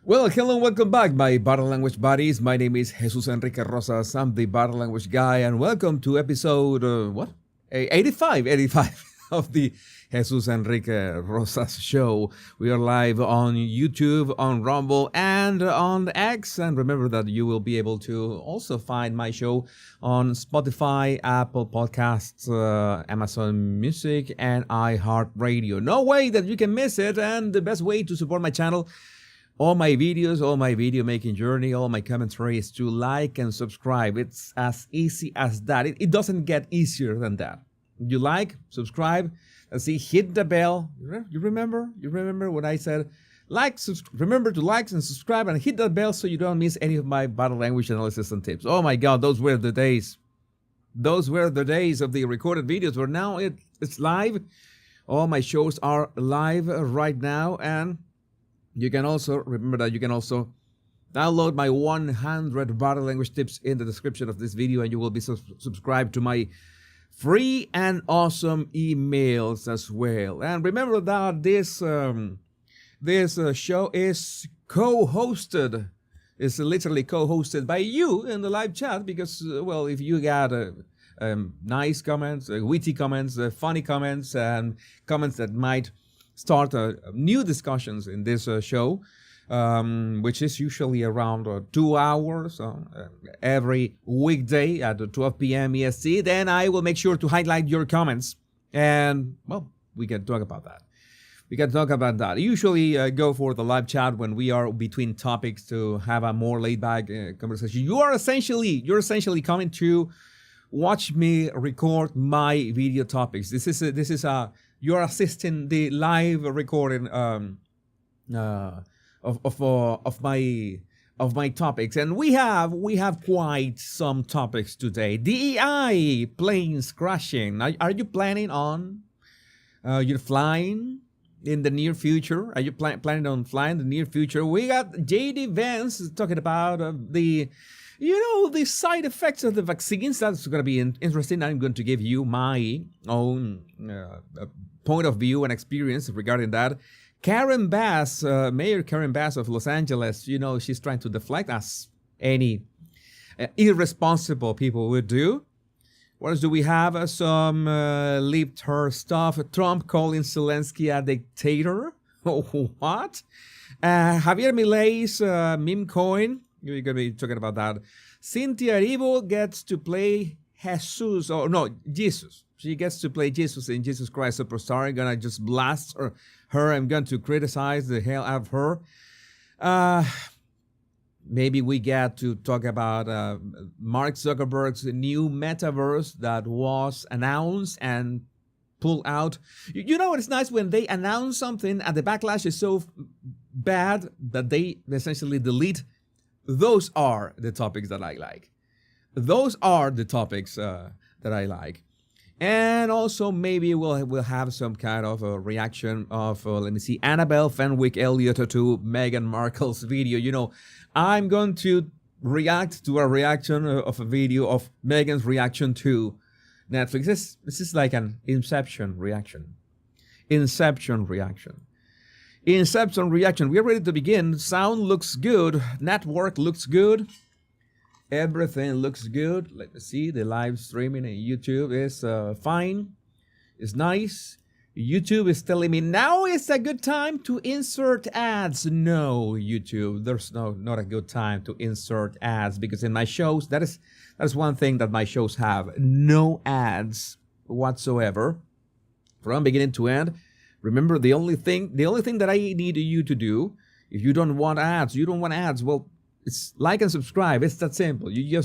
Well, hello and welcome back, my body language buddies. My name is Jesus Enrique Rosas. I'm the body language guy, and welcome to episode 85 of the Jesus Enrique Rosas show. We are live on YouTube, on Rumble, and on X. And remember that you will be able to also find my show on Spotify, Apple Podcasts, Amazon Music, and iHeartRadio. No way that you can miss it. And the best way to support my channel, all my videos, all my video making journey, all my commentary is to like and subscribe. It's as easy as that. It doesn't get easier than that. You like, subscribe, and see, hit the bell. You remember when I said, remember to like and subscribe and hit that bell so you don't miss any of my body language analysis and tips. Oh my God, those were the days. Those were the days of the recorded videos, where now it's live. All my shows are live right now, and you can also, remember that you can also download my 100 body language tips in the description of this video, and you will be subscribed to my free and awesome emails as well. And remember that this show is co-hosted. It's literally co-hosted by you in the live chat because, well, if you got nice comments, witty comments, funny comments, and comments that might start new discussions in this show, which is usually around 2 hours every weekday at 12 p.m. EST, then I will make sure to highlight your comments. And, well, we can talk about that. I usually go for the live chat when we are between topics to have a more laid-back conversation. You're essentially coming to watch me record my video topics. You're assisting the live recording of my topics, and we have quite some topics today. DEI, planes crashing. Are you planning on you're flying in the near future? Are you planning on flying in the near future? We got JD Vance talking about the side effects of the vaccines. That's going to be interesting. I'm going to give you my own point of view and experience regarding that. Karen Bass, Mayor Karen Bass of Los Angeles, she's trying to deflect, as any irresponsible people would do. What else do we have? Some leaked her stuff. Trump calling Zelensky a dictator. What? Javier Milei's meme coin. You're going to be talking about that. Cynthia Erivo gets to play Jesus. She gets to play Jesus in Jesus Christ Superstar. I'm going to just blast her. I'm going to criticize the hell out of her. Maybe we get to talk about Mark Zuckerberg's new Metaverse that was announced and pulled out. You know, it's nice when they announce something and the backlash is so bad that they essentially delete. Those are the topics that I like. And also maybe we'll have some kind of a reaction of, Annabelle Fenwick Elliott to Meghan Markle's video. I'm going to react to a reaction of a video of Meghan's reaction to Netflix. This is like an Inception reaction. We are ready to begin. Sound looks good. Network looks good. Everything looks good. Let me see. The live streaming on YouTube is fine. It's nice. YouTube is telling me now is a good time to insert ads. No, YouTube, there's not a good time to insert ads, because in my shows, that is one thing that my shows have. No ads whatsoever from beginning to end. Remember, the only thing that I need you to do, if you don't want ads, well, it's like and subscribe. It's that simple. You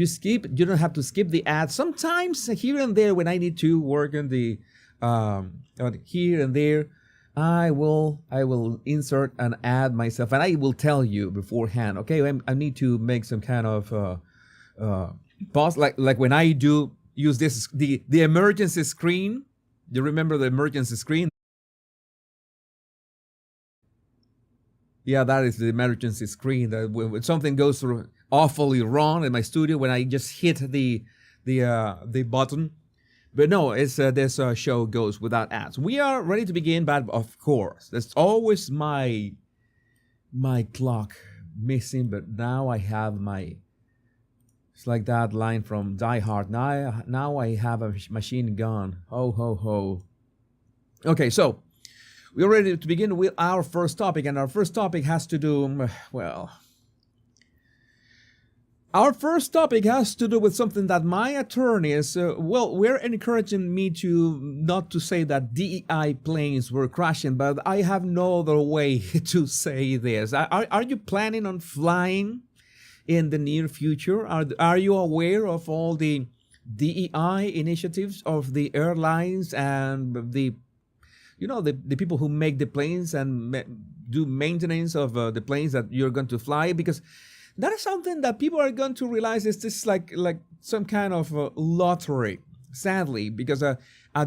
skip. You don't have to skip the ads. Sometimes here and there, when I need to work on the here and there, I will insert an ad myself, and I will tell you beforehand. Okay, I need to make some kind of pause, like when I do use this the emergency screen. You remember the emergency screen? Yeah, that is the emergency screen. That when something goes awfully wrong in my studio, when I just hit the button. But no, it's this show goes without ads. We are ready to begin, but of course, that's always my my clock missing, but now I have my, it's like that line from Die Hard. Now I have a machine gun. Ho, ho, ho. Okay, so we're ready to begin with our first topic, and our first topic has to do, well, our first topic has to do with something that my attorneys, were encouraging me to not to say that DEI planes were crashing, but I have no other way to say this. Are you planning on flying in the near future? Are you aware of all the DEI initiatives of the airlines and the people who make the planes and do maintenance of the planes that you're going to fly? Because that is something that people are going to realize is this like some kind of lottery, sadly, because a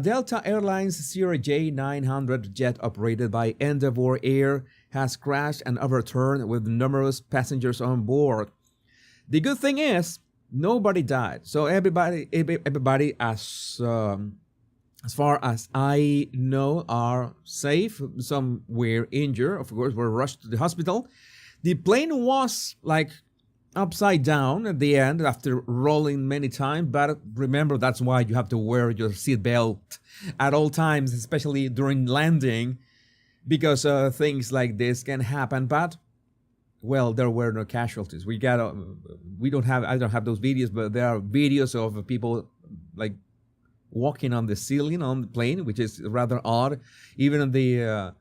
Delta Airlines Sierra J900 jet operated by Endeavour Air has crashed and overturned with numerous passengers on board. The good thing is nobody died, so everybody as far as I know are safe. Some were injured, of course, were rushed to the hospital. The plane was like upside down at the end after rolling many times, but remember, that's why you have to wear your seatbelt at all times, especially during landing, because things like this can happen. But well, there were no casualties. I don't have those videos, but there are videos of people like walking on the ceiling on the plane, which is rather odd. Even the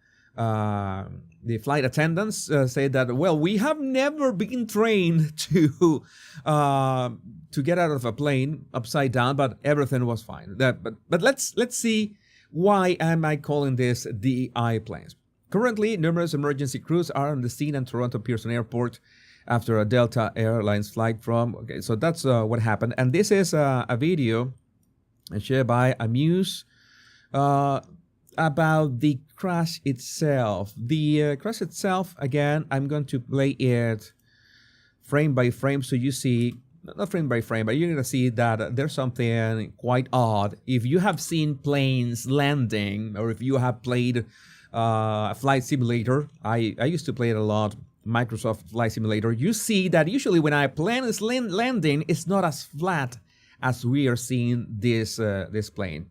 flight attendants say that, well, we have never been trained to get out of a plane upside down, but everything was fine. But let's see, why am I calling this DEI planes? Currently, numerous emergency crews are on the scene in Toronto Pearson Airport after a Delta Airlines flight from. Okay, so that's what happened, and this is a video shared by Amuse about the crash itself. The crash itself, again, I'm going to play it frame by frame, so you see, not frame by frame, but you're going to see that there's something quite odd. If you have seen planes landing, or if you have played a flight simulator, I used to play it a lot, Microsoft Flight Simulator, you see that usually when a plane is landing, it's not as flat as we are seeing this plane.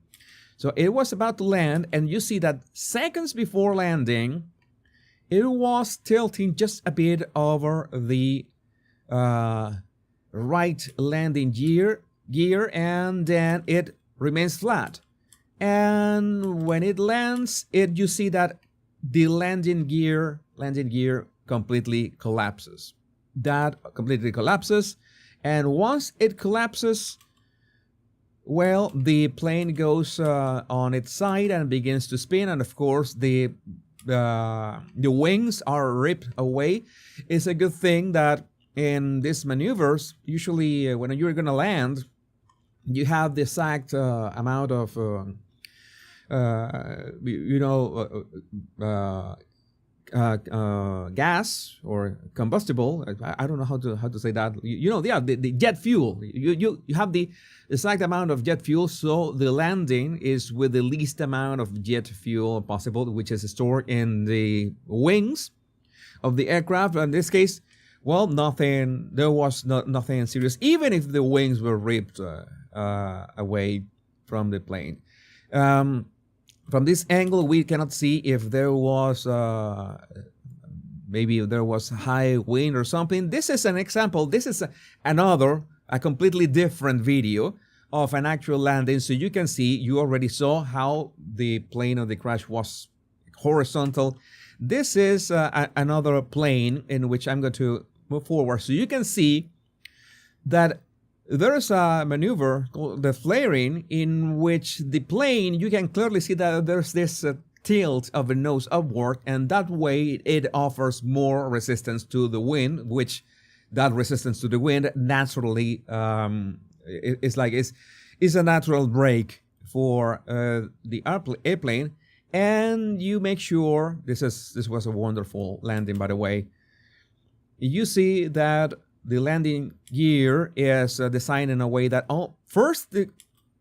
So it was about to land, and you see that seconds before landing, it was tilting just a bit over the right landing gear, and then it remains flat. And when it lands, you see that the landing gear completely collapses. That completely collapses, and once it collapses, well, the plane goes on its side and begins to spin, and of course the wings are ripped away. It's a good thing that in these maneuvers, usually when you're going to land, you have the exact amount of gas or combustible. I don't know how to say that. The jet fuel. You have the exact amount of jet fuel, so the landing is with the least amount of jet fuel possible, which is stored in the wings of the aircraft. In this case, well, there was nothing serious, even if the wings were ripped away from the plane. From this angle, we cannot see if there was maybe there was high wind or something. This is an example. This is a completely different video of an actual landing. So you can see, you already saw how the plane of the crash was horizontal. This is another plane in which I'm going to move forward. So you can see that there's a maneuver called the flaring, in which the plane, you can clearly see that there's this tilt of the nose upward, and that way it offers more resistance to the wind, which that resistance to the wind naturally is a natural brake for the airplane. And you make sure, this was a wonderful landing, by the way. You see that the landing gear is designed in a way that first the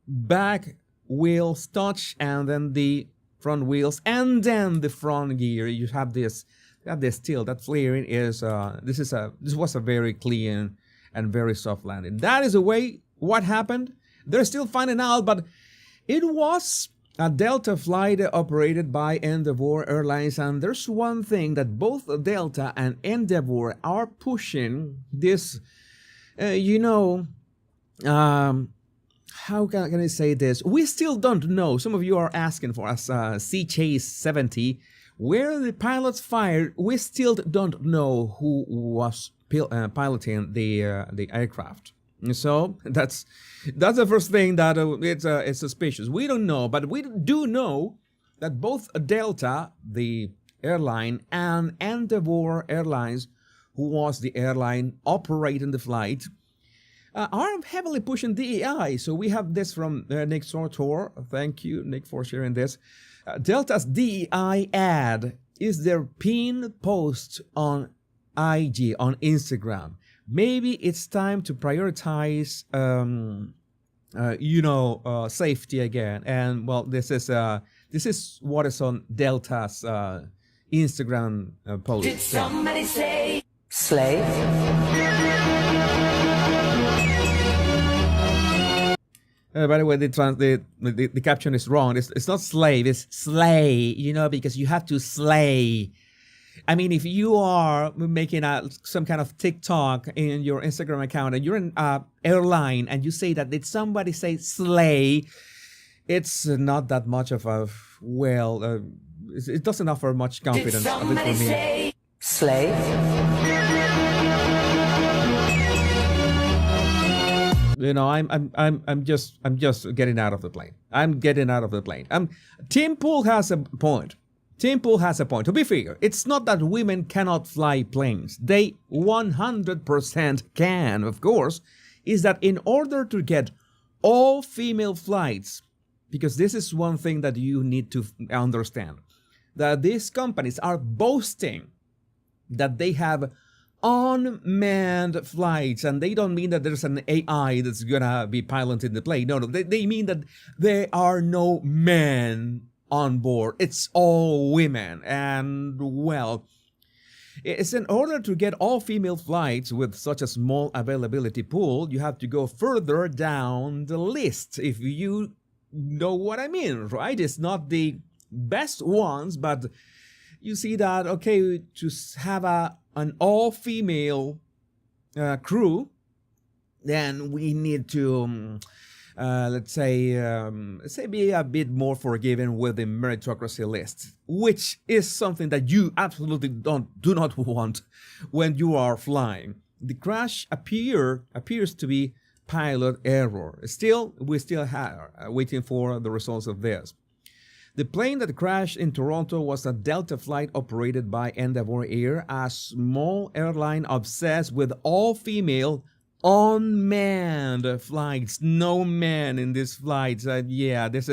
back wheels touch, and then the front wheels, and then the front gear. You have this that flaring is this was a very clean and very soft landing. That is the way what happened. They're still finding out, but it was a Delta flight operated by Endeavor Airlines, and there's one thing that both Delta and Endeavor are pushing this, how can I say this? We still don't know. Some of you are asking for us, C-Chase 70, where the pilots fired. We still don't know who was piloting the aircraft. So that's the first thing that it's suspicious. We don't know, but we do know that both Delta, the airline, and Endeavor Airlines, who was the airline operating the flight, are heavily pushing DEI. So we have this from Nick Sortor. Thank you, Nick, for sharing this. Delta's DEI ad is their pinned post on IG, on Instagram. Maybe it's time to prioritize, safety again. And well, this is what is on Delta's Instagram post. Did somebody say slave? By the way, the caption is wrong. It's not slave, it's slay, because you have to slay. I mean, if you are making some kind of TikTok in your Instagram account and you're an airline and you say that, did somebody say slay? It's not that much of a, it doesn't offer much confidence. Did somebody say slave? I'm just getting out of the plane. I'm getting out of the plane. Tim Pool has a point. To be fair, it's not that women cannot fly planes. They 100% can, of course. Is that in order to get all female flights, because this is one thing that you need to understand, that these companies are boasting that they have unmanned flights, and they don't mean that there's an AI that's gonna be piloting the plane. No, they mean that there are no men on board. It's all women. And well, it's in order to get all female flights with such a small availability pool, you have to go further down the list, if you know what I mean, right? It's not the best ones, but you see that, okay, to have an all-female crew, then we need to let's say be a bit more forgiving with the meritocracy list, which is something that you absolutely do not want when you are flying. The crash appears to be pilot error. We still are waiting for the results of this. The plane that crashed in Toronto was a Delta flight operated by Endeavor Air, a small airline obsessed with all-female unmanned flights. No men in these flights. This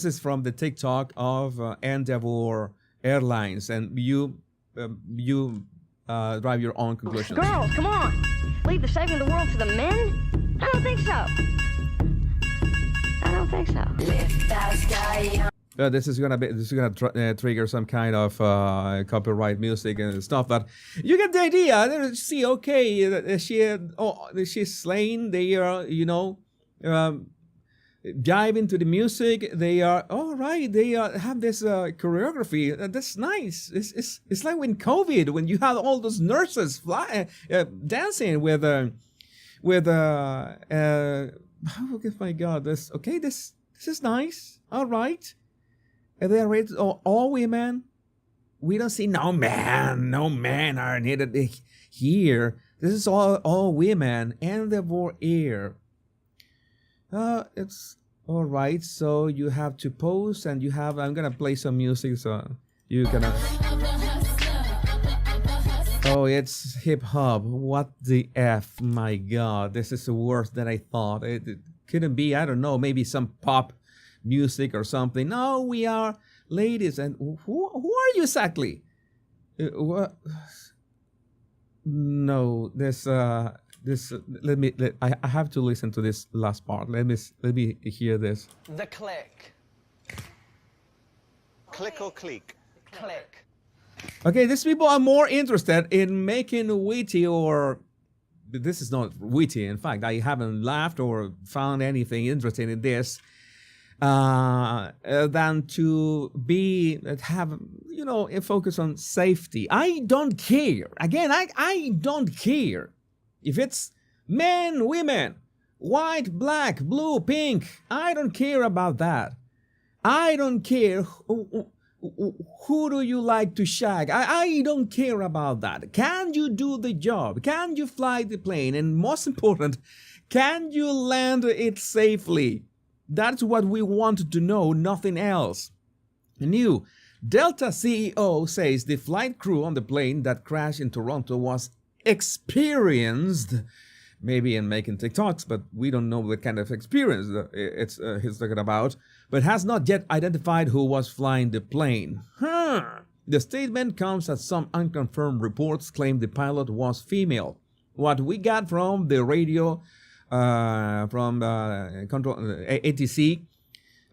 is from the TikTok of Endeavor Airlines, and you drive your own conclusions. Girls, come on! Leave the saving the world to the men? I don't think so. This is gonna trigger some kind of copyright music and stuff, but you get the idea. See, okay, she's slaying. They are, dive into the music. They are all right. They have this choreography. That's nice. It's like when COVID, when you had all those nurses dancing with oh my God! This is nice. All right. And they are rated all women. We don't see no men are needed here. This is all women. Endeavor Air. It's all right. So you have to pose, and I'm gonna play some music, so you can. Oh, it's hip hop. What the F? My God, this is worse than I thought. It couldn't be. I don't know. Maybe some pop music or something. No, we are ladies. And who are you exactly? What? No, I have to listen to this last part. Let me hear this. The click. Click or click? Click. Okay, these people are more interested in making witty or... This is not witty. In fact, I haven't laughed or found anything interesting in this than to have, a focus on safety. I don't care. Again, I don't care if it's men, women, white, black, blue, pink. I don't care about that. I don't care who do you like to shag. I don't care about that. Can you do the job? Can you fly the plane? And most important, can you land it safely? That's what we want to know, nothing else. New Delta CEO says the flight crew on the plane that crashed in Toronto was experienced, maybe in making TikToks, but we don't know what kind of experience he's talking about, but has not yet identified who was flying the plane. The statement comes as some unconfirmed reports claim the pilot was female. What we got from the radio, from control ATC,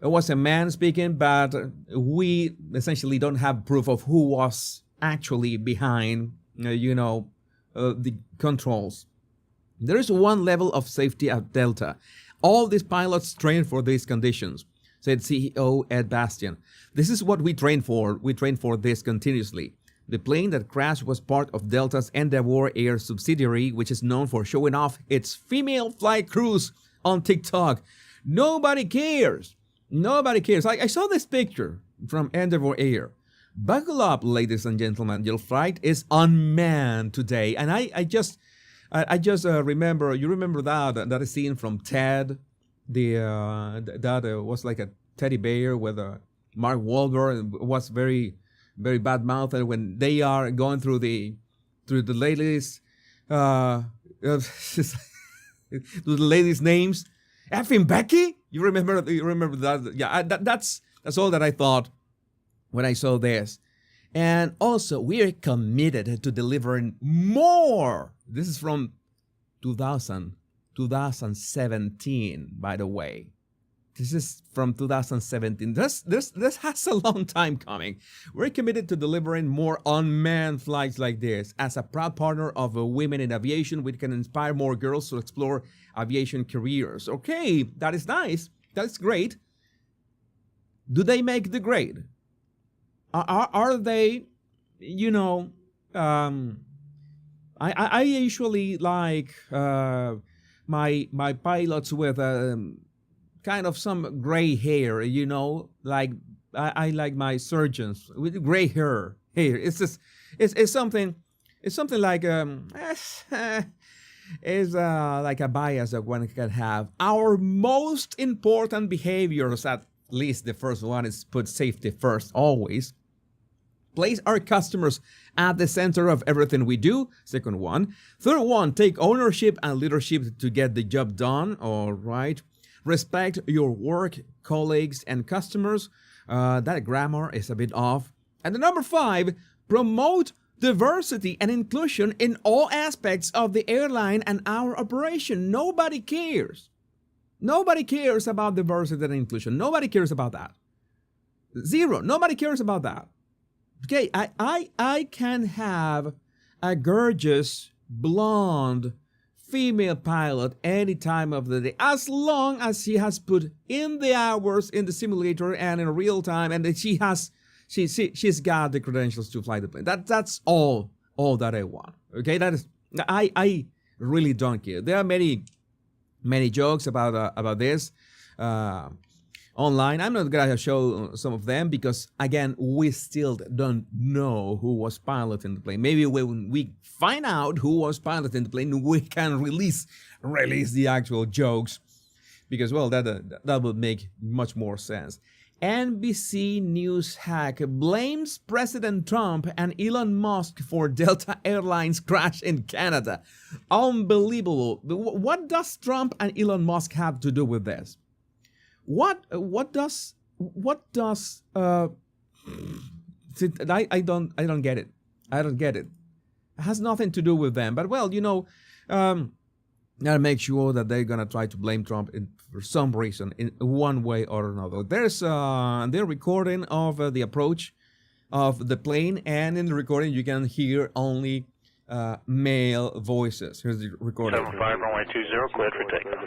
it was a man speaking, but we essentially don't have proof of who was actually behind, the controls. There is one level of safety at Delta. All these pilots train for these conditions, said CEO Ed Bastian. This is what we train for. We train for this continuously. The plane that crashed was part of Delta's Endeavour Air subsidiary, which is known for showing off its female flight crews on TikTok. Nobody cares. Nobody cares. I saw this picture from Endeavour Air. Buckle up, ladies and gentlemen. Your flight is unmanned today. And I just remember, you remember that scene from Ted, that was like a teddy bear with Mark Wahlberg. Was very, very bad mouthed when they are going through the ladies, to the ladies' names. Effing Becky, you remember that? Yeah, that's all that I thought when I saw this. And also, we are committed to delivering more. This is from 2017, by the way. This is from 2017. This has a long time coming. We're committed to delivering more unmanned flights like this. As a proud partner of women in aviation, we can inspire more girls to explore aviation careers. Okay, that is nice. That's great. Do they make the grade? Are they, I usually like my pilots with kind of some gray hair, like I like my surgeons with gray hair. It's just it's something like is like a bias that one can have. Our most important behaviors, at least the first one, is put safety first always. Place our customers at the center of everything we do. Second one. Third one, take ownership and leadership to get the job done. All right. Respect your work, colleagues, and customers. That grammar is a bit off. And the number 5, promote diversity and inclusion in all aspects of the airline and our operation. Nobody cares. Nobody cares about diversity and inclusion. Nobody cares about that. Zero. Nobody cares about that. Okay, I can have a gorgeous, blonde, female pilot any time of the day, as long as she has put in the hours in the simulator and in real time, and that she's got the credentials to fly the plane. That's all that I want. Okay, that is, I really don't care. There are many jokes about this online. I'm not gonna show some of them because, again, we still don't know who was piloting the plane. Maybe when we find out who was piloting the plane, we can release the actual jokes, because, well, that would make much more sense. NBC News hack blames President Trump and Elon Musk for Delta Airlines crash in Canada. Unbelievable. What does Trump and Elon Musk have to do with this? What does I don't get it. I don't get it. It has nothing to do with them. But, well, gotta make sure that they're gonna try to blame Trump for some reason in one way or another. There's their recording of the approach of the plane, and in the recording you can hear only male voices. Here's the recording. 75 runway 20, cleared for takeoff.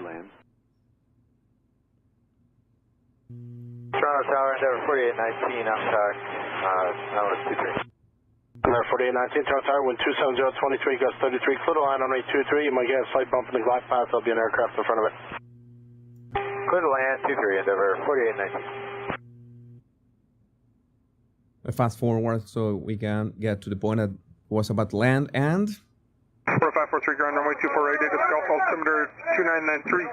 Toronto Tower, Endeavor 4819 outside, Island 23. Endeavor 4819, Toronto Tower, wind 270, 23, gust 33, clear the line on rate 23, you might get a slight bump in the glide path, there'll be an aircraft in front of it. Clear the land, 23, Endeavor 4819. Fast forward so we can get to the point that was about to land, and 4543 ground runway 248, data Golf altimeter 2993.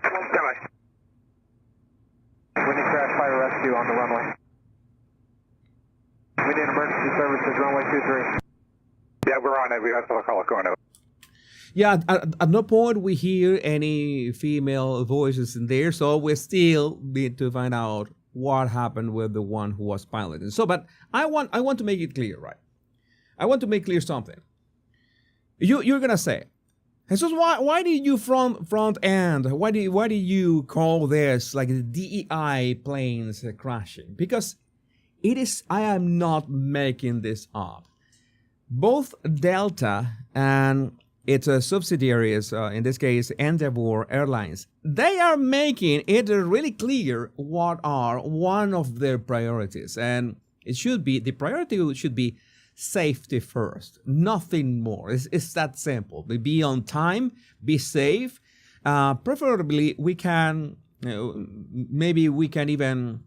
Stand by. We need crash fire rescue on the runway. We need emergency services, runway 23. Yeah, we're on it. We have to call it going out. yeah, at no point we hear any female voices in there, so we still need to find out what happened with the one who was piloting. So, but I want to make it clear, right? I want to make clear something. You're gonna say, Jesus, why did you front end? Why do you call this like the DEI planes crashing? Because it is. I am not making this up. Both Delta and its subsidiaries, in this case Endeavor Airlines, they are making it really clear what are one of their priorities, and it should be the priority should be safety first, nothing more. It's that simple. Be on time, be safe. Preferably, we can maybe we can even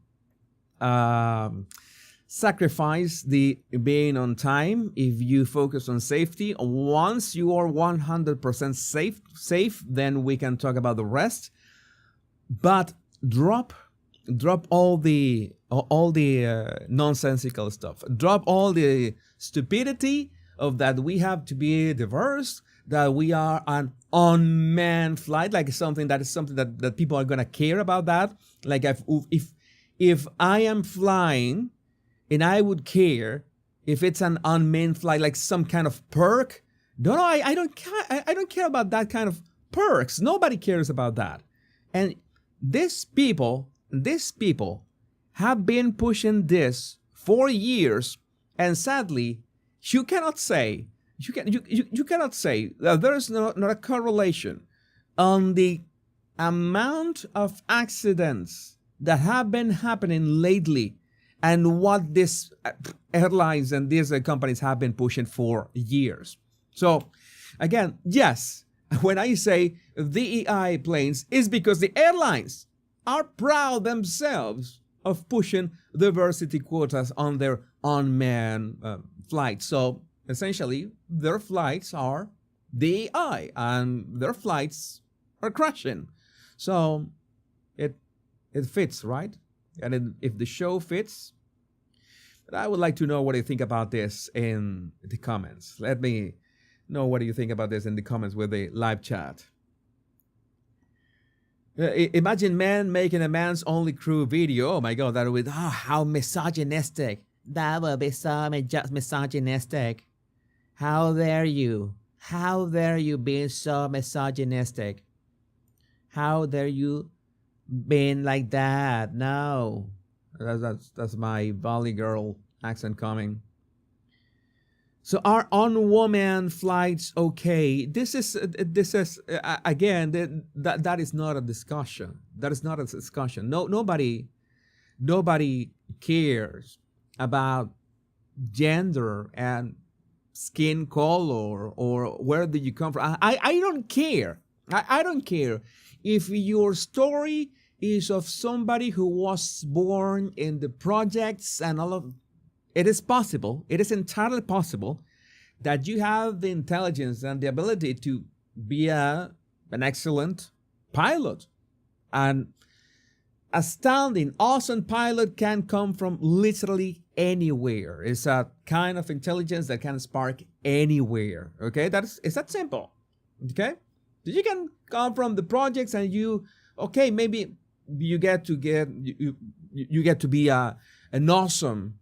sacrifice the being on time if you focus on safety. Once you are 100% safe, then we can talk about the rest. But drop all the nonsensical stuff. Drop all the stupidity of that we have to be diverse, that we are an unmanned flight, like something that people are gonna care about that. Like if I am flying and I would care if it's an unmanned flight, like some kind of perk. No, I don't care about that kind of perks. Nobody cares about that. And these people have been pushing this for years, and sadly, you cannot say that there is not a correlation on the amount of accidents that have been happening lately and what these airlines and these companies have been pushing for years. So, again, yes, when I say DEI planes, is because the airlines are proud themselves of pushing diversity quotas on their unmanned flights. So, essentially, their flights are DEI, and their flights are crashing. So, it fits, right? And if the show fits, I would like to know what you think about this in the comments. Let me know what you think about this in the comments with the live chat. Imagine men making a man's only crew video. Oh my God, that would, how misogynistic. That would be so misogynistic. How dare you? How dare you being so misogynistic? How dare you being like that? No. That's my Valley girl accent coming. So are unwoman flights okay? This is again that is not a discussion. That is not a discussion. Nobody cares about gender and skin color or where did you come from. I don't care. I don't care if your story is of somebody who was born in the projects and all of. It is possible, it is entirely possible that you have the intelligence and the ability to be an excellent pilot. An astounding, awesome pilot can come from literally anywhere. It's a kind of intelligence that can spark anywhere, okay? It's that simple, okay? So you can come from the projects and maybe you get to be an awesome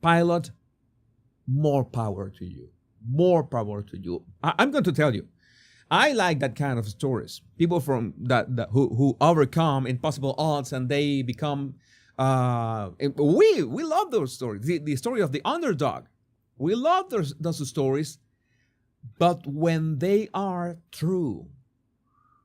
pilot. More power to you. More power to you. I'm going to tell you, I like that kind of stories. People from that who overcome impossible odds and they become We love those stories. The story of the underdog. We love those stories, but when they are true,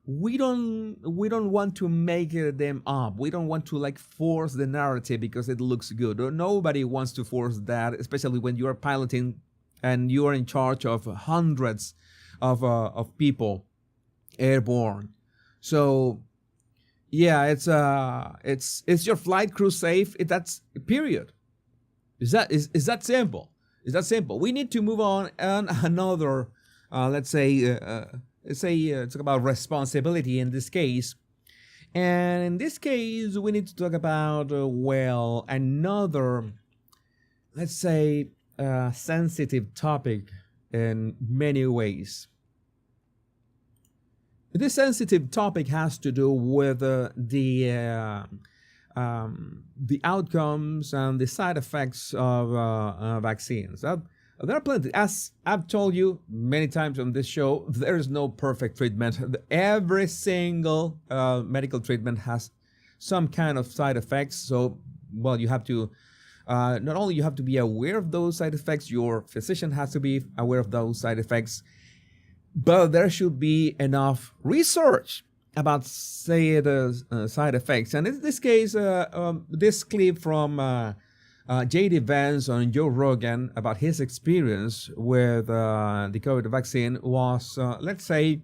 we don't want to make them up. We don't want to like force the narrative because it looks good. Nobody wants to force that, especially when you are piloting and you are in charge of hundreds of people airborne. So yeah, it's your flight crew safe? That's period. Is that simple? Is that simple? We need to move on and another, let's say talk about responsibility in this case. And in this case, we need to talk about, another, let's say, sensitive topic in many ways. This sensitive topic has to do with the outcomes and the side effects of vaccines. There are plenty. As I've told you many times on this show, there is no perfect treatment. Every single medical treatment has some kind of side effects. So, you have to, not only you have to be aware of those side effects, your physician has to be aware of those side effects, but there should be enough research about, say, the side effects. And in this case, this clip from J.D. Vance on Joe Rogan about his experience with the COVID vaccine was, let's say,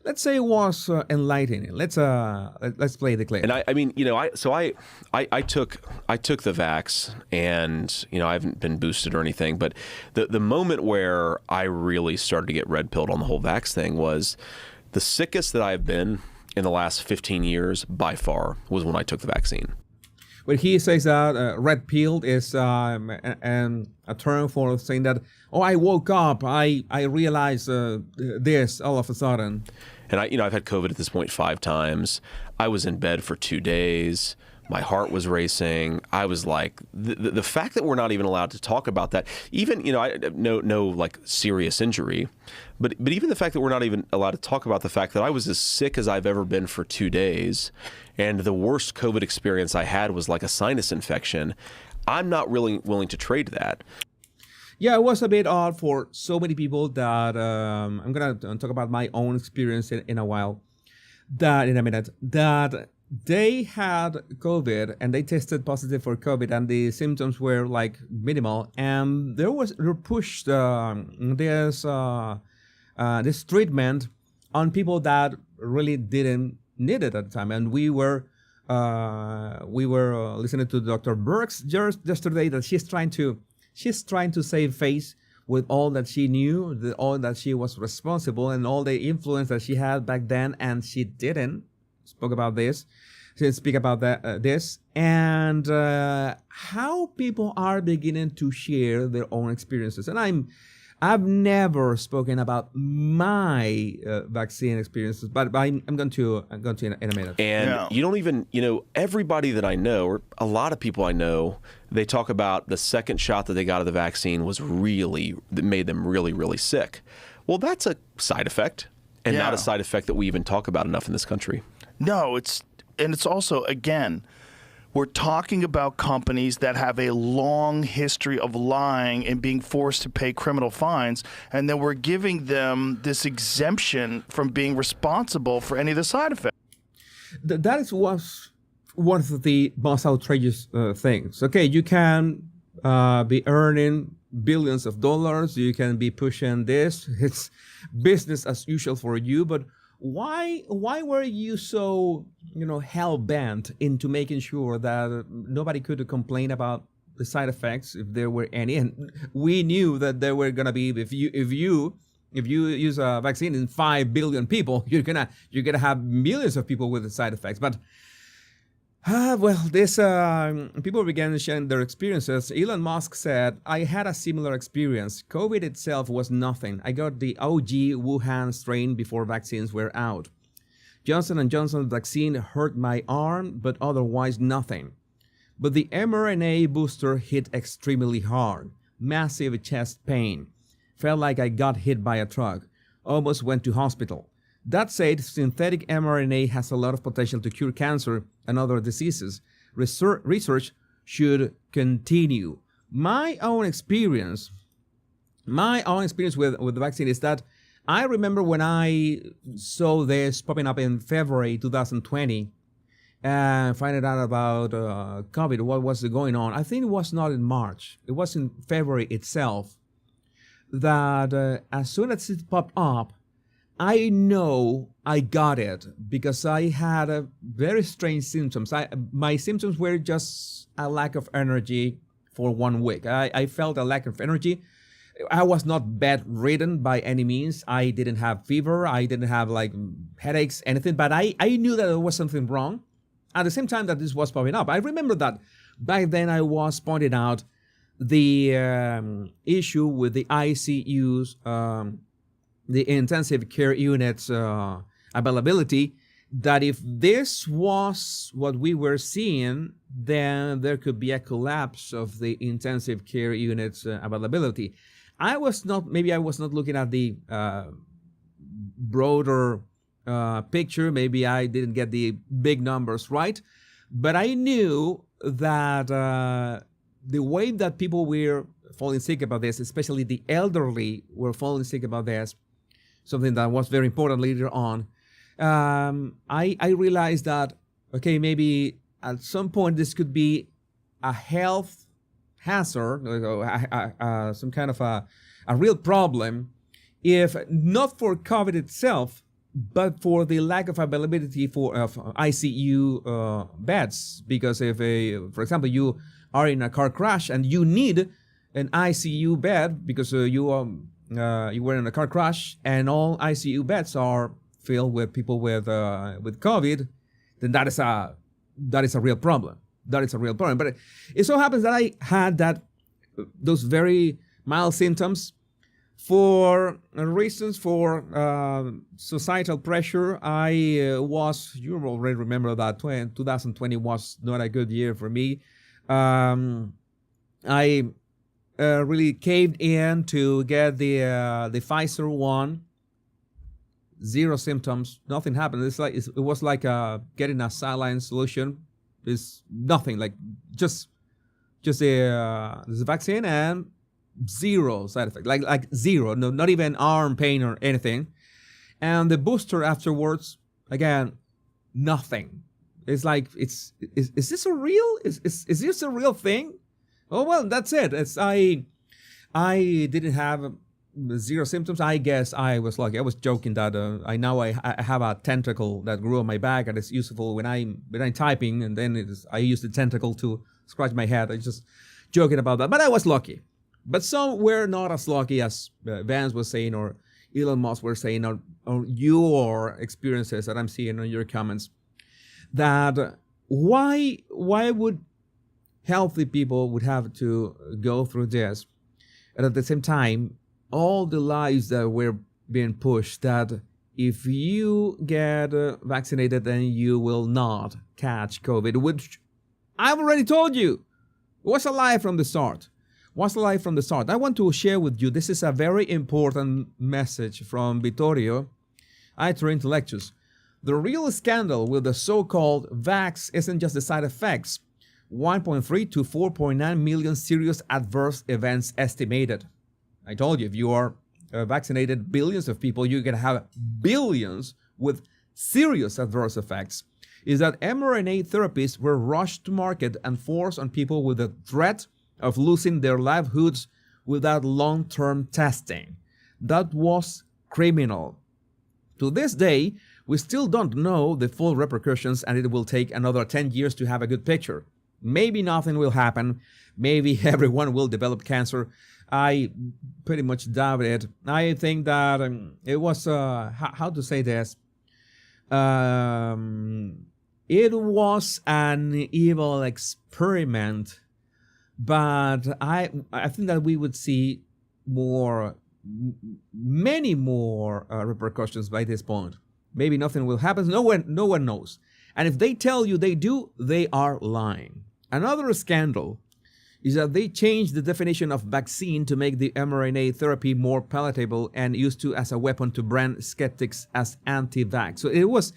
was enlightening. Let's play the clip. And I mean, I took the vax, and I haven't been boosted or anything, but the moment where I really started to get red pilled on the whole vax thing was the sickest that I've been in the last 15 years by far was when I took the vaccine. But he says that red pilled is a term for saying that, I woke up, I realized this all of a sudden. And I've had COVID at this point 5 times. I was in bed for 2 days. My heart was racing. I was like, the fact that we're not even allowed to talk about that, even, no like serious injury, but even the fact that we're not even allowed to talk about the fact that I was as sick as I've ever been for 2 days, and the worst COVID experience I had was like a sinus infection. I'm not really willing to trade that. Yeah, it was a bit odd for so many people that I'm going to talk about my own experience in a minute, that they had COVID and they tested positive for COVID and the symptoms were like minimal, and they pushed this treatment on people that really didn't need it at the time. And we were listening to Dr. Burks just yesterday that she's trying to save face with all that she knew, all that she was responsible, and all the influence that she had back then, and she didn't speak about this, and how people are beginning to share their own experiences. And I've never spoken about my vaccine experiences, but I'm going to in a minute. And you don't even, everybody that I know, or a lot of people I know, they talk about the second shot that they got of the vaccine that made them really, really sick. Well, that's a side effect, and not a side effect that we even talk about enough in this country. No, it's also, again, we're talking about companies that have a long history of lying and being forced to pay criminal fines, and then we're giving them this exemption from being responsible for any of the side effects. That was one of the most outrageous things. Okay, you can be earning billions of dollars, you can be pushing this, it's business as usual for you, but why were you so, hell-bent into making sure that nobody could complain about the side effects if there were any? And we knew that there were gonna be, if you use a vaccine in 5 billion people, you're gonna have millions of people with the side effects. But this people began sharing their experiences. Elon Musk said, I had a similar experience. COVID itself was nothing. I got the OG Wuhan strain before vaccines were out. Johnson & Johnson vaccine hurt my arm, but otherwise nothing. But the mRNA booster hit extremely hard. Massive chest pain. Felt like I got hit by a truck. Almost went to hospital. That said, synthetic mRNA has a lot of potential to cure cancer and other diseases, research should continue. My own experience with the vaccine is that I remember when I saw this popping up in February 2020 and finding out about COVID, what was going on. I think it was not in March. It was in February itself that as soon as it popped up, I know I got it because I had a very strange symptoms. My symptoms were just a lack of energy for 1 week. I felt a lack of energy. I was not bedridden by any means. I didn't have fever. I didn't have like headaches, anything. But I knew that there was something wrong. At the same time that this was popping up, I remember that back then I was pointing out the issue with the ICUs, the intensive care units availability, that if this was what we were seeing, then there could be a collapse of the intensive care units availability. I was not looking at the broader picture. Maybe I didn't get the big numbers right, but I knew that the way that people were falling sick about this, especially the elderly were falling sick about this, something that was very important later on, I realized that, okay, maybe at some point this could be a health hazard, some kind of a real problem, if not for COVID itself, but for the lack of availability of ICU beds. Because if, for example, you are in a car crash and you need an ICU bed because you were in a car crash and all ICU beds are filled with people with COVID, then that is a real problem. That is a real problem. But it so happens that I had those very mild symptoms for reasons for societal pressure. You already remember that 2020 was not a good year for me. I really caved in to get the Pfizer one. Zero symptoms, nothing happened. It was like getting a saline solution. It's nothing, like just the vaccine and zero side effect, like zero, no, not even arm pain or anything. And the booster afterwards, again, nothing. It's like is this a real? Is this a real thing? Oh well, that's it. I didn't have zero symptoms. I guess I was lucky. I was joking that I have a tentacle that grew on my back and it's useful when I'm typing, and then I use the tentacle to scratch my head. I just joking about that, but I was lucky. But some were not as lucky as Vance was saying, or Elon Musk were saying, or your experiences that I'm seeing in your comments. That why would healthy people would have to go through this, and at the same time, all the lies that were being pushed that if you get vaccinated, then you will not catch COVID, which I've already told you was a lie from the start. I want to share with you, this is a very important message from Vittorio, Aether Intellectus. The real scandal with the so-called vax isn't just the side effects. 1.3 to 4.9 million serious adverse events estimated. I told you, if you are vaccinated, billions of people, you're going to have billions with serious adverse effects. Is that mRNA therapies were rushed to market and forced on people with the threat of losing their livelihoods without long-term testing. That was criminal. To this day, we still don't know the full repercussions, and it will take another 10 years to have a good picture. Maybe nothing will happen. Maybe everyone will develop cancer. I pretty much doubt it. I think that it was, how to say this? It was an evil experiment, but I think that we would see many more repercussions by this point. Maybe nothing will happen. No one knows. And if they tell you they do, they are lying. Another scandal is that they changed the definition of vaccine to make the mRNA therapy more palatable and used as a weapon to brand skeptics as anti-vax. So it was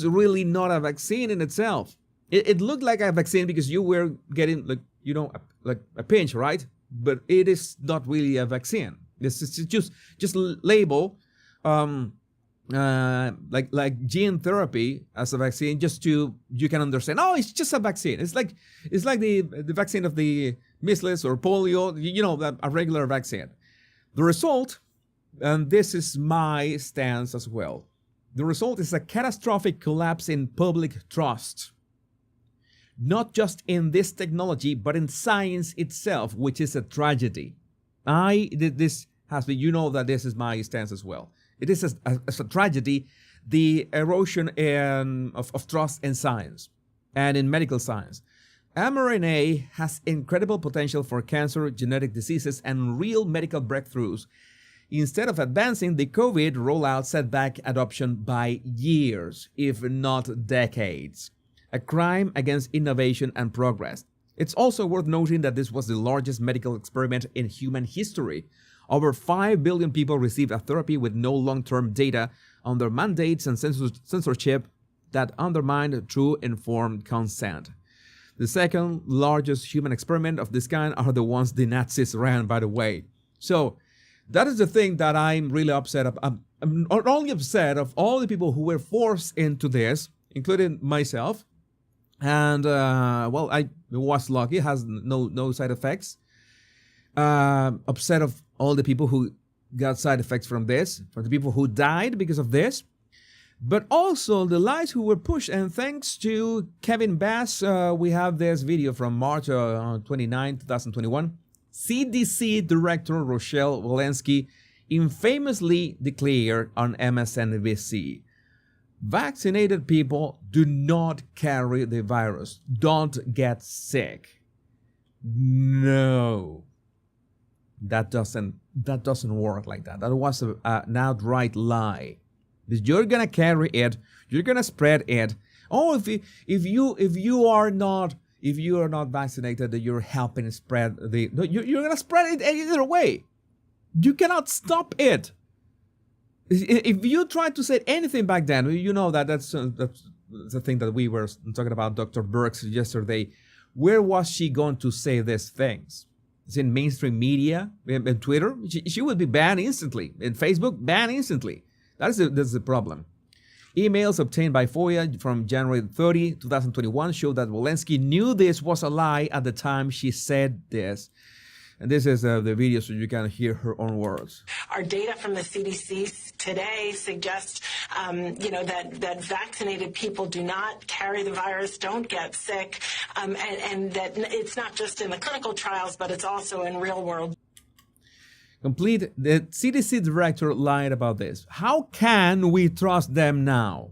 really not a vaccine in itself. it looked like a vaccine because you were getting like a pinch, right? But it is not really a vaccine. This is just label like gene therapy as a vaccine, just to you can understand. Oh, it's just a vaccine. It's like the vaccine of the measles or polio. A regular vaccine. The result, and this is my stance as well. The result is a catastrophic collapse in public trust. Not just in this technology, but in science itself, which is a tragedy. This has been, that this is my stance as well. It is a tragedy, the erosion of trust in science and in medical science. mRNA has incredible potential for cancer, genetic diseases, and real medical breakthroughs. Instead of advancing, the COVID rollout set back adoption by years, if not decades. A crime against innovation and progress. It's also worth noting that this was the largest medical experiment in human history. Over 5 billion people received a therapy with no long-term data on their mandates and censorship that undermined true informed consent. The second largest human experiment of this kind are the ones the Nazis ran, by the way. So that is the thing that I'm really upset about. I'm not only upset of all the people who were forced into this, including myself. And, I was lucky, it has no side effects. Upset of all the people who got side effects from this, for the people who died because of this, but also the lies who were pushed. And thanks to Kevin Bass, we have this video from March 29, 2021. CDC Director Rochelle Walensky infamously declared on MSNBC, vaccinated people do not carry the virus. Don't get sick. No. That doesn't work like that. That was an outright lie. Because you're gonna carry it, you're gonna spread it. Oh, if you are not vaccinated, you're helping spread you're gonna spread it either way. You cannot stop it. If you tried to say anything back then, that's the thing that we were talking about Dr. Birx yesterday. Where was she going to say these things? It's in mainstream media, in Twitter. She would be banned instantly. In Facebook, banned instantly. That's the problem. Emails obtained by FOIA from January 30, 2021 show that Walensky knew this was a lie at the time she said this. And this is the video so you can hear her own words. Our data from the CDC today suggests, that vaccinated people do not carry the virus, don't get sick, and that it's not just in the clinical trials, but it's also in real world. The CDC director lied about this. How can we trust them now?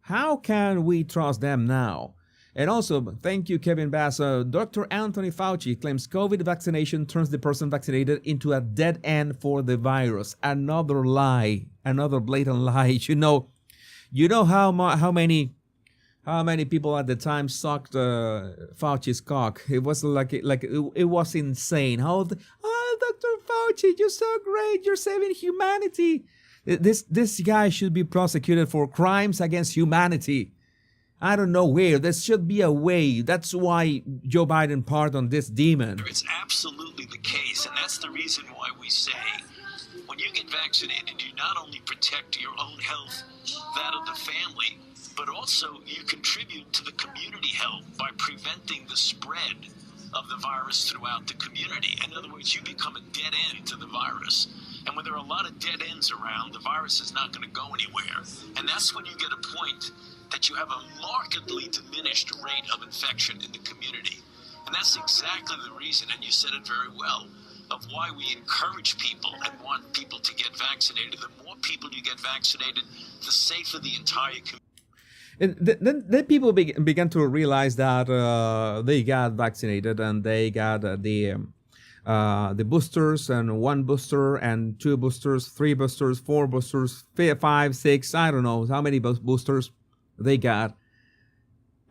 How can we trust them now? And also, thank you, Kevin Bass. Dr. Anthony Fauci claims COVID vaccination turns the person vaccinated into a dead end for the virus. Another lie, another blatant lie. You know how many people at the time sucked Fauci's cock. It was it was insane. Dr. Fauci, you're so great. You're saving humanity. This guy should be prosecuted for crimes against humanity. I don't know where. There should be a way. That's why Joe Biden pardoned this demon. It's absolutely the case, and that's the reason why we say when you get vaccinated, you not only protect your own health, that of the family, but also you contribute to the community health by preventing the spread of the virus throughout the community. In other words, you become a dead end to the virus. And when there are a lot of dead ends around, the virus is not going to go anywhere. And that's when you get a point that you have a markedly diminished rate of infection in the community. And that's exactly the reason, and you said it very well, of why we encourage people and want people to get vaccinated. The more people you get vaccinated, the safer the entire community. And then people began to realize that they got vaccinated and they got the boosters, and 1 booster and 2 boosters, 3 boosters, 4 boosters, 5, 6, I don't know how many boosters they got,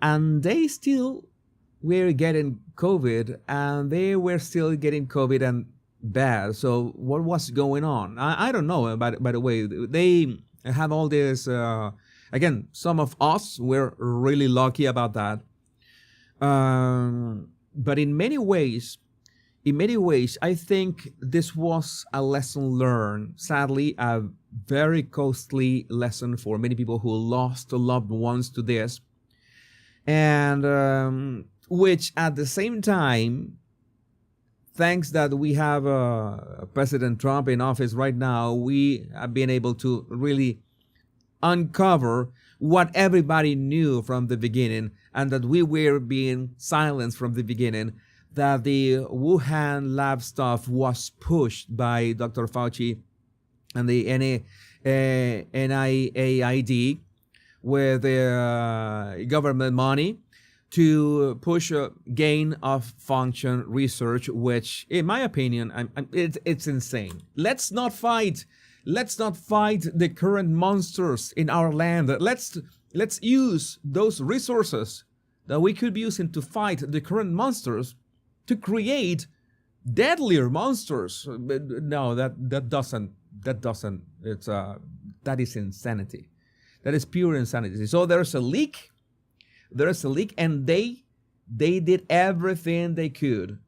and they still were getting COVID, and they were still getting COVID and bad. So what was going on? I don't know. By the way, they have all this. Again, some of us were really lucky about that. But in many ways, I think this was a lesson learned. Sadly, a very costly lesson for many people who lost loved ones to this. And which at the same time, thanks that we have President Trump in office right now, we have been able to really uncover what everybody knew from the beginning, and that we were being silenced from the beginning, that the Wuhan lab stuff was pushed by Dr. Fauci and the NIAID with government money to push gain of function research, which, in my opinion, it's insane. Let's not fight the current monsters in our land. Let's use those resources that we could be using to fight the current monsters to create deadlier monsters. No, that is insanity. That is pure insanity. So there's a leak, and they did everything they could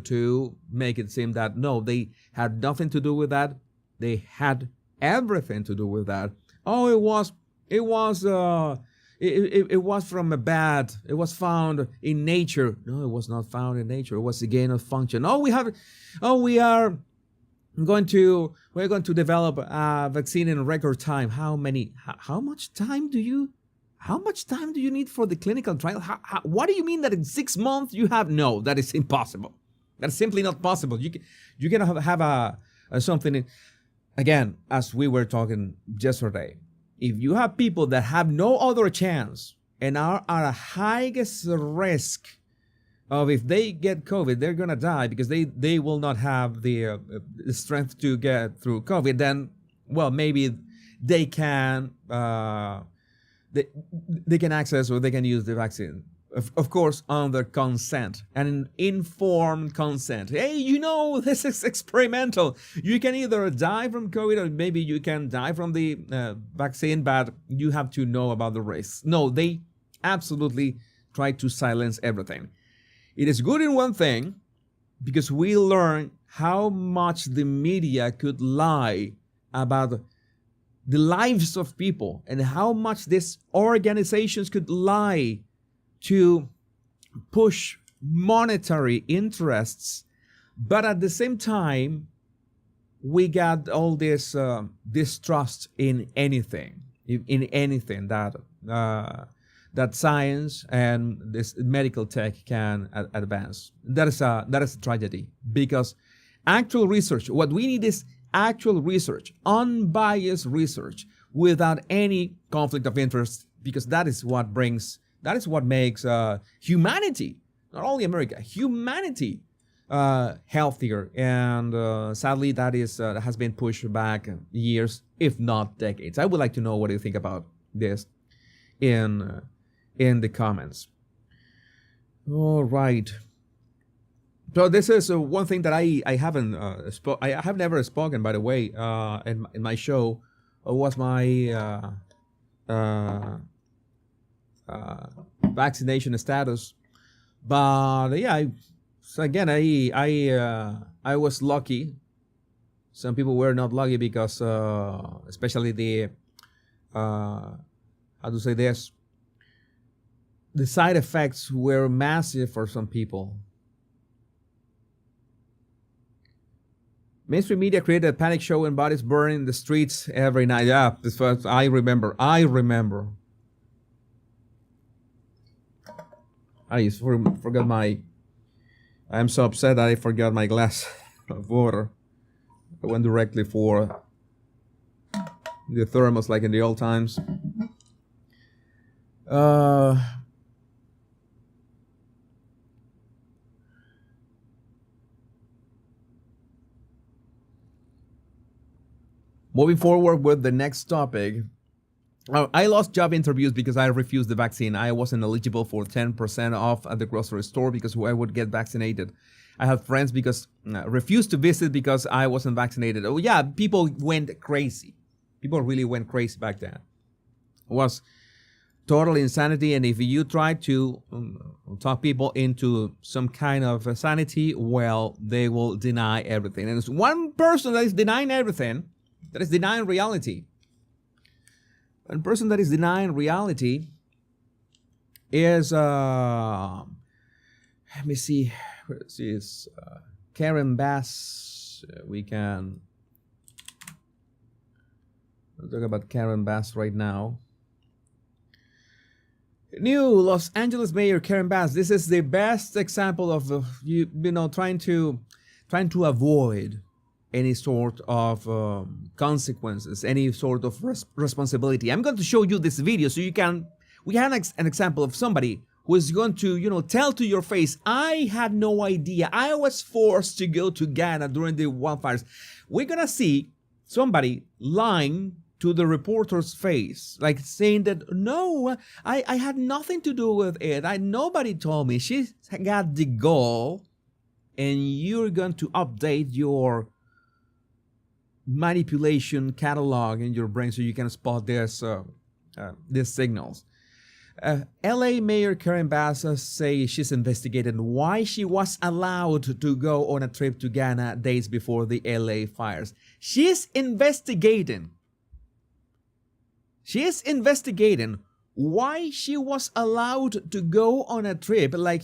to make it seem that no, they had nothing to do with that. They had everything to do with that. Oh, it was from a bat. It was found in nature. No, it was not found in nature. It was a gain of function. We're going to develop a vaccine in record time. How much time do you need for the clinical trial? What do you mean that in 6 months you have? No, that is impossible. That's simply not possible. You can have a something. Again, as we were talking yesterday, if you have people that have no other chance and are at a highest risk of, if they get COVID, they're gonna die because they will not have the strength to get through COVID, then, well, maybe they can they can access or they can use the vaccine. Of course, under consent, and an informed consent. Hey, this is experimental. You can either die from COVID or maybe you can die from the vaccine, but you have to know about the risks. No, they absolutely try to silence everything. It is good in one thing, because we learn how much the media could lie about the lives of people and how much these organizations could lie to push monetary interests. But at the same time, we got all this distrust in anything that science and this medical tech can advance. That is a tragedy, because actual research, what we need is actual research, unbiased research, without any conflict of interest, because that is what makes humanity, not only America, humanity healthier. And sadly, that has been pushed back years, if not decades. I would like to know what you think about this in the comments. All right. So this is one thing that I have never spoken, by the way, in my show, was my vaccination status. But yeah, I was lucky. Some people were not lucky because, especially the side effects were massive for some people. Mainstream media created a panic show and bodies burning in the streets every night. Yeah, this was, I remember. I just forgot I'm so upset that I forgot my glass of water. I went directly for the thermos like in the old times. Moving forward with the next topic. I lost job interviews because I refused the vaccine. I wasn't eligible for 10% off at the grocery store because I would get vaccinated. I have friends because refused to visit because I wasn't vaccinated. Oh yeah, people went crazy. People really went crazy back then. It was total insanity. And if you try to talk people into some kind of sanity, well, they will deny everything. And there's one person that is denying everything, that is denying reality. One person that is denying reality is, let me see, is Karen Bass. We can talk about Karen Bass right now. New Los Angeles Mayor Karen Bass. This is the best example of trying to avoid any sort of consequences, any sort of responsibility. I'm going to show you this video so we have an example of somebody who is going to, tell to your face, I had no idea. I was forced to go to Ghana during the wildfires. We're going to see somebody lying to the reporter's face, like saying that, no, I had nothing to do with it. Nobody told me. She got the goal, and you're going to update your manipulation catalog in your brain so you can spot these signals. LA Mayor Karen Bass says she's investigating why she was allowed to go on a trip to Ghana days before the LA fires. She's investigating why she was allowed to go on a trip. I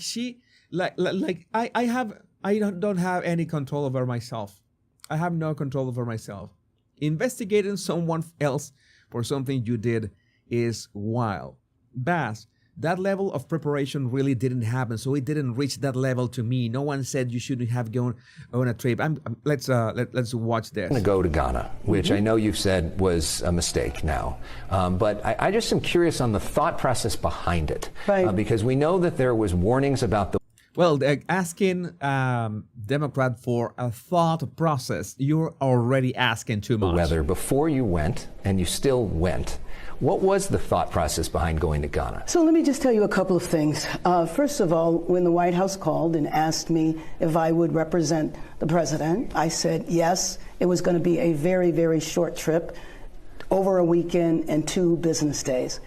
don't have any control over myself. I have no control over myself. Investigating someone else for something you did is wild. Bass, that level of preparation really didn't happen, so it didn't reach that level to me. No one said you shouldn't have gone on a trip. Let's watch this. I'm going to go to Ghana, which I know you've said was a mistake now. But I just am curious on the thought process behind it. Right. Because we know that there was warnings about the... Well, asking Democrat for a thought process, you're already asking too much. Weather before you went, and you still went. What was the thought process behind going to Ghana? So let me just tell you a couple of things. First of all, when the White House called and asked me if I would represent the president, I said yes. It was going to be a very, very short trip, over a weekend and 2 business days.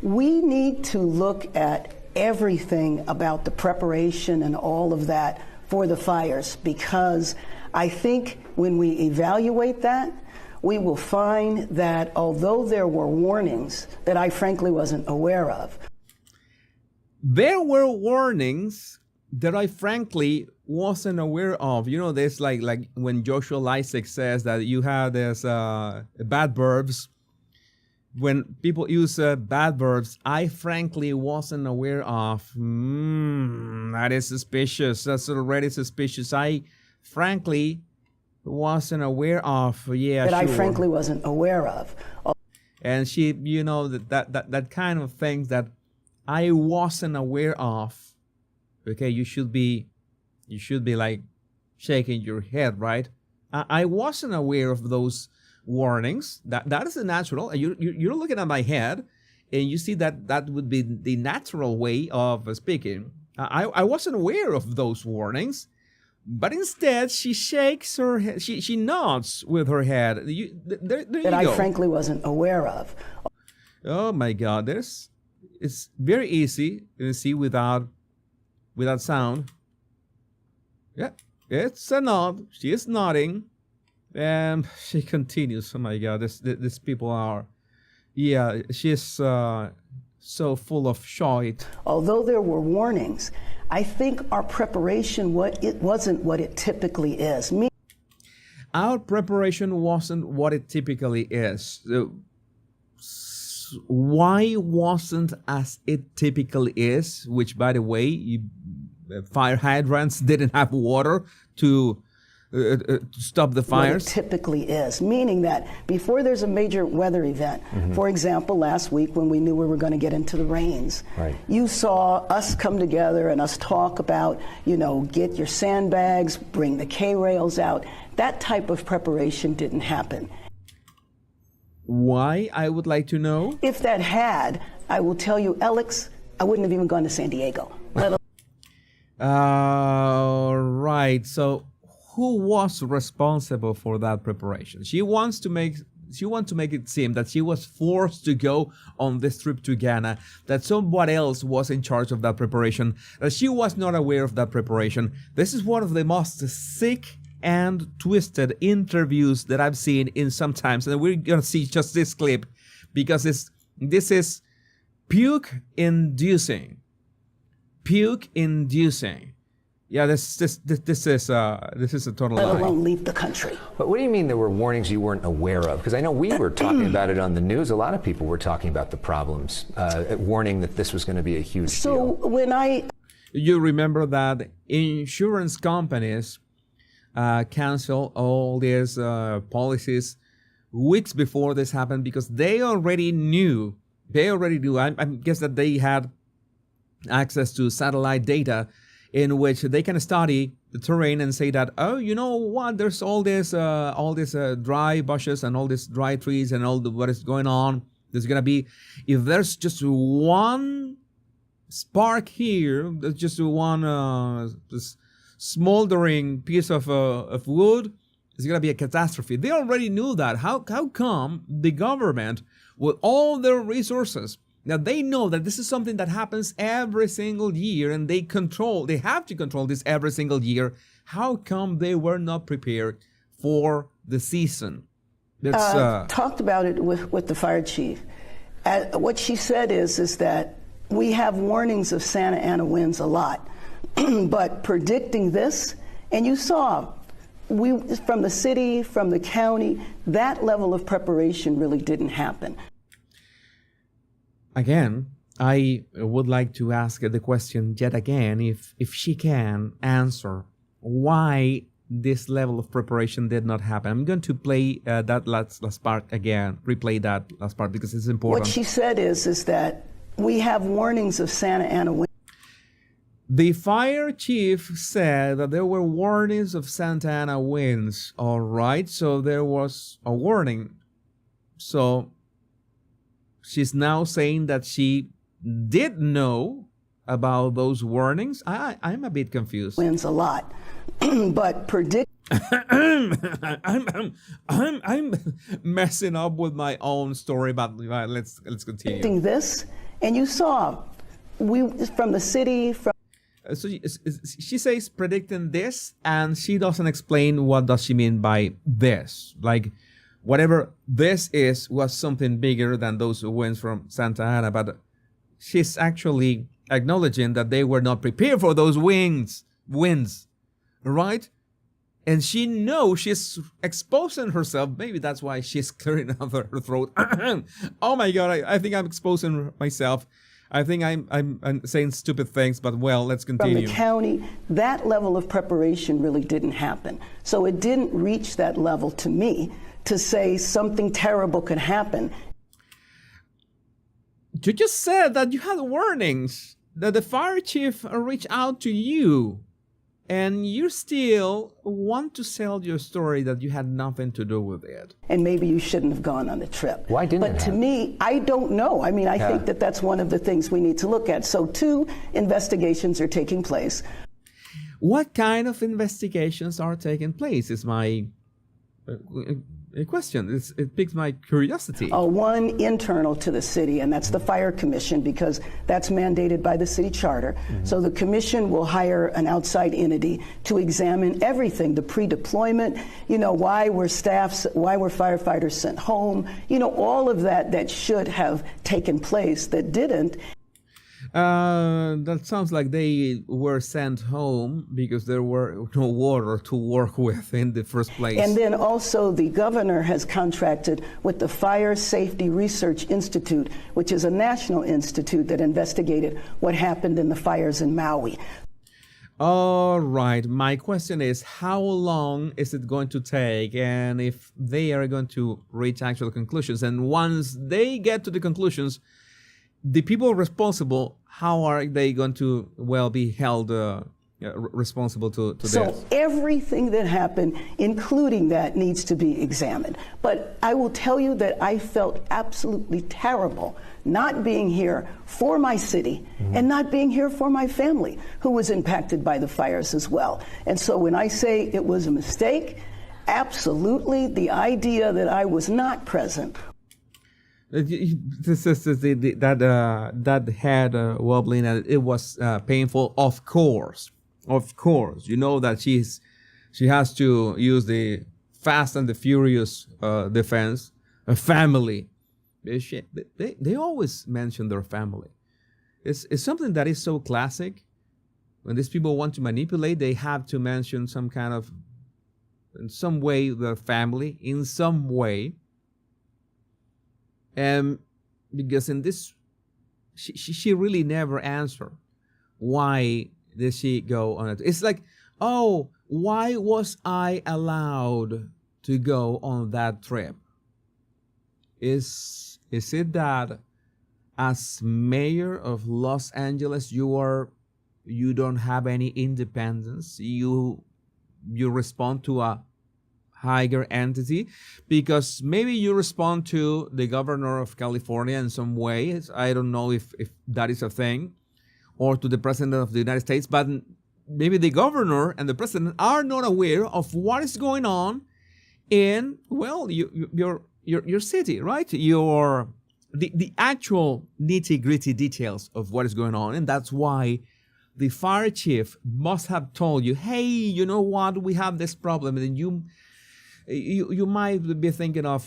We need to look at everything about the preparation and all of that for the fires, because I think when we evaluate that, we will find that although there were warnings that I frankly wasn't aware of. There were warnings that I frankly wasn't aware of. There's like when Joshua Lysak says that you have this bad verbs. When people use bad verbs, I frankly wasn't aware of. That is suspicious. That's already suspicious. I frankly wasn't aware of. Yeah, that sure. I frankly wasn't aware of. And she, that kind of things that I wasn't aware of. Okay, you should be like shaking your head, right? I wasn't aware of those warnings. That is natural. You're looking at my head, and you see that would be the natural way of speaking. I wasn't aware of those warnings. But instead, she shakes her head. She nods with her head. There you that I go. frankly wasn't aware of. Oh my God! It's very easy to see without sound. Yeah, it's a nod. She is nodding, and she continues. Oh my God! These people are. Yeah, she is so full of shite. Although there were warnings, I think our preparation wasn't what it typically is. Our preparation wasn't what it typically is. Why wasn't as it typically is? Which, by the way, fire hydrants didn't have water to stop the fires? What it typically is, meaning that before there's a major weather event, for example, last week when we knew we were going to get into the rains, right. You saw us come together and us talk about, get your sandbags, bring the K-rails out. That type of preparation didn't happen. Why, I would like to know? If that had, I will tell you, Alex, I wouldn't have even gone to San Diego. Right, so who was responsible for that preparation? She wants to make wants to make it seem that she was forced to go on this trip to Ghana, that somebody else was in charge of that preparation, that she was not aware of that preparation. This is one of the most sick and twisted interviews that I've seen in some times, and we're gonna see just this clip because this is puke-inducing. Puke-inducing. Yeah, this is a total lie. Let alone leave the country. But what do you mean there were warnings you weren't aware of? Because I know we were talking about it on the news. A lot of people were talking about the problems, warning that this was going to be a huge deal. So when you remember that insurance companies cancel all these policies weeks before this happened because they already knew. I guess that they had access to satellite data in which they can study the terrain and say that, oh, you know what, there's all this dry bushes and all these dry trees and what is going on. There's going to be, if there's just one spark here, there's just one this smoldering piece of wood, it's going to be a catastrophe. They already knew that. How come the government, with all their resources, now they know that this is something that happens every single year and they have to control this every single year. How come they were not prepared for the season? Talked about it with the fire chief. What she said is that we have warnings of Santa Ana winds a lot, but predicting this, and you saw, from the city, from the county, that level of preparation really didn't happen. Again, I would like to ask the question yet again, if she can answer why this level of preparation did not happen. I'm going to play that last part again, replay that last part because it's important. What she said is that we have warnings of Santa Ana winds. The fire chief said that there were warnings of Santa Ana winds. All right, so there was a warning. So she's now saying that she did know about those warnings. I'm a bit confused. Winds a lot, but predict. I'm messing up with my own story, but let's continue. Predicting this, and you saw, from the city, from. So she says predicting this, and she doesn't explain what does she mean by this. Like, whatever this is was something bigger than those winds from Santa Ana, but she's actually acknowledging that they were not prepared for those winds, right? And she knows she's exposing herself. Maybe that's why she's clearing out her throat. Oh my God, I think I'm exposing myself. I think I'm saying stupid things, but well, let's continue. From the county, that level of preparation really didn't happen. So it didn't reach that level to me to say something terrible could happen. You just said that you had warnings, that the fire chief reached out to you, and you still want to sell your story that you had nothing to do with it. And maybe you shouldn't have gone on the trip. Why didn't it? But to me, I don't know. I mean, I think that that's one of the things we need to look at. So 2 investigations are taking place. What kind of investigations are taking place is my question. It piques my curiosity. One internal to the city, and that's the Fire Commission, because that's mandated by the city charter. Mm-hmm. So the commission will hire an outside entity to examine everything, the pre-deployment, why were firefighters sent home, all of that should have taken place that didn't. That sounds like they were sent home because there were no water to work with in the first place. And then also the governor has contracted with the Fire Safety Research Institute, which is a national institute that investigated what happened in the fires in Maui. All right. My question is, how long is it going to take? And if they are going to reach actual conclusions, and once they get to the conclusions, the people responsible, how are they going to, be held responsible to this? So everything that happened, including that, needs to be examined. But I will tell you that I felt absolutely terrible not being here for my city and not being here for my family, who was impacted by the fires as well. And so when I say it was a mistake, Absolutely, the idea that I was not present. This is that head wobbling, and it was painful. Of course, you know that she has to use the Fast and the Furious defense, a family. They always mention their family. It's something that is so classic. When these people want to manipulate, they have to mention some kind of, in some way, their family, in some way. Because in this, she really never answered. Why did she go on it? It's like, oh, why was I allowed to go on that trip? Is it that as mayor of Los Angeles you don't have any independence? You respond to a higher entity? Because maybe you respond to the governor of California in some way. I don't know if that is a thing, or to the president of the United States, but maybe the governor and the president are not aware of what is going on in, well, your city, right? The actual nitty-gritty details of what is going on. And that's why the fire chief must have told you, hey, you know what, we have this problem, and you might be thinking of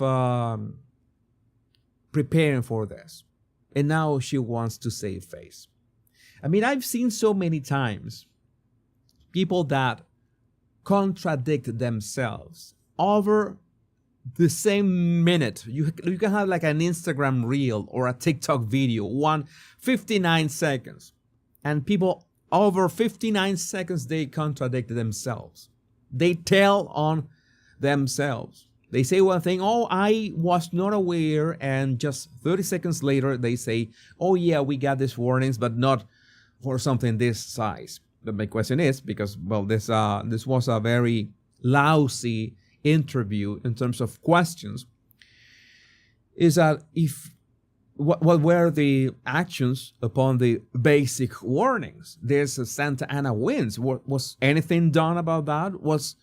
preparing for this. And now she wants to save face. I mean, I've seen so many times people that contradict themselves over the same minute. You can have like an Instagram reel or a TikTok video, 59 seconds. And people over 59 seconds, they contradict themselves. They tell on themselves. They say one thing, oh, I was not aware, and just 30 seconds later, they say, oh yeah, we got these warnings, but not for something this size. But my question is, because, well, this was a very lousy interview in terms of questions, is that what were the actions upon the basic warnings? There's a Santa Ana winds. Was anything done about that? Was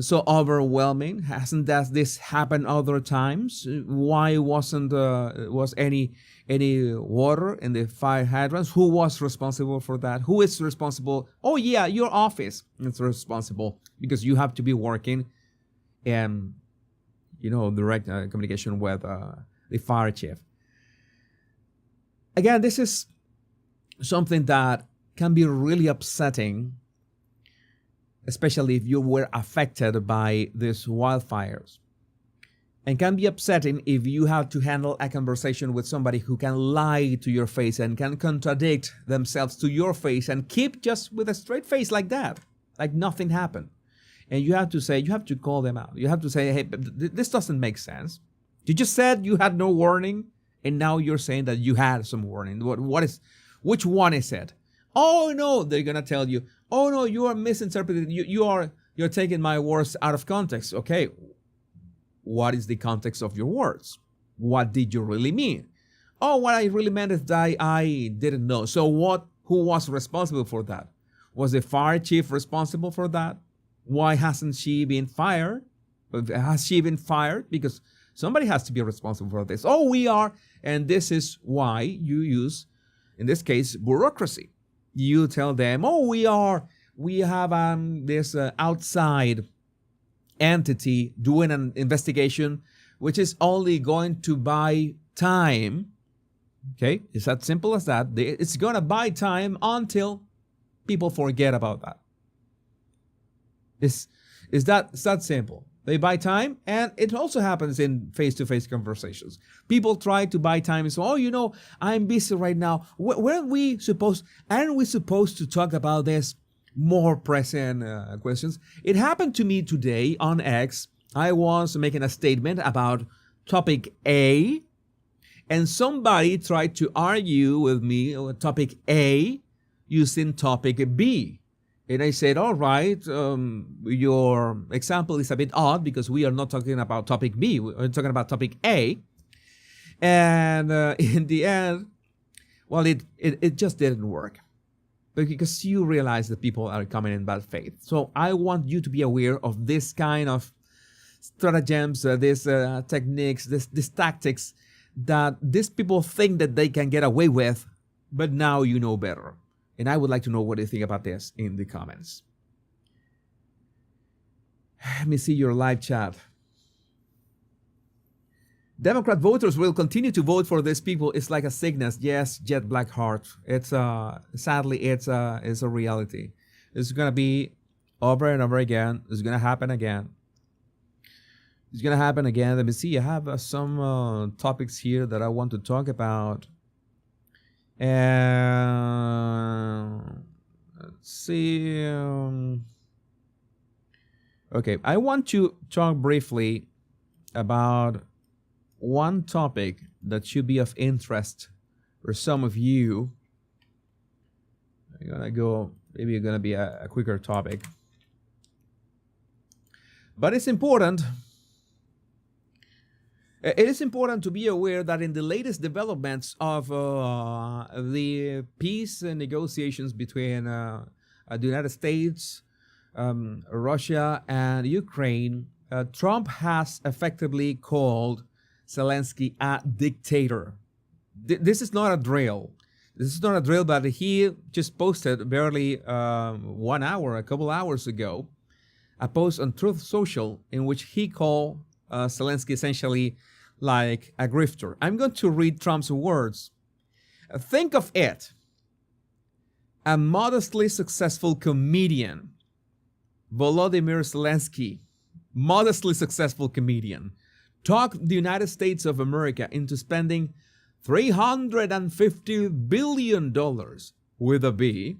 so overwhelming? Hasn't this happened other times? Why wasn't was any water in the fire hydrants? Who was responsible for that? Who is responsible? Oh yeah, your office is responsible, because you have to be working and direct communication with the fire chief. Again, this is something that can be really upsetting, especially if you were affected by these wildfires. And can be upsetting if you have to handle a conversation with somebody who can lie to your face and can contradict themselves to your face and keep just with a straight face like that, like nothing happened. And you have to call them out. You have to say, hey, this doesn't make sense. You just said you had no warning, and now you're saying that you had some warning. Which one is it? Oh no, they're gonna tell you, oh no, you are misinterpreting. You're taking my words out of context. Okay, what is the context of your words? What did you really mean? Oh, what I really meant is that I didn't know. So who was responsible for that? Was the fire chief responsible for that? Why hasn't she been fired? Has she been fired? Because somebody has to be responsible for this. Oh, we are. And this is why you use, in this case, bureaucracy. You tell them, oh, we have this outside entity doing an investigation, which is only going to buy time. Okay, it's that simple as that. It's going to buy time until people forget about that. It's that simple. They buy time, and it also happens in face-to-face conversations. People try to buy time and say, oh, I'm busy right now. Aren't we supposed to talk about this more pressing questions? It happened to me today on X. I was making a statement about topic A, and somebody tried to argue with me on topic A using topic B. And I said, all right, your example is a bit odd because we are not talking about topic B. We're talking about topic A. And in the end, well, it just didn't work. But because you realize that people are coming in bad faith. So I want you to be aware of this kind of stratagems, these techniques, these tactics that these people think that they can get away with, but now you know better. And I would like to know what you think about this in the comments. Let me see your live chat. Democrat voters will continue to vote for these people. It's like a sickness. Yes, Jet Blackheart. It's sadly it's a reality. It's gonna be over and over again. It's gonna happen again. It's gonna happen again. Let me see. I have some topics here that I want to talk about. And let's see. Okay, I want to talk briefly about one topic that should be of interest for some of you. I'm gonna go, maybe it's gonna be a quicker topic, but it's important. It is important to be aware that in the latest developments of the peace negotiations between the United States, Russia, and Ukraine, Trump has effectively called Zelensky a dictator. This is not a drill. This is not a drill, but he just posted barely a couple hours ago, a post on Truth Social in which he called Zelensky essentially like a grifter. I'm going to read Trump's words. Think of it. A modestly successful comedian, Volodymyr Zelensky, modestly successful comedian, talked the United States of America into spending $350 billion with a B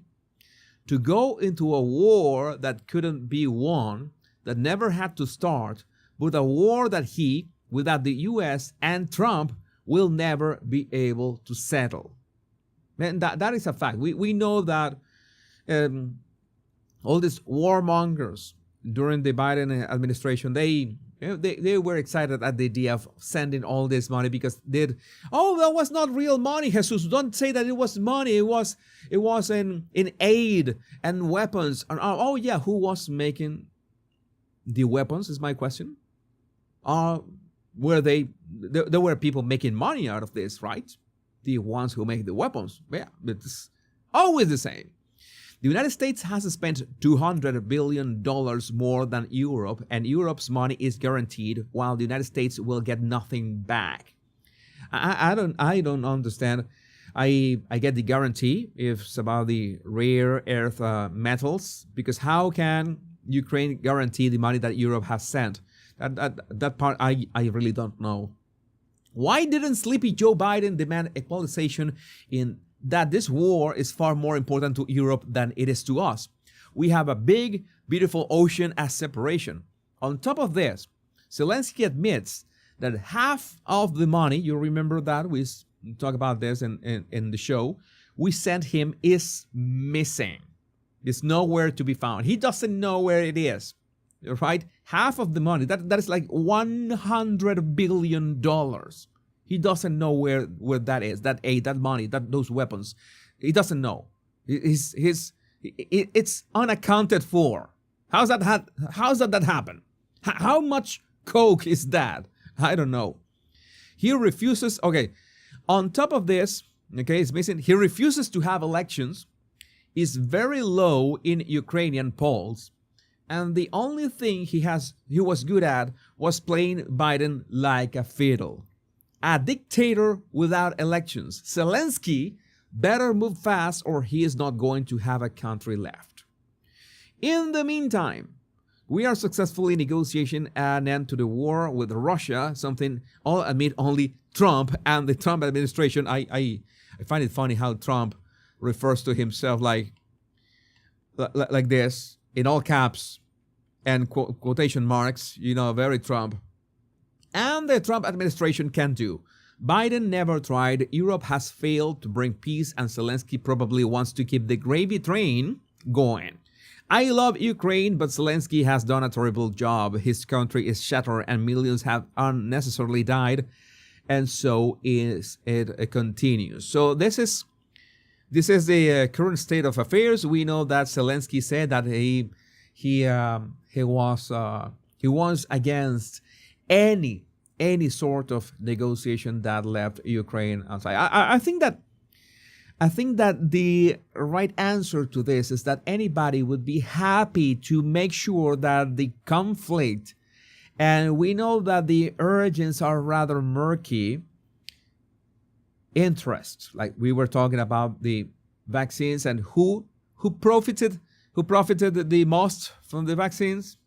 to go into a war that couldn't be won, that never had to start, but a war that he, without the US and Trump, will never be able to settle. And that is a fact. We know that all these warmongers during the Biden administration, they were excited at the idea of sending all this money because that was not real money, Jesus. Don't say that it was money. It was in aid and weapons. And, oh yeah, who was making the weapons is my question. There were people making money out of this, right? The ones who make the weapons. Yeah, it's always the same. The United States has spent $200 billion more than Europe, and Europe's money is guaranteed, while the United States will get nothing back. I don't understand. I get the guarantee if it's about the rare earth metals, because how can Ukraine guarantee the money that Europe has sent? That part I really don't know. Why didn't sleepy Joe Biden demand equalization in that this war is far more important to Europe than it is to us? We have a big, beautiful ocean as separation. On top of this, Zelensky admits that half of the money, you remember that, we talk about this in the show, we sent him is missing. It's nowhere to be found. He doesn't know where it is, right? Half of the money, that is like $100 billion. He doesn't know where that is, that aid, that money, those weapons. He doesn't know. It's unaccounted for. How's that happen? How much coke is that? I don't know. He refuses. Okay, on top of this, okay, it's missing. He refuses to have elections. Is very low in Ukrainian polls, and the only thing he was good at was playing Biden like a fiddle. A dictator without elections. Zelensky better move fast or he is not going to have a country left. In the meantime, we are successfully negotiating an end to the war with Russia, something I'll admit only Trump and the Trump administration. I find it funny how Trump refers to himself like this, in all caps and quotation marks, very Trump. And the Trump administration can do. Biden never tried. Europe has failed to bring peace, and Zelensky probably wants to keep the gravy train going. I love Ukraine, but Zelensky has done a terrible job. His country is shattered and millions have unnecessarily died, and so it continues. So this is the current state of affairs. We know that Zelensky said that he was He was against any sort of negotiation that left Ukraine outside. I think that the right answer to this is that anybody would be happy to make sure that the conflict, and we know that the origins are rather murky, interests, like we were talking about the vaccines, and who profited the most from the vaccines,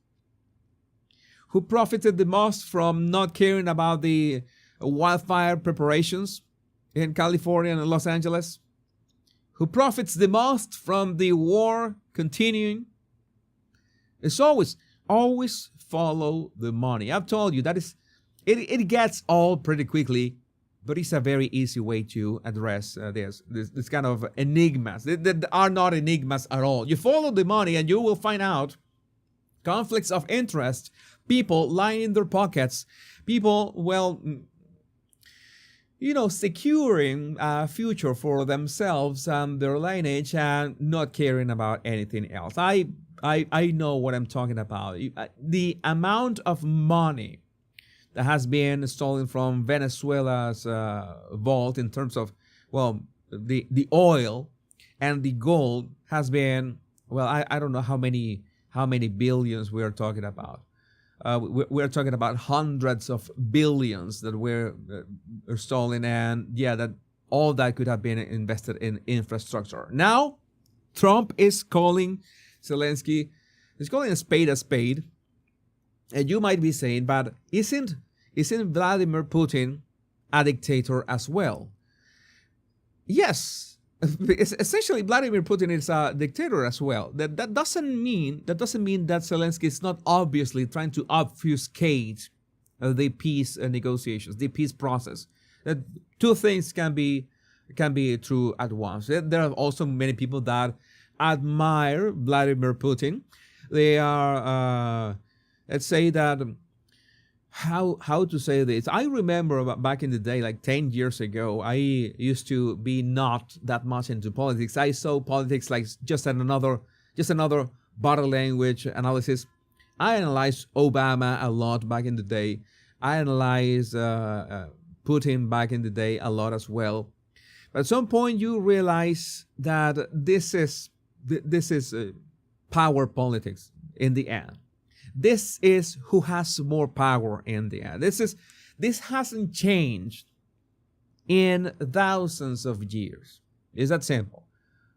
who profited the most from not caring about the wildfire preparations in California and Los Angeles, who profits the most from the war continuing. It's always follow the money. I've told you that it gets old pretty quickly, but it's a very easy way to address this kind of enigmas. They are not enigmas at all. You follow the money and you will find out conflicts of interest, people lying in their pockets, people, securing a future for themselves and their lineage and not caring about anything else. I know what I'm talking about. The amount of money that has been stolen from Venezuela's vault in terms of, the oil and the gold has been, I don't know how many billions we are talking about. We're talking about hundreds of billions that were stolen, and that all that could have been invested in infrastructure. Now, Trump is calling Zelensky, he's calling a spade, and you might be saying, but isn't Vladimir Putin a dictator as well? Yes. Essentially, Vladimir Putin is a dictator as well. That doesn't mean that Zelensky is not obviously trying to obfuscate the peace negotiations, the peace process. That two things can be true at once. There are also many people that admire Vladimir Putin. They are, let's say that. How to say this? I remember back in the day, like 10 years ago, I used to be not that much into politics. I saw politics like just another body language analysis. I analyzed Obama a lot back in the day. I analyzed Putin back in the day a lot as well. But at some point, you realize that this is power politics in the end. This is who has more power in the end. This hasn't changed in thousands of years. It's that simple.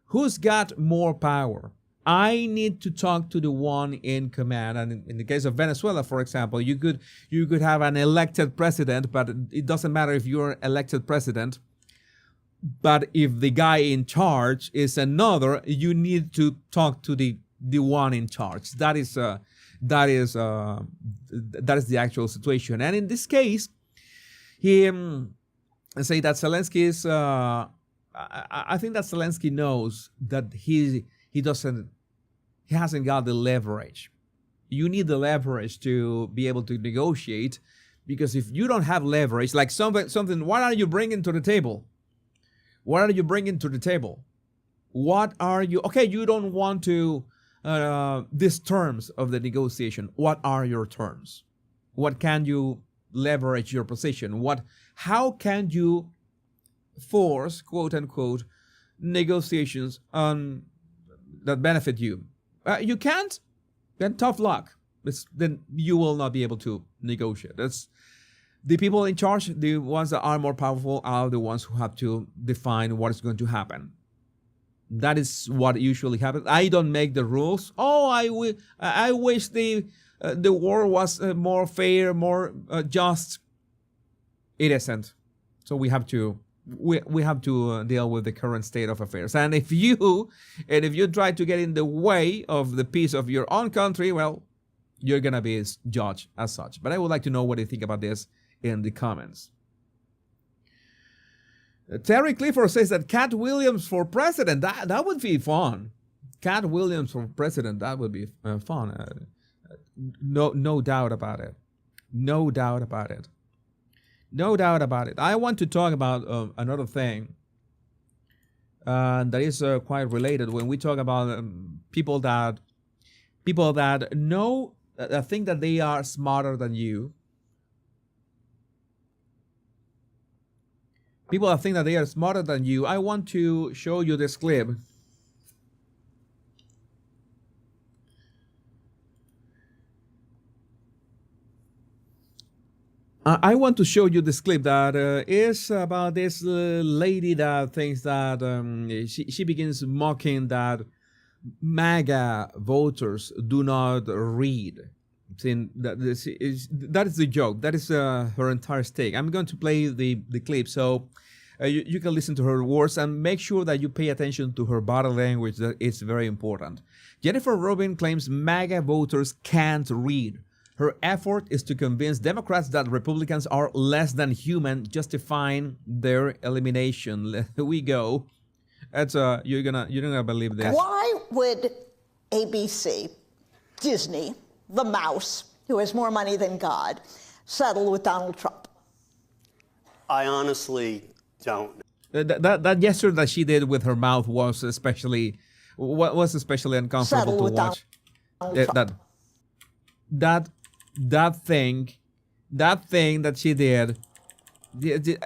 Who's got more power? I need to talk to the one in command. And in the case of Venezuela, for example, you could have an elected president, but it doesn't matter if you're elected president. But if the guy in charge is another, you need to talk to the one in charge. That is the actual situation. And in this case, he say that Zelensky is. I think that Zelensky knows that he hasn't got the leverage. You need the leverage to be able to negotiate, because if you don't have leverage, like something, what are you bringing to the table? What are you bringing to the table? What are you? Okay, you don't want to. These terms of the negotiation. What are your terms? What can you leverage your position? How can you force, quote unquote, negotiations that benefit you? You can't? Then tough luck. Then you will not be able to negotiate. That's the people in charge. The ones that are more powerful are the ones who have to define what is going to happen. That is what usually happens. I don't make the rules. I wish the war was more fair, more just. It isn't. So we have to deal with the current state of affairs. And if you try to get in the way of the peace of your own country, well, you're gonna be judged as such. But I would like to know what you think about this in the comments. Terry Clifford says that Cat Williams for president, that would be fun. Cat Williams for president, that would be fun. No doubt about it. No doubt about it. No doubt about it. I want to talk about another thing that is quite related when we talk about people that know that think that they are smarter than you. People that think that they are smarter than you. I want to show you this clip. I want to show you this clip that is about this lady that thinks that she begins mocking that MAGA voters do not read. Saying that that is the joke. That is her entire stake. I'm going to play the clip so you can listen to her words and make sure that you pay attention to her body language. That it's very important. Jennifer Rubin claims MAGA voters can't read. Her effort is to convince Democrats that Republicans are less than human, justifying their elimination. Here we go. That's you're gonna believe this. Why would ABC, Disney, the mouse, who has more money than God, settle with Donald Trump? I honestly don't know. That gesture that she did with her mouth was especially uncomfortable to watch. That thing that she did,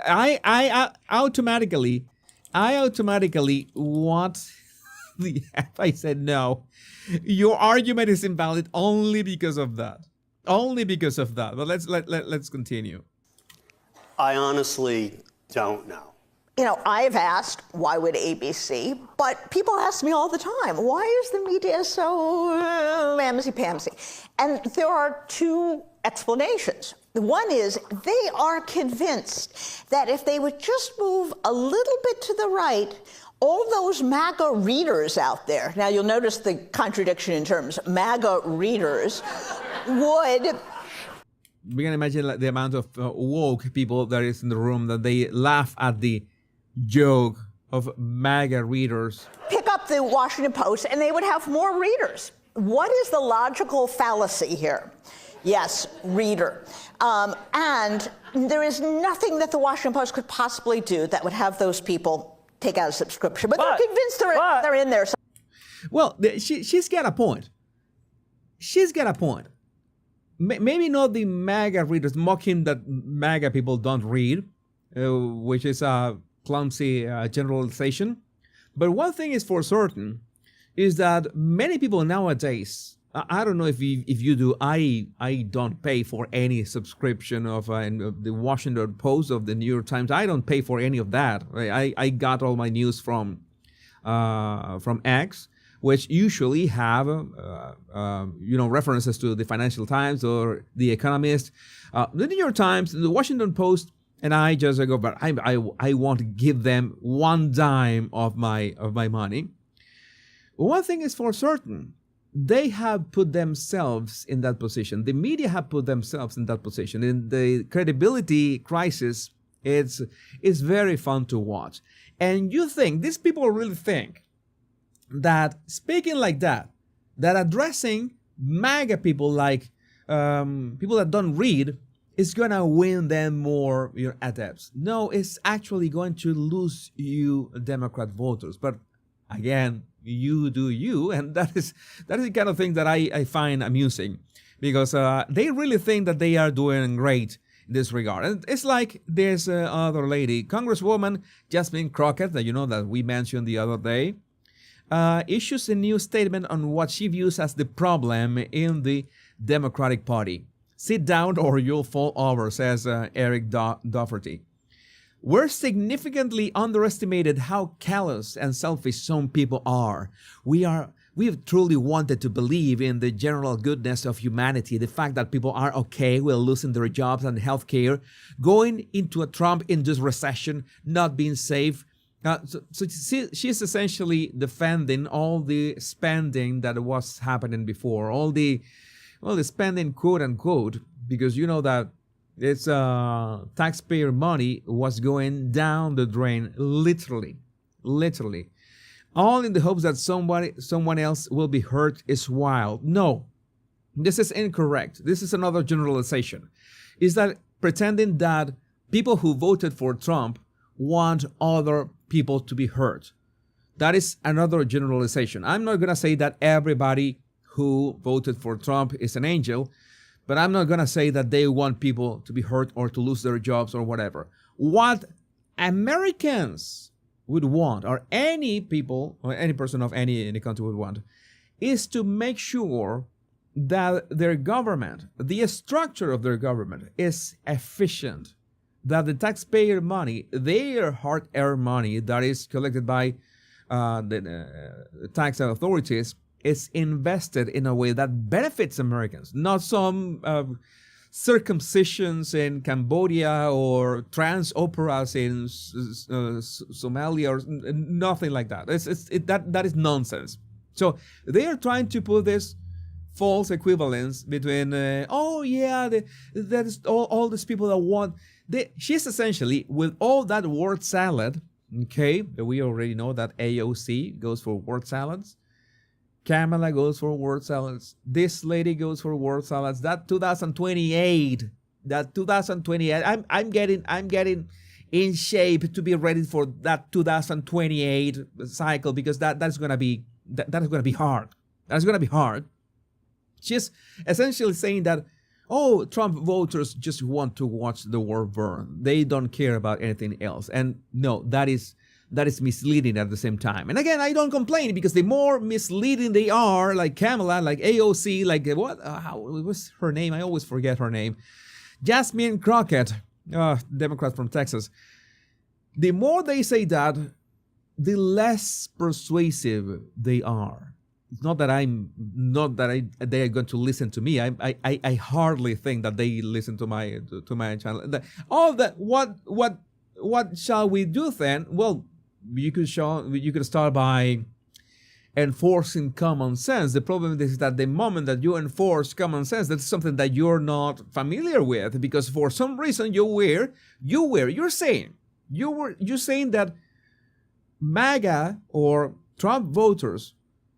I automatically want the F. I said no. Your argument is invalid only because of that. Only because of that. But let's continue. I honestly don't know. You know, I've asked, why would ABC? But people ask me all the time, why is the media so mamsy-pamsy? And there are two explanations. One is they are convinced that if they would just move a little bit to the right, all those MAGA readers out there, now you'll notice the contradiction in terms, MAGA readers, would... We can imagine like the amount of woke people that is in the room that they laugh at the joke of MAGA readers. Pick up the Washington Post and they would have more readers. What is the logical fallacy here? Yes, reader. And there is nothing that the Washington Post could possibly do that would have those people take out a subscription. But they're convinced they're in there. Well, she's got a point. She's got a point. Maybe not the MAGA readers mocking that MAGA people don't read, which is a clumsy generalization. But one thing is for certain is that many people nowadays, I don't know if you do, I don't pay for any subscription of the Washington Post, of the New York Times. I don't pay for any of that. I got all my news from X, which usually have references to the Financial Times or the Economist. The New York Times, the Washington Post, and I just go, but I won't give them one dime of my money. One thing is for certain, they have put themselves in that position. The media have put themselves in that position. In the credibility crisis, it's very fun to watch. And you think, these people really think that speaking like that addressing MAGA people like people that don't read is going to win them more adepts. No, it's actually going to lose you Democrat voters. But again, you do you, and that is the kind of thing that I find amusing, because they really think that they are doing great in this regard. And it's like this other lady, Congresswoman Jasmine Crockett, that we mentioned the other day, issues a new statement on what she views as the problem in the Democratic Party. Sit down or you'll fall over, says Eric Doherty. We're significantly underestimated how callous and selfish some people are. We've truly wanted to believe in the general goodness of humanity, the fact that people are okay with losing their jobs and health care, going into a Trump-induced recession, not being safe. So she's essentially defending all the spending that was happening before, all the spending, quote unquote, because you know that it's taxpayer money was going down the drain, literally, all in the hopes that someone else will be hurt is wild. No, this is incorrect. This is another generalization. Is that pretending that people who voted for Trump want other people to be hurt. That is another generalization. I'm not going to say that everybody who voted for Trump is an angel, but I'm not going to say that they want people to be hurt or to lose their jobs or whatever. What Americans would want, or any people or any person of any country would want, is to make sure that their government, the structure of their government, is efficient, that the taxpayer money, their hard-earned money that is collected by the tax authorities, is invested in a way that benefits Americans, not some circumcisions in Cambodia or trans operas in Somalia or nothing like that. That is nonsense. So they are trying to put this false equivalence between, that is all these people that want. She's essentially, with all that word salad, okay, we already know that AOC goes for word salads. Kamala goes for word salads. This lady goes for word salads. That 2028, I'm getting in shape to be ready for that 2028 cycle, because that's gonna be hard. That's gonna be hard. She's essentially saying that, Trump voters just want to watch the world burn. They don't care about anything else. And no, that is misleading at the same time. And again, I don't complain, because the more misleading they are, like Kamala, like AOC, like what was her name? I always forget her name. Jasmine Crockett, Democrat from Texas. The more they say that, the less persuasive they are. It's not that they are going to listen to me. I hardly think that they listen to my channel. What shall we do then? Well, you could start by enforcing common sense. The problem is that the moment that you enforce common sense, that's something that you're not familiar with, because for some reason you're saying that MAGA or Trump voters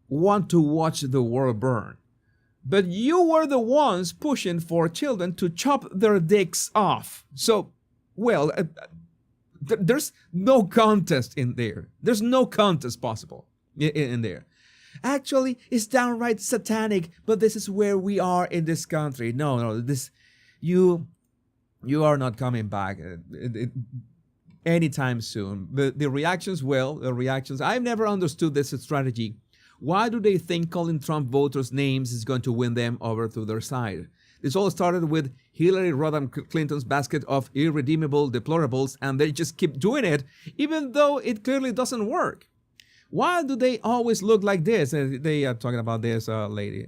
want to watch the world burn. But you were the ones pushing for children to chop their dicks off. So, well, there's no contest in there. There's no contest possible in there. Actually, it's downright satanic, but this is where we are in this country. No, you are not coming back anytime soon. The reactions, I've never understood this strategy. Why do they think calling Trump voters names is going to win them over to their side? This all started with Hillary Rodham Clinton's basket of irredeemable deplorables, and they just keep doing it, even though it clearly doesn't work. Why do they always look like this? They are talking about this lady.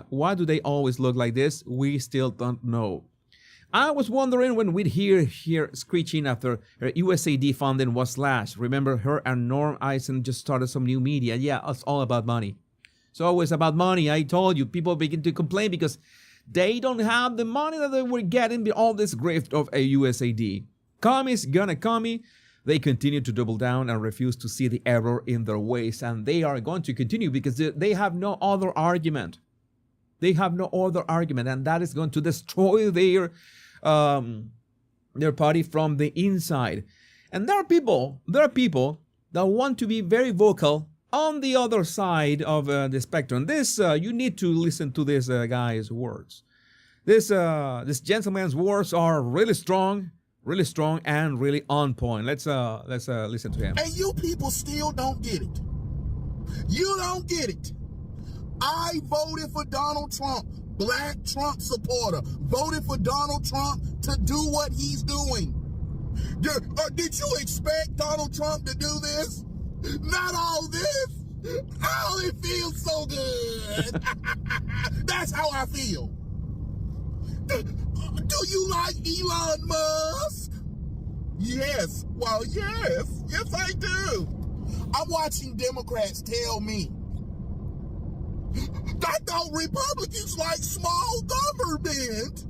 Why do they always look like this? We still don't know. I was wondering when we'd hear screeching after her USAID funding was slashed. Remember, her and Norm Eisen just started some new media. Yeah, it's all about money. It's always about money. I told you, people begin to complain because they don't have the money that they were getting with all this grift of a USAID. Commies gonna commie. They continue to double down and refuse to see the error in their ways. And they are going to continue because they have no other argument. They have no other argument. And that is going to destroy their party from the inside. And there are people that want to be very vocal on the other side of the spectrum. This you need to listen to this guy's words. This gentleman's words are really strong and really on point. Let's listen to him. And you people still don't get it. You don't get it. I voted for Donald Trump. Black Trump supporter, voted for Donald Trump to do what he's doing. Did you expect Donald Trump to do this? Not all this. Oh, it feels so good. That's how I feel. Do you like Elon Musk? Yes. Well, yes. Yes, I do. I'm watching Democrats tell me, I thought Republicans like small government.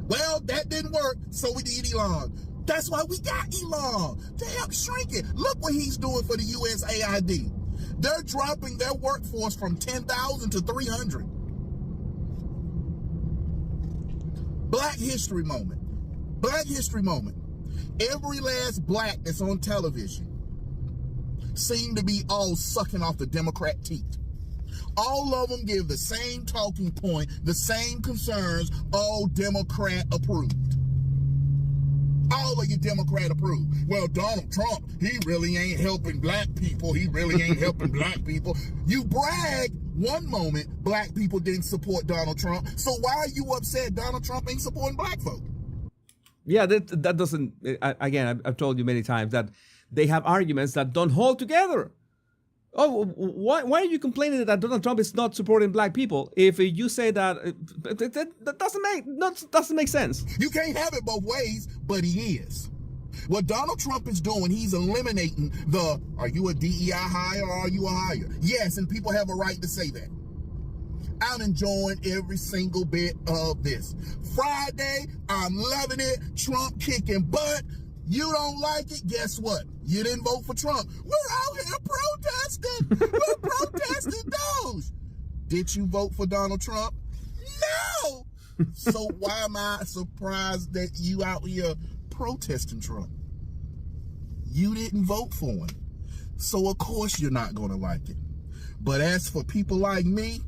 Well, that didn't work, so we need Elon. That's why we got Elon, to help shrink it. Look what he's doing for the USAID. They're dropping their workforce from 10,000 to 300. Black History Moment. Black History Moment. Every last black that's on television seem to be all sucking off the Democrat teat. All of them give the same talking point, the same concerns, all Democrat approved. All of you Democrat approved. Well, Donald Trump, he really ain't helping black people. He really ain't helping black people. You brag one moment black people didn't support Donald Trump. So why are you upset Donald Trump ain't supporting black folk? Yeah, that doesn't, again, I've told you many times that they have arguments that don't hold together. Oh, why are you complaining that Donald Trump is not supporting black people if you say that that doesn't make sense? You can't have it both ways, but he is. What Donald Trump is doing, he's eliminating the, are you a DEI hire or are you a hire? Yes, and people have a right to say that. I'm enjoying every single bit of this. Friday, I'm loving it. Trump kicking butt. You don't like it? Guess what? You didn't vote for Trump. We're out here protesting. We're protesting those. Did you vote for Donald Trump? No. So why am I surprised that you out here protesting Trump? You didn't vote for him. So of course you're not going to like it. But as for people like me,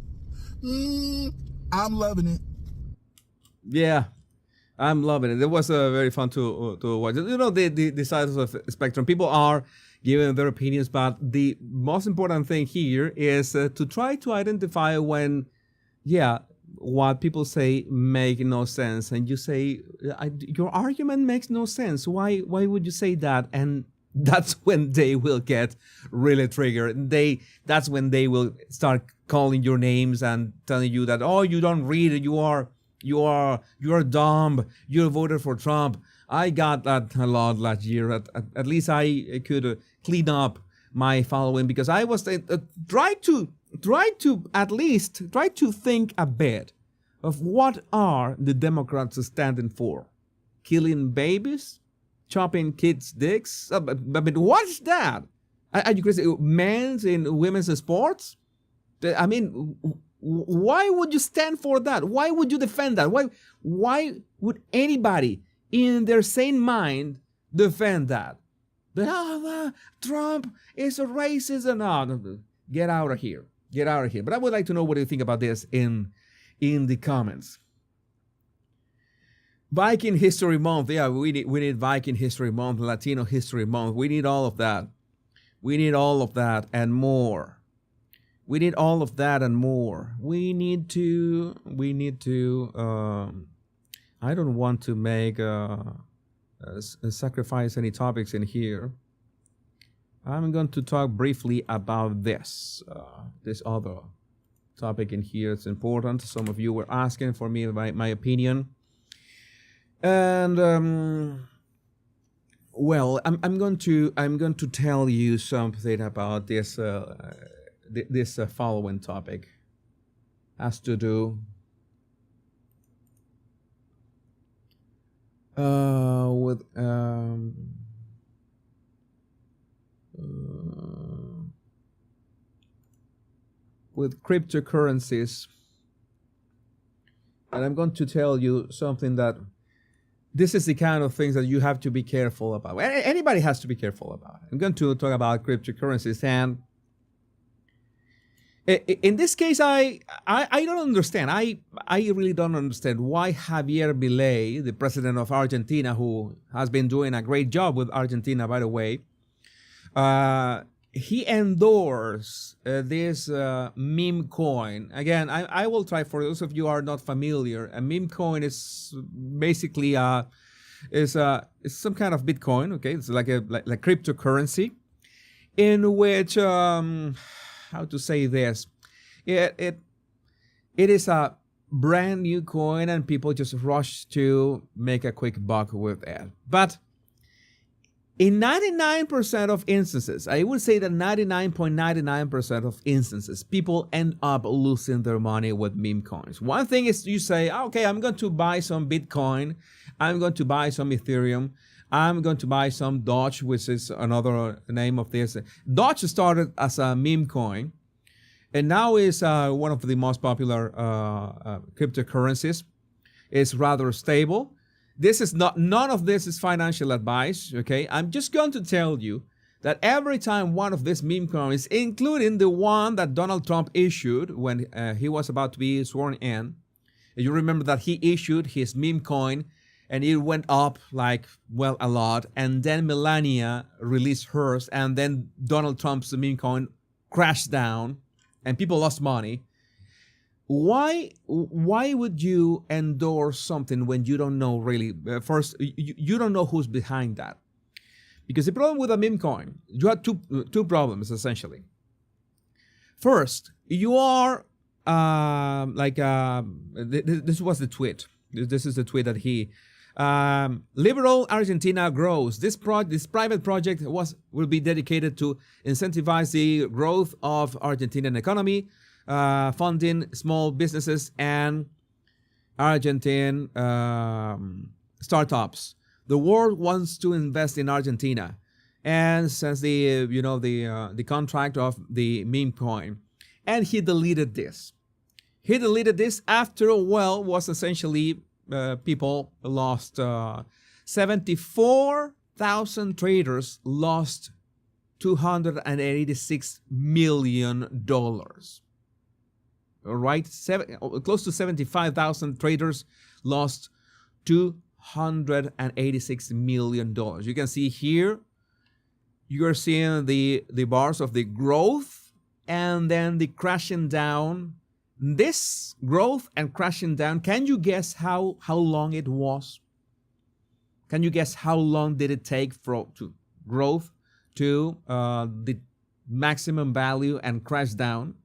I'm loving it. Yeah. I'm loving it. It was very fun to watch. You know, the sides of the spectrum. People are giving their opinions, but the most important thing here is to try to identify when, what people say make no sense, and you say your argument makes no sense. Why would you say that? And that's when they will get really triggered. That's when they will start calling your names and telling you that, oh, you don't read it. You're dumb. You voted for Trump. I got that a lot last year. At least I could clean up my following because I was try to at least think a bit of what are the Democrats standing for? Killing babies, chopping kids' dicks. I mean, what's that? Are you crazy? Men's and women's sports? I mean, why would you stand for that? Why would you defend that? Why would anybody in their sane mind defend that? But Trump is a racist and no, get out of here. Get out of here. But I would like to know what you think about this in the comments. Viking History Month. Yeah, we need Viking History Month, Latino History Month. We need all of that. We need all of that and more. We need all of that and more. We need to I don't want to make sacrifice any topics in here. I'm going to talk briefly about this other topic in here. It's important. Some of you were asking for me my opinion. And well, I'm going to tell you something about this this following topic. Has to do with cryptocurrencies, and I'm going to tell you something that this is the kind of things that you have to be careful about. Anybody has to be careful about. I'm going to talk about cryptocurrencies, and in this case, I don't understand. I really don't understand why Javier Milei, the president of Argentina, who has been doing a great job with Argentina, by the way, he endorsed this meme coin. Again, I will try, for those of you who are not familiar, a meme coin is basically it's some kind of Bitcoin. Okay, it's like cryptocurrency, in which how to say this? It is a brand new coin, and people just rush to make a quick buck with it. But in 99% of instances, I would say that 99.99% of instances, people end up losing their money with meme coins. One thing is you say, okay, I'm going to buy some Bitcoin, I'm going to buy some Ethereum, I'm going to buy some Doge, which is another name of this. Doge started as a meme coin, and now is one of the most popular cryptocurrencies. It's rather stable. This is none of this is financial advice, okay? I'm just going to tell you that every time one of these meme coins, including the one that Donald Trump issued when he was about to be sworn in, you remember that he issued his meme coin and it went up like, well, a lot. And then Melania released hers, and then Donald Trump's meme coin crashed down and people lost money. Why would you endorse something when you don't know really? First, you don't know who's behind that. Because the problem with a meme coin, you have two problems essentially. First, you are this was the tweet. This is the tweet that he liberal Argentina grows. This private project will be dedicated to incentivize the growth of Argentinian economy, funding small businesses and Argentine startups. The world wants to invest in Argentina, and since the contract of the meme coin, and he deleted this. He deleted this after was essentially people lost 74,000 traders lost $286 million. All right, close to 75,000 traders lost $286 million. You can see here, you're seeing the bars of the growth and then the crashing down. This growth and crashing down, can you guess how long it was? Can you guess how long did it take to growth to the maximum value and crash down?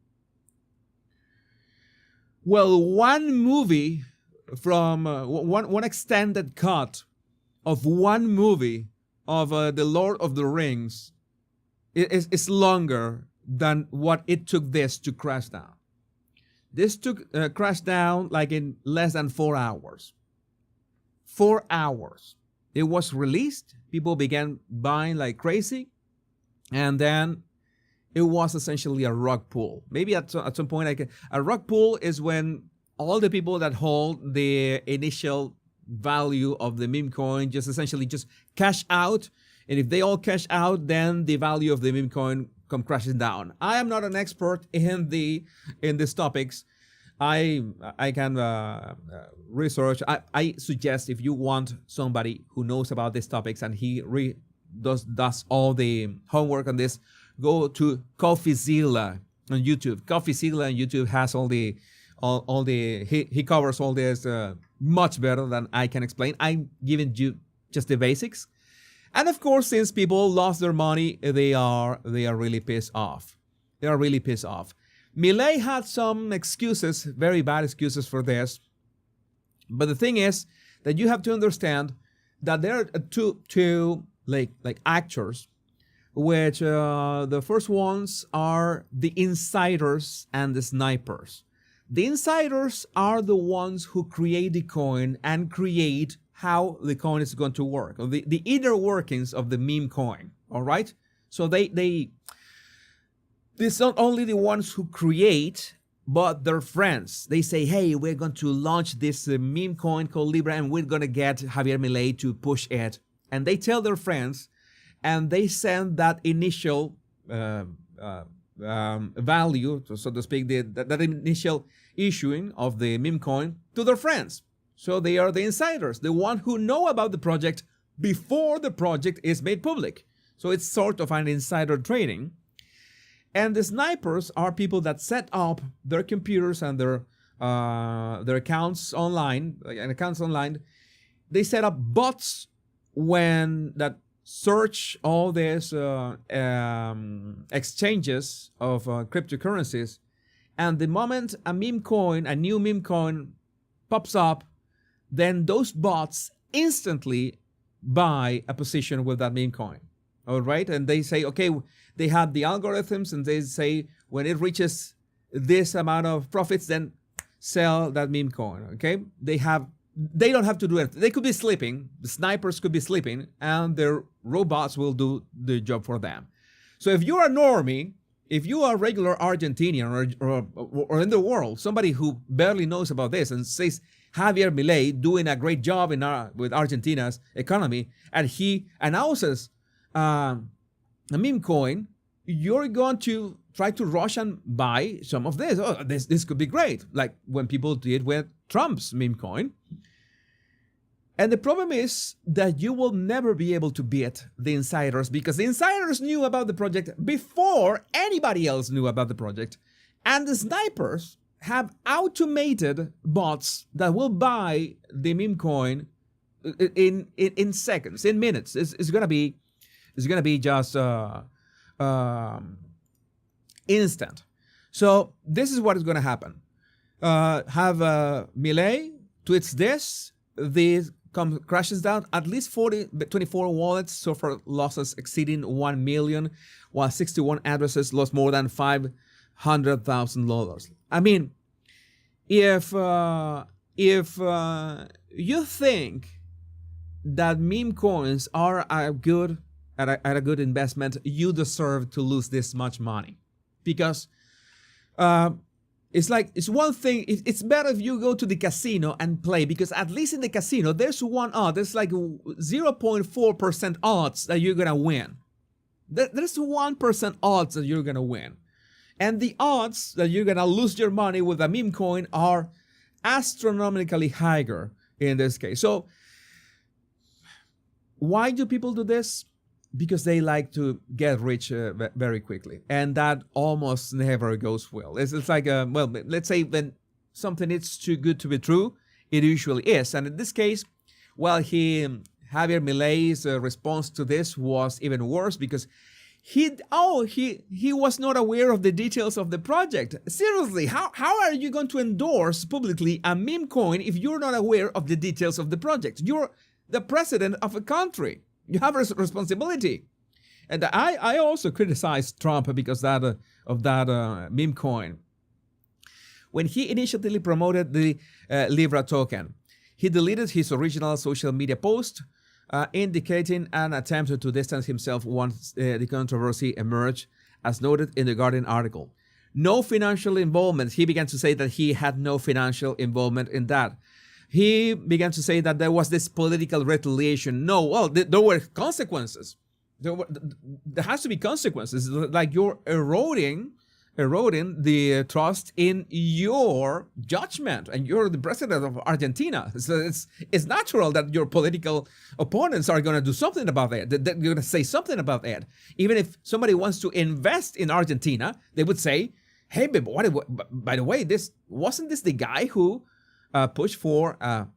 Well, one movie from one extended cut of one movie of The Lord of the Rings is longer than what it took this to crash down. This crashed down like in less than 4 hours. 4 hours. It was released. People began buying like crazy. And then it was essentially a rug pull. Maybe at some point, a rug pull is when all the people that hold the initial value of the meme coin just essentially just cash out. And if they all cash out, then the value of the meme coin come crashing down. I am not an expert in these topics. I can research. I suggest if you want somebody who knows about these topics and he does all the homework on this, go to CoffeeZilla on YouTube. CoffeeZilla on YouTube has all the he covers all this much better than I can explain. I'm giving you just the basics. And of course, since people lost their money, they are really pissed off. They are really pissed off. Milei had some excuses, very bad excuses for this. But the thing is that you have to understand that there are two actors, which the first ones are the insiders and the snipers. The insiders are the ones who create the coin and create how the coin is going to work, or the inner workings of the meme coin, all right? So it's not only the ones who create, but their friends. They say, hey, we're going to launch this meme coin called Libra, and we're going to get Javier Milei to push it. And they tell their friends, and they send that initial value, so to speak, that initial issuing of the meme coin to their friends. So they are the insiders, the one who know about the project before the project is made public. So it's sort of an insider trading. And the snipers are people that set up their computers and their accounts online, They set up bots that search all these exchanges of cryptocurrencies. And the moment a new meme coin pops up, then those bots instantly buy a position with that meme coin. All right. And they say, okay, they have the algorithms and they say when it reaches this amount of profits, then sell that meme coin. Okay. They don't have to do it. They could be sleeping. The snipers could be sleeping and their robots will do the job for them. So if you're a normie, if you are a regular Argentinian or in the world, somebody who barely knows about this and says Javier Milei doing a great job with Argentina's economy, and he announces a meme coin, you're going to try to rush and buy some of this. Oh, this could be great, like when people did with Trump's meme coin. And the problem is that you will never be able to beat the insiders, because the insiders knew about the project before anybody else knew about the project. And the snipers have automated bots that will buy the meme coin in seconds, in minutes. It's gonna be just instant. So this is what is gonna happen. Milei tweets this crashes down. At least 24 wallets so far, losses exceeding 1 million, while 61 addresses lost more than $500,000. I mean, if you think that meme coins are a good investment, you deserve to lose this much money, because it's one thing. It's better if you go to the casino and play, because at least in the casino there's like 0.4% odds that you're gonna win. There's 1% odds that you're gonna win, and the odds that you're gonna lose your money with a meme coin are astronomically higher in this case. So why do people do this? Because they like to get rich very quickly, and that almost never goes well. It's like, well, let's say when something is too good to be true, it usually is. And in this case, well, Javier Milei's response to this was even worse, because he was not aware of the details of the project. Seriously, how are you going to endorse publicly a meme coin if you're not aware of the details of the project? You're the president of a country. You have a responsibility. And I also criticized Trump because of that meme coin. When he initially promoted the Libra token, he deleted his original social media post, indicating an attempt to distance himself once the controversy emerged, as noted in the Guardian article. No financial involvement. He began to say that he had no financial involvement in that. He began to say that there was this political retaliation. No, well, there were consequences. There has to be consequences. Like you're eroding the trust in your judgment, and you're the president of Argentina. So it's natural that your political opponents are going to do something about that. They're going to say something about that. Even if somebody wants to invest in Argentina, they would say, "Hey, but by the way, wasn't this the guy who push for a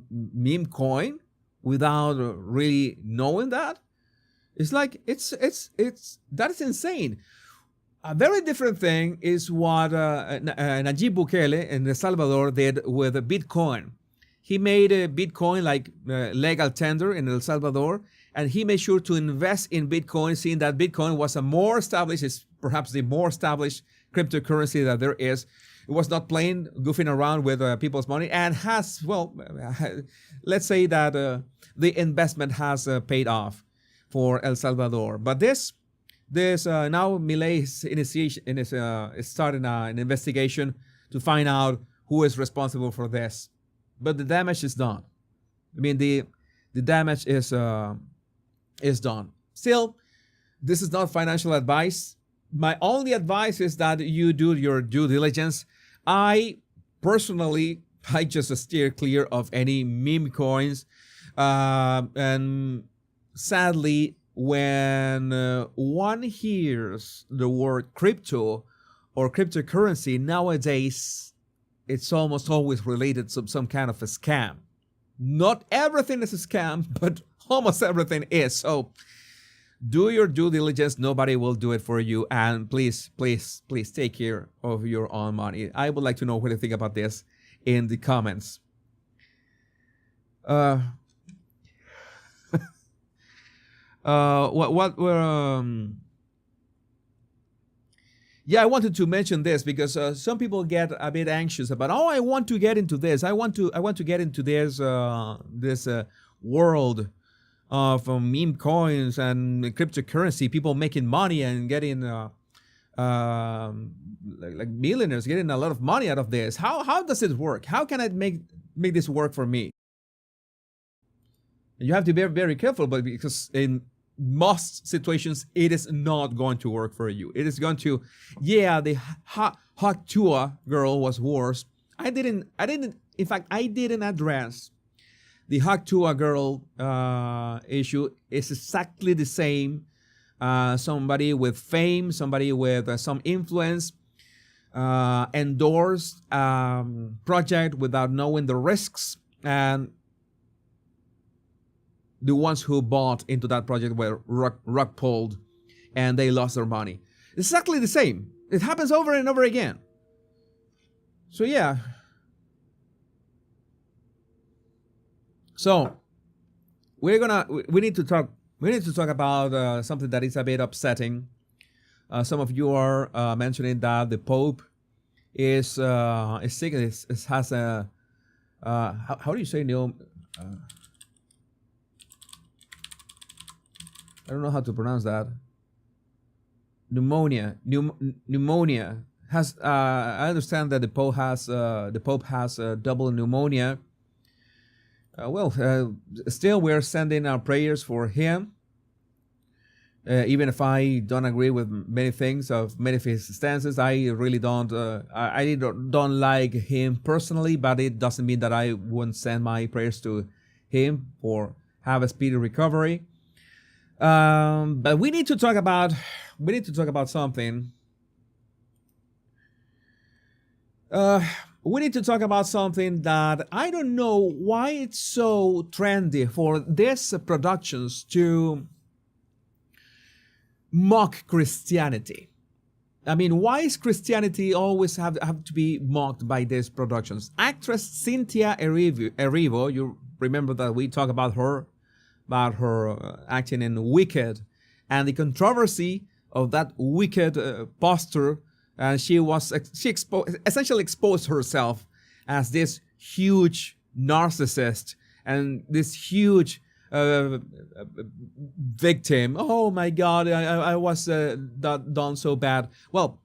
meme coin without really knowing that?" It's like that is insane. A very different thing is what Nayib Bukele in El Salvador did with Bitcoin. He made a Bitcoin like legal tender in El Salvador, and he made sure to invest in Bitcoin, seeing that Bitcoin was it's perhaps the more established cryptocurrency that there is. It was not playing, goofing around with people's money, and has, well, let's say that the investment has paid off for El Salvador. But this now Milei is starting an investigation to find out who is responsible for this. But the damage is done. I mean, the damage is done. Still, this is not financial advice. My only advice is that you do your due diligence. I just steer clear of any meme coins. And sadly, when one hears the word crypto or cryptocurrency nowadays, it's almost always related to some kind of a scam. Not everything is a scam, but almost everything is. So do your due diligence. Nobody will do it for you. And please, please, please take care of your own money. I would like to know what you think about this in the comments. Yeah, I wanted to mention this because some people get a bit anxious about, I want to get into this. I want to get into this world of meme coins and cryptocurrency, people making money and getting like millionaires, getting a lot of money out of this. How does it work? How can I make this work for me? You have to be very, very careful, but because most situations, it is not going to work for you. It is going to, yeah, the Haktua girl was worse. I didn't address the Haktua girl issue. It's exactly the same. Somebody with fame, somebody with some influence, endorsed project without knowing the risks, and the ones who bought into that project were rug pulled and they lost their money. Exactly the same. It happens over and over again. So yeah. So we need to talk about something that is a bit upsetting. Some of you are mentioning that the Pope is sick. Has a how do you say Neil? I don't know how to pronounce that. Pneumonia. Pneumonia has. I understand that the Pope has double pneumonia. Still, we're sending our prayers for him. Even if I don't agree with many things of many of his stances, I really don't. I don't like him personally, but it doesn't mean that I wouldn't send my prayers to him or have a speedy recovery. But we need to talk about something. We need to talk about something that I don't know why it's so trendy for these productions to mock Christianity. I mean, why is Christianity always have to be mocked by these productions? Actress Cynthia Erivo, you remember that we talked about her acting in Wicked, and the controversy of that Wicked poster, and she essentially exposed herself as this huge narcissist and this huge victim. Oh my God, I was done so bad. Well,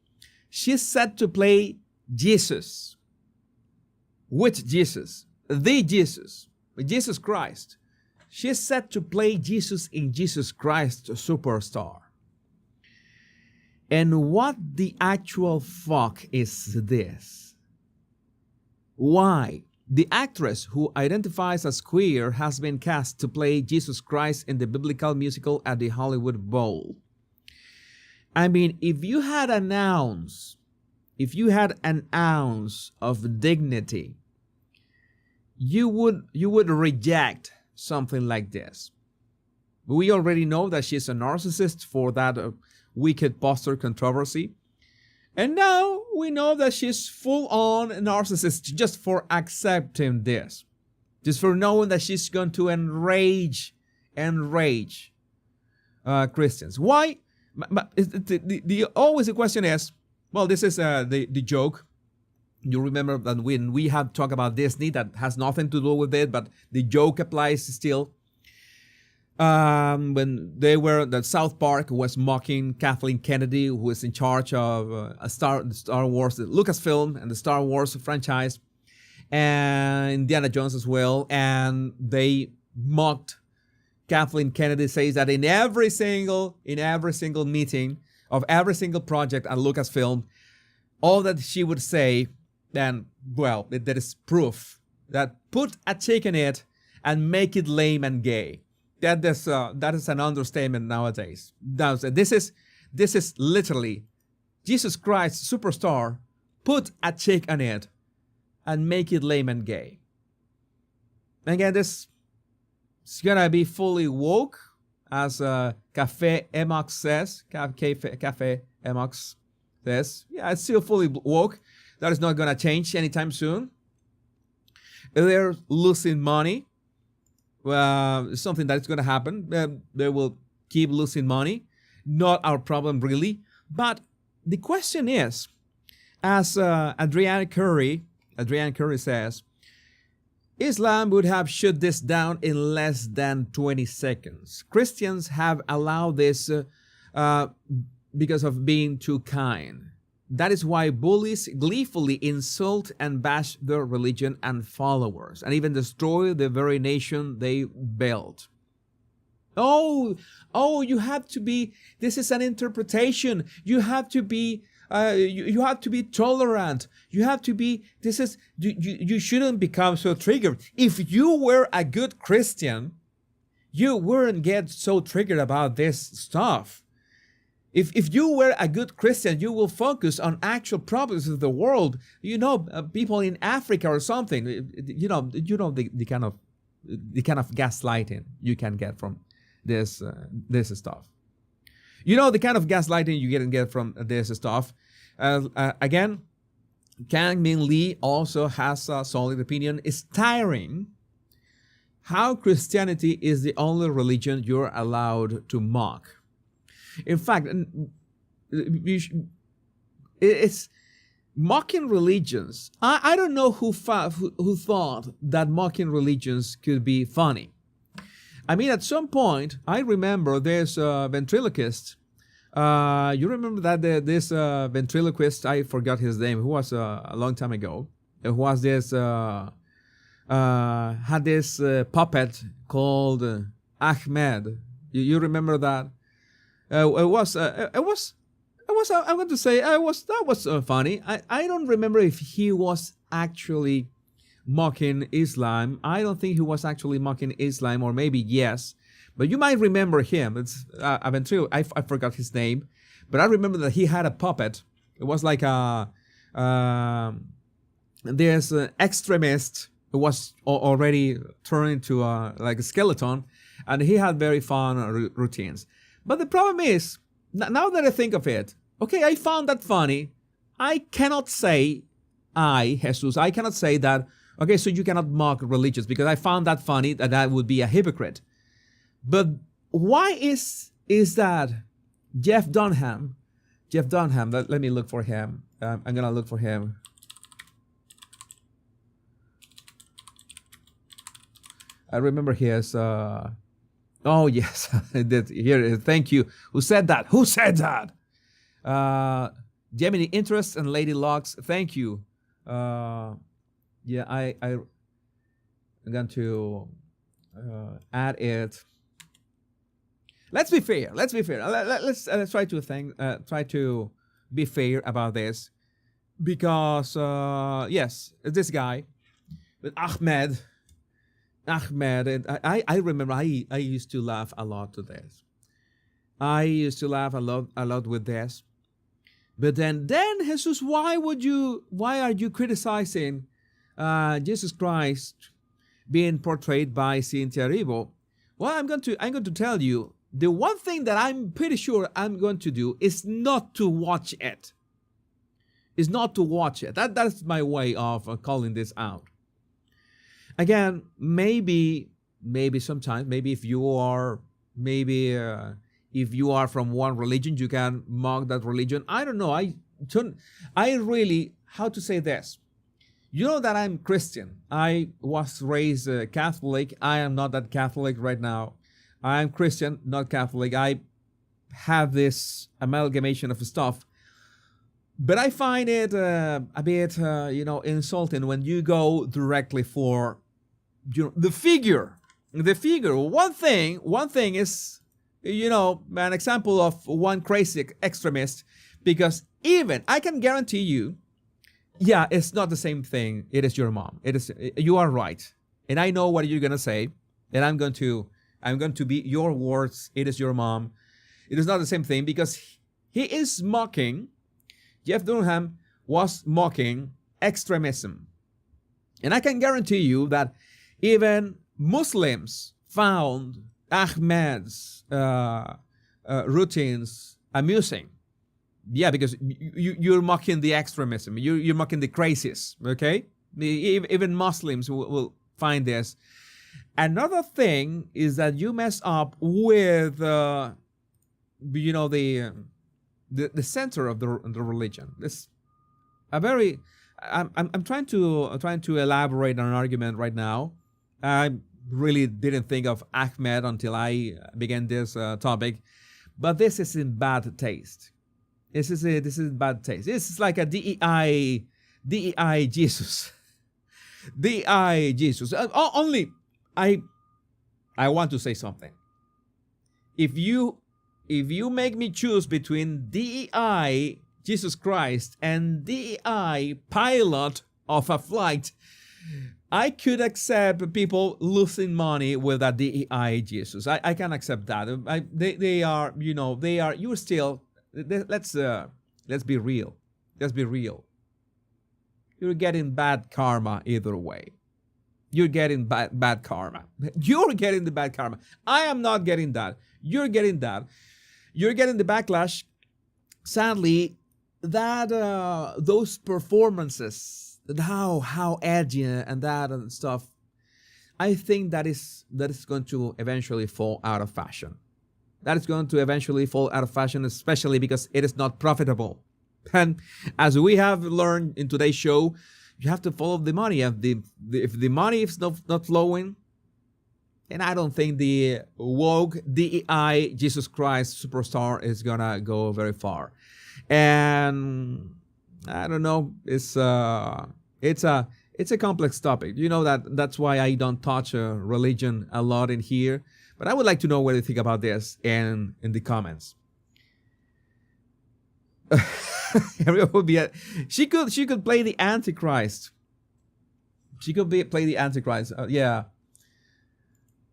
she's set to play Jesus, with Jesus, the Jesus, Jesus Christ. She's set to play Jesus in Jesus Christ Superstar. And what the actual fuck is this? Why? The actress, who identifies as queer, has been cast to play Jesus Christ in the biblical musical at the Hollywood Bowl. I mean, if you had an ounce of dignity, you would reject something like this. We already know that she's a narcissist for that Wicked poster controversy. And now we know that she's full-on narcissist just for accepting this. Just for knowing that she's going to enrage Christians. Why? Always the question is, well, this is the joke. You remember that when we had talked about Disney, that has nothing to do with it, but the joke applies still. When that South Park was mocking Kathleen Kennedy, who is in charge of Star Wars, the Lucasfilm and the Star Wars franchise, and Indiana Jones as well, and they mocked Kathleen Kennedy. Says that in every single meeting of every single project at Lucasfilm, all that she would say, then, well, there is proof that put a chick in it and make it lame and gay. That is an understatement nowadays. This is literally Jesus Christ Superstar, put a chick on it and make it lame and gay. Again, this is gonna be fully woke, as Cafe Emox says. Cafe Emox says, yeah, it's still fully woke. That is not gonna change anytime soon. They're losing money. Something that's going to happen. They will keep losing money. Not our problem, really. But the question is, as Adrienne Curry says, Islam would have shut this down in less than 20 seconds. Christians have allowed this because of being too kind. That is why bullies gleefully insult and bash their religion and followers, and even destroy the very nation they built. Oh, you have to be, this is an interpretation. You have to be, you have to be tolerant. You have to be, you shouldn't become so triggered. If you were a good Christian, you wouldn't get so triggered about this stuff. If you were a good Christian, you will focus on actual problems of the world. People in Africa or something. The kind of gaslighting you can get from this stuff. The kind of gaslighting you can get from this stuff. Again, Kang Min Lee also has a solid opinion. It's tiring how Christianity is the only religion you're allowed to mock. In fact, it's mocking religions. I don't know who thought that mocking religions could be funny. I mean, at some point, I remember there's a ventriloquist. You remember that this ventriloquist, I forgot his name, who was a long time ago, who was this, had this puppet called Ahmed. You remember that? I'm going to say, that was funny. I don't remember if he was actually mocking Islam. I don't think he was actually mocking Islam, or maybe yes. But you might remember him. It's a ventriloquist. I forgot his name. But I remember that he had a puppet. It was like there's an extremist who was already turned into like a skeleton. And he had very fun routines. But the problem is, now that I think of it, okay, I found that funny. I cannot say, Jesus, I cannot say that, okay, so you cannot mock religions, because I found that funny, that I would be a hypocrite. But why is that Jeff Dunham, let me look for him. I'm going to look for him. I remember his... Oh, yes. Here, thank you. Who said that? Gemini Interests and Lady Locks. Thank you. I'm going to add it. Let's be fair. Let's try to be fair about this, because yes, this guy, with Ahmed. And I remember I used to laugh a lot to this. I used to laugh a lot with this. But then Jesus, why are you criticizing Jesus Christ being portrayed by Cynthia Erivo? Well, I'm going to tell you, the one thing that I'm pretty sure I'm going to do is not to watch it. That's my way of calling this out. Again, maybe sometimes, if you are from one religion, you can mock that religion. I don't know. I really, how to say this? You know that I'm Christian. I was raised Catholic. I am not that Catholic right now. I am Christian, not Catholic. I have this amalgamation of stuff. But I find it a bit, insulting when you go directly for the figure. One thing is, an example of one crazy extremist, because even I can guarantee you, yeah, it's not the same thing. It is your mom. You are right, and I know what you're gonna say, and I'm going to be your words. It is your mom. It is not the same thing, because he is mocking. Jeff Dunham was mocking extremism, and I can guarantee you that even Muslims found Ahmed's routines amusing. Yeah, because you're mocking the extremism. You're mocking the crazies, okay? Even Muslims will find this. Another thing is that you mess up with, the center of the religion. I'm trying to elaborate on an argument right now. I really didn't think of Ahmed until I began this topic, but this is in bad taste. This is bad taste. This is like a DEI Jesus. DEI Jesus. Only I want to say something. if you make me choose between DEI, Jesus Christ, and DEI, pilot of a flight, I could accept people losing money with a DEI Jesus. I can accept that. They are, you're still, let's be real. Let's be real. You're getting bad karma either way. You're getting bad karma. You're getting the bad karma. I am not getting that. You're getting that. You're getting the backlash. Sadly, that those performances, how edgy and that and stuff, I think that is going to eventually fall out of fashion. That is going to eventually fall out of fashion, especially because it is not profitable. And as we have learned in today's show, you have to follow the money. If the money is not flowing, and I don't think the woke DEI Jesus Christ superstar is gonna go very far. And I don't know. It's a complex topic. You know that's why I don't touch religion a lot in here. But I would like to know what you think about this in the comments. She could play the Antichrist. She could play the Antichrist. Yeah.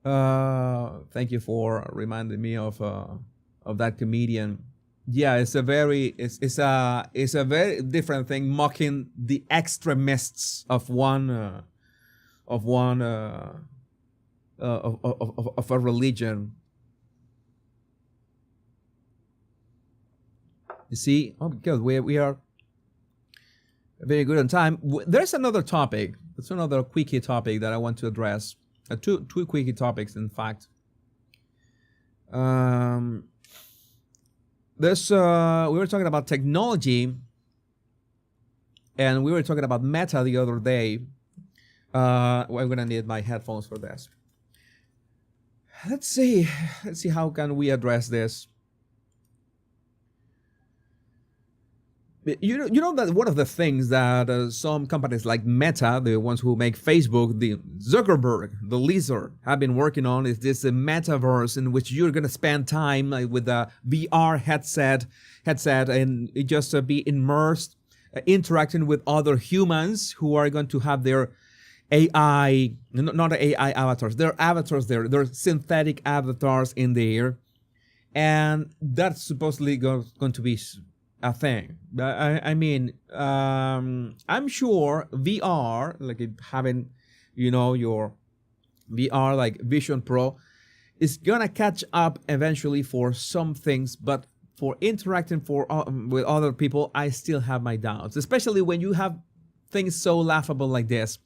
Thank you for reminding me of that comedian. Yeah, it's a very different thing, mocking the extremists of a religion. You see, because we are very good on time. There's another topic. It's another quickie topic that I want to address. Two quickie topics, in fact. We were talking about technology, and we were talking about Meta the other day. I'm gonna need my headphones for this. Let's see how can we address this. You know that one of the things that some companies like Meta, the ones who make Facebook, the Zuckerberg, the lizard, have been working on is this metaverse in which you're going to spend time with a VR headset and just be immersed, interacting with other humans who are going to have their AI, not AI avatars, their avatars there, their synthetic avatars in there. And that's supposedly going to be a thing. I mean, I'm sure VR, like having, your VR like Vision Pro, is gonna catch up eventually for some things, but for interacting with other people, I still have my doubts. Especially when you have things so laughable like this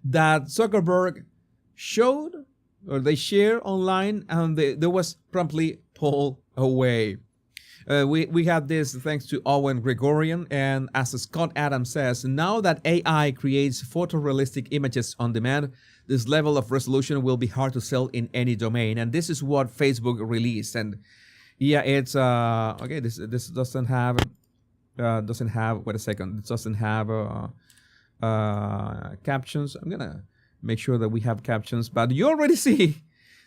that Zuckerberg showed or they share online, and there was promptly pulled away. We had this thanks to Owen Gregorian, and as Scott Adams says, now that AI creates photorealistic images on demand, this level of resolution will be hard to sell in any domain. And this is what Facebook released. And yeah, it's okay. This doesn't have wait a second. It doesn't have captions. I'm gonna make sure that we have captions, but you already see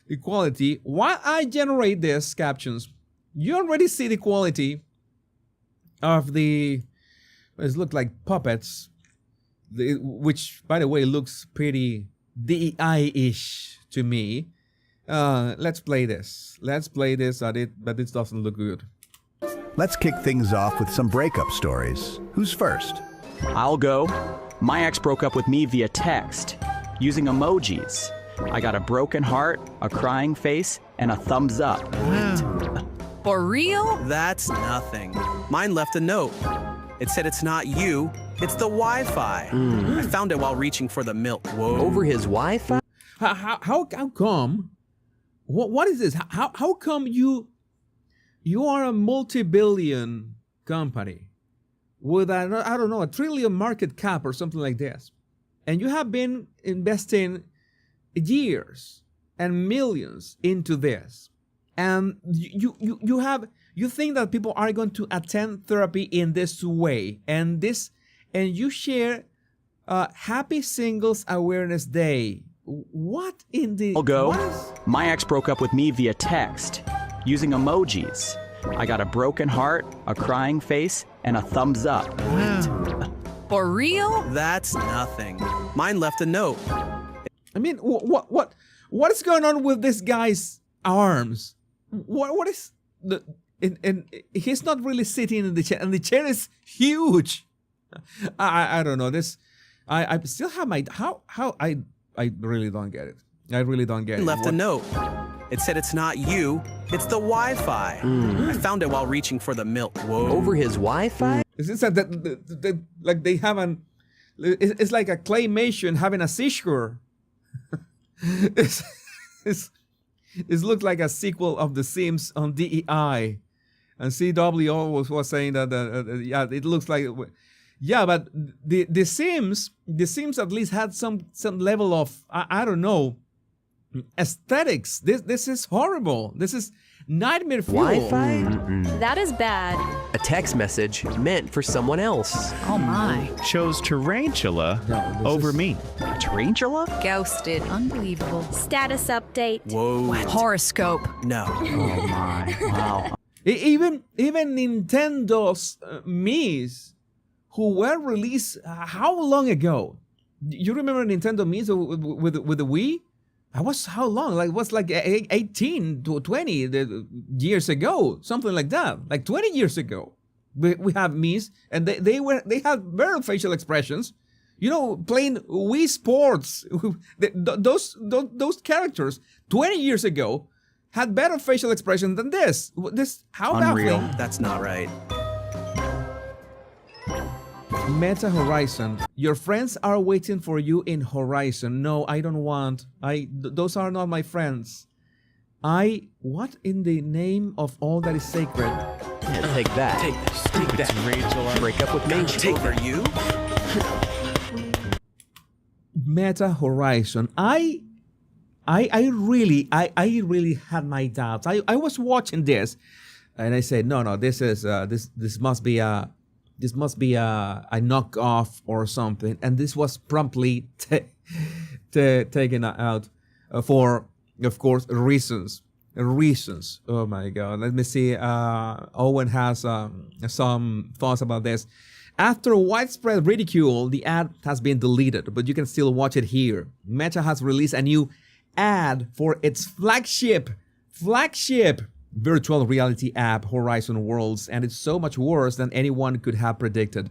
the quality. While I generate these captions, you already see the quality of it look like puppets, which, by the way, looks pretty DEI-ish to me. Let's play this. But it doesn't look good. Let's kick things off with some breakup stories. Who's first? I'll go. My ex broke up with me via text, using emojis. I got a broken heart, a crying face, and a thumbs up. For real? That's nothing. Mine left a note. It said it's not you, it's the Wi-Fi. I found it while reaching for the milk. Whoa. Over his Wi-Fi? How come? What is this? How come you are a multi-billion company with I don't know, $1 trillion market cap or something like this, and you have been investing years and millions into this, and you think that people are going to attend therapy in this way, and you share Happy Singles Awareness Day What in the... I'll go. what is- My ex broke up with me via text, using emojis. I got a broken heart, a crying face, and a thumbs up. For real? That's nothing. Mine left a note. I mean, what is going on with this guy's arms? What is the... And he's not really sitting in the chair, and the chair is huge. I don't know. This... I still have my... How I really don't get it. I really don't get it. Left a note. It said it's not you, it's the Wi-Fi. I found it while reaching for the milk. Whoa. Over his Wi-Fi? Is it that like they have an... It's like a claymation having a seizure. It looks like a sequel of The Sims on DEI. And CW was saying that, yeah, it looks like... Yeah, but the Sims at least had some level of, I don't know, aesthetics. This is horrible. This is nightmare fuel. Wi-Fi? That is bad. A text message meant for someone else. Oh my. Chose Tarantula over me. Tarantula? Ghosted. Unbelievable. Status update. Whoa. Horoscope. No. Oh my. Wow. Even Nintendo's Mii's, who were released how long ago? You remember Nintendo Mii's with the Wii? That was how long? Like, it was like 18 to 20 years ago, something like that. Like 20 years ago, we have Mii's, and they had very facial expressions. You know, playing Wii Sports, those characters 20 years ago had better facial expression than this. How Unreal. baffling. That's not right. Meta Horizon. Your friends are waiting for you in Horizon. No, I don't want. Those are not my friends. What in the name of all that is sacred? Yeah, take that. Take that, Rachel. Break up with me. Take for you? Meta Horizon. I really had my doubts. I was watching this, and I said, no, this must be a knockoff or something, and this was promptly taken out for, of course, reasons. Oh my God! Let me see. Owen has some thoughts about this. After widespread ridicule, the ad has been deleted, but you can still watch it here. Meta has released a new ad for its flagship virtual reality app, Horizon Worlds, and it's so much worse than anyone could have predicted.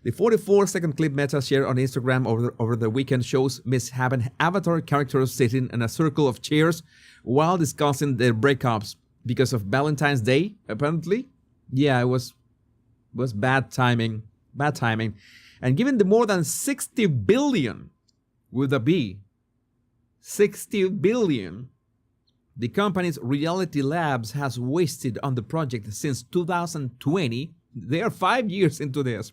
The 44-second clip Meta shared on Instagram over the weekend shows misshapen avatar characters sitting in a circle of chairs while discussing their breakups because of Valentine's Day, apparently. Yeah, it was bad timing. And given the more than 60 billion, with a B, 60 billion, the company's Reality Labs has wasted on the project since 2020. They are 5 years into this.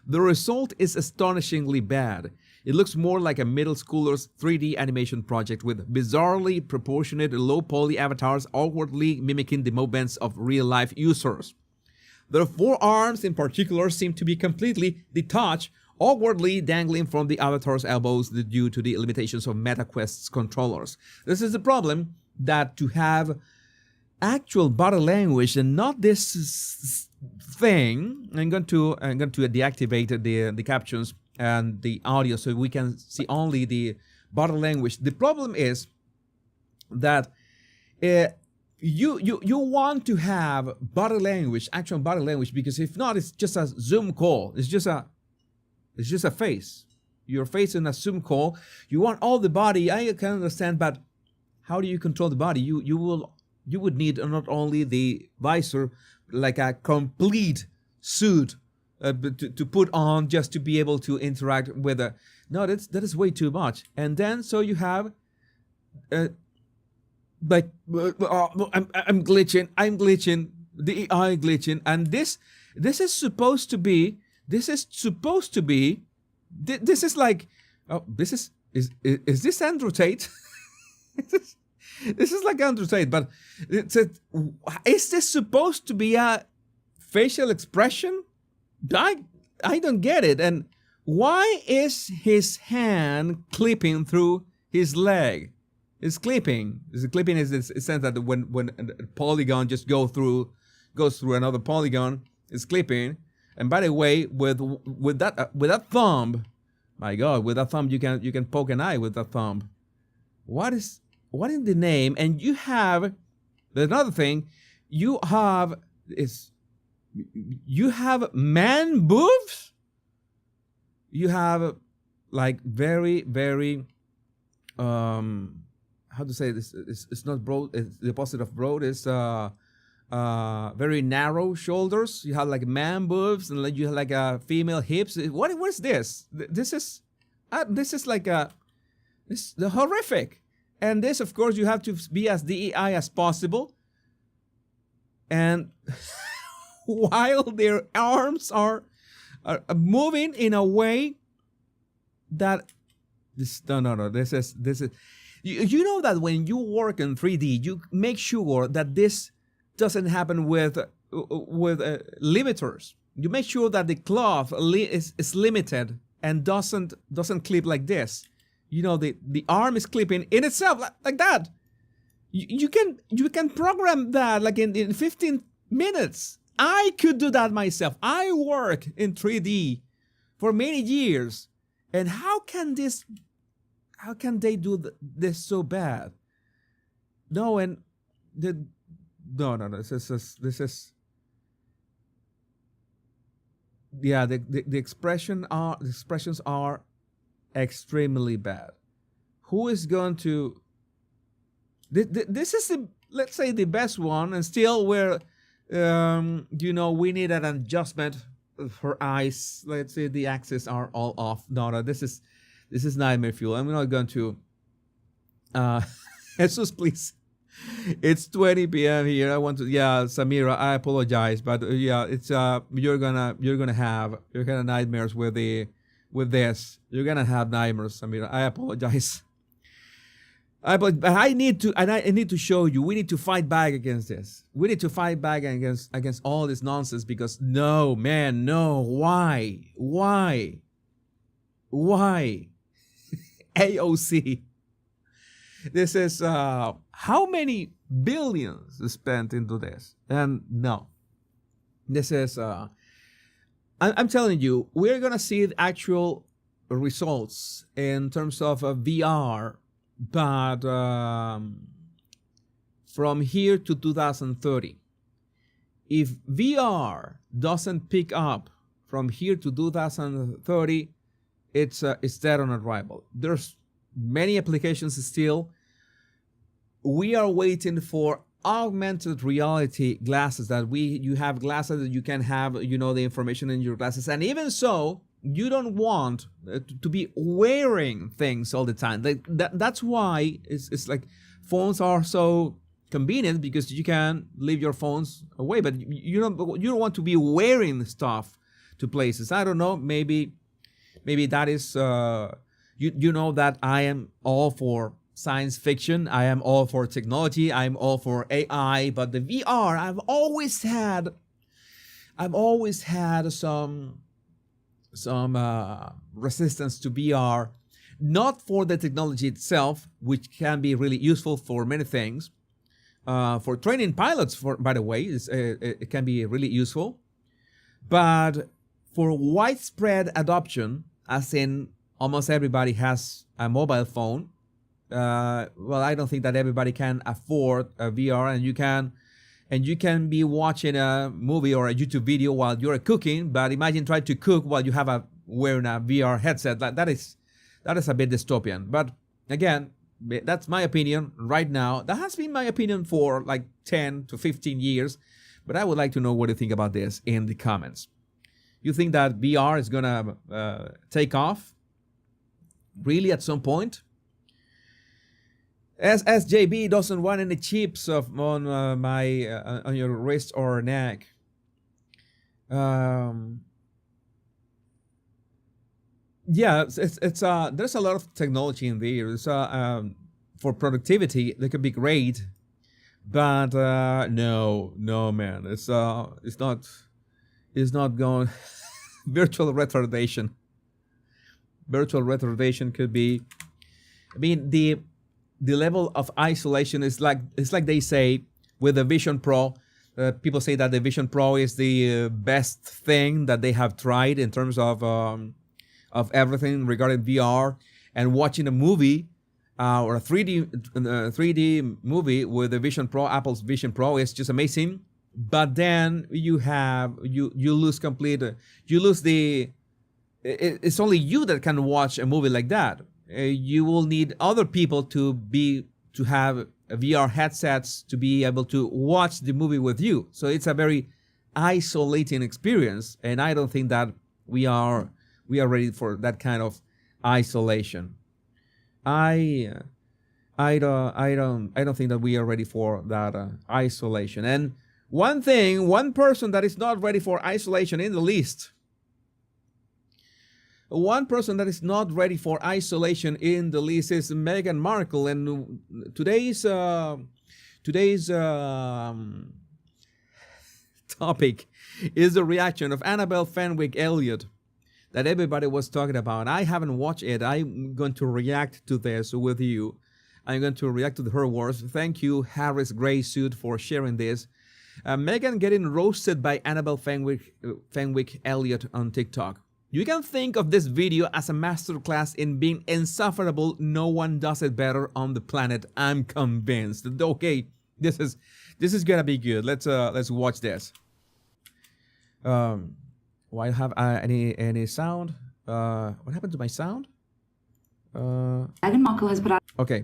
The result is astonishingly bad. It looks more like a middle schooler's 3D animation project with bizarrely proportionate low-poly avatars awkwardly mimicking the movements of real-life users. Their forearms in particular seem to be completely detached, awkwardly dangling from the avatar's elbows due to the limitations of MetaQuest's controllers. This is the problem, that to have actual body language and not this thing. I'm going to deactivate the captions and the audio so we can see only the body language. The problem is that you want to have body language, actual body language, because if not, it's just a Zoom call. It's just a face. Your face in a Zoom call. You want all the body. I can understand, but how do you control the body? You would need not only the visor, like a complete suit to put on just to be able to interact with a. No, that is way too much. And then so you have, I'm glitching, the AI glitching, and this is supposed to be. This is like, oh, is this Andrew Tate? This is like Andrew Tate, but is this supposed to be a facial expression? I don't get it. And why is his hand clipping through his leg is clipping. Clipping is the sense that when a polygon just goes through another polygon, it's clipping. And by the way, with that thumb, my God, with that thumb you can poke an eye with that thumb. What is the name? And you have another thing. You have man boobs. You have like very, very how to say this? It's not broad. It's the opposite of broad. It's very narrow shoulders. You have like man boobs, and you have like female hips. What is this? This is like this the horrific. And this, of course, you have to be as DEI as possible. And while their arms are moving in a way that this is you know that when you work in 3D, you make sure that this doesn't happen with limiters. You make sure that the cloth is limited and doesn't clip like this. You know, the arm is clipping in itself like that. You can program that like in 15 minutes. I could do that myself. I work in 3D for many years, and how can they do this so bad? No, and no. This is yeah. The expressions are extremely bad. Who is going to? This is let's say the best one, and still we're we need an adjustment for eyes. Let's say the axes are all off. No, this is nightmare fuel. I'm not going to. Jesus, please. It's 20 p.m. here. I want to. Yeah, Samira, I apologize, but yeah, it's you're gonna have nightmares with this. You're gonna have nightmares, Samira. I apologize. But I need to show you. We need to fight back against this. We need to fight back against all this nonsense, because no, man, no. Why? AOC. This is how many billions spent into this, and no, this is. I'm telling you, we're gonna see the actual results in terms of VR. But from here to 2030, if VR doesn't pick up from here to 2030, it's dead on arrival. There's many applications still. We are waiting for augmented reality glasses you have glasses that you can have, the information in your glasses, and even so. You don't want to be wearing things all the time. That's why it's like phones are so convenient, because you can leave your phones away, but you don't want to be wearing stuff to places. I don't know. Maybe that is that I am all for science fiction. I am all for technology. I am all for AI. But the VR, I've always had some resistance to VR, not for the technology itself, which can be really useful for many things. For training pilots, by the way, it can be really useful. But for widespread adoption, as in almost everybody has a mobile phone, I don't think that everybody can afford a VR, and you can be watching a movie or a YouTube video while you're cooking, but imagine trying to cook while you have wearing a VR headset. That is a bit dystopian. But again, that's my opinion right now. That has been my opinion for like 10 to 15 years. But I would like to know what you think about this in the comments. You think that VR is gonna take off really at some point? As JB doesn't want any chips on on your wrist or neck. Yeah, it's there's a lot of technology in there. For productivity, they could be great, but no, man, it's not going. Virtual retardation could be I mean, the level of isolation is like, it's like they say with the Vision Pro. People say that the Vision Pro is the best thing that they have tried in terms of everything regarding VR, and watching a movie or a 3D movie with the Vision Pro, Apple's Vision Pro, is just amazing. But then you lose it's only you that can watch a movie like that. You will need other people to have VR headsets to be able to watch the movie with you. So it's a very isolating experience, and I don't think that we are ready for that kind of isolation. I don't think that we are ready for that isolation. And one person that is not ready for isolation in the least. One person that is not ready for isolation in the least is Meghan Markle, and today's topic is the reaction of Annabelle Fenwick Elliott that everybody was talking about. I haven't watched it. I'm going to react to this with you. I'm going to react to her words. Thank you, Harris Gray Suit, for sharing this. Meghan getting roasted by Annabelle Fenwick Elliott on TikTok. You can think of this video as a masterclass in being insufferable. No one does it better on the planet. I'm convinced. Okay, this is gonna be good. Let's watch this. Why have any sound? What happened to my sound? Meghan Markle has put out. Okay.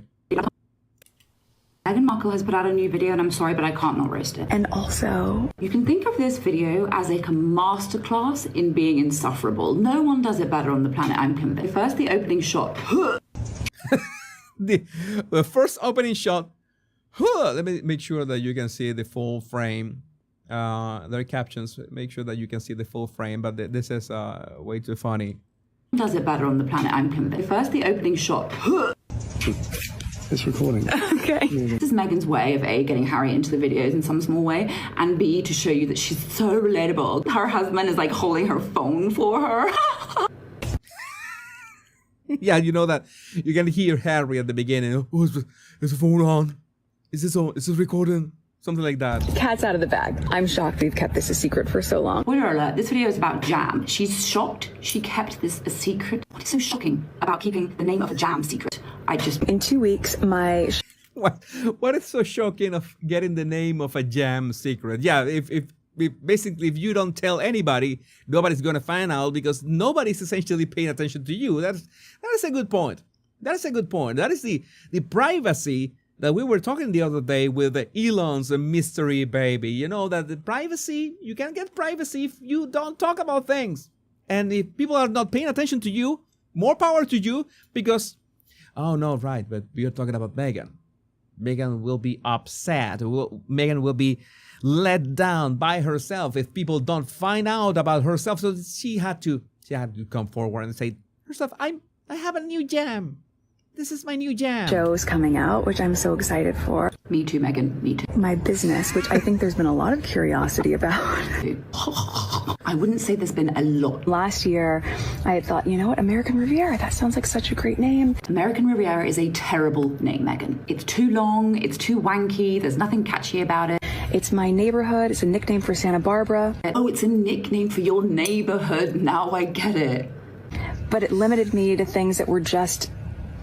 Meghan Markle has put out a new video, and I'm sorry, but I can't not roast it. And also, you can think of this video as like a masterclass in being insufferable. No one does it better on the planet, I'm convinced. First, the opening shot. the first opening shot. Let me make sure that you can see the full frame. There are captions. Make sure that you can see the full frame, but this is way too funny. Does it better on the planet, I'm convinced. First, the opening shot. It's recording. Okay. This is Meghan's way of A, getting Harry into the videos in some small way, and B, to show you that she's so relatable. Her husband is like holding her phone for her. Yeah, you know that you can hear Harry at the beginning. Oh, is the phone on? Is this on? Is this recording? Something like that. Cat's out of the bag. I'm shocked we've kept this a secret for so long. Spoiler alert, this video is about jam. She's shocked she kept this a secret. What is so shocking about keeping the name of a jam secret? In 2 weeks, my... What is so shocking of getting the name of a jam secret? Yeah, if basically if you don't tell anybody, nobody's going to find out because nobody's essentially paying attention to you. That is a good point. That is a good point. That is the privacy that we were talking the other day with Elon's mystery baby. You know that the privacy, you can get privacy if you don't talk about things. And if people are not paying attention to you, more power to you, because, oh no, right, but we are talking about Meghan. Meghan will be upset. Meghan will be let down by herself if people don't find out about herself. So she had to come forward and say herself, I have a new jam. This is my new jam. Show's coming out, which I'm so excited for. Me too, Meghan. Me too. My business, which I think there's been a lot of curiosity about. I wouldn't say there's been a lot. Last year, I had thought, you know what, American Riviera, that sounds like such a great name. American Riviera is a terrible name, Meghan. It's too long, it's too wanky, there's nothing catchy about it. It's my neighborhood, it's a nickname for Santa Barbara. Oh, it's a nickname for your neighborhood, now I get it. But it limited me to things that were just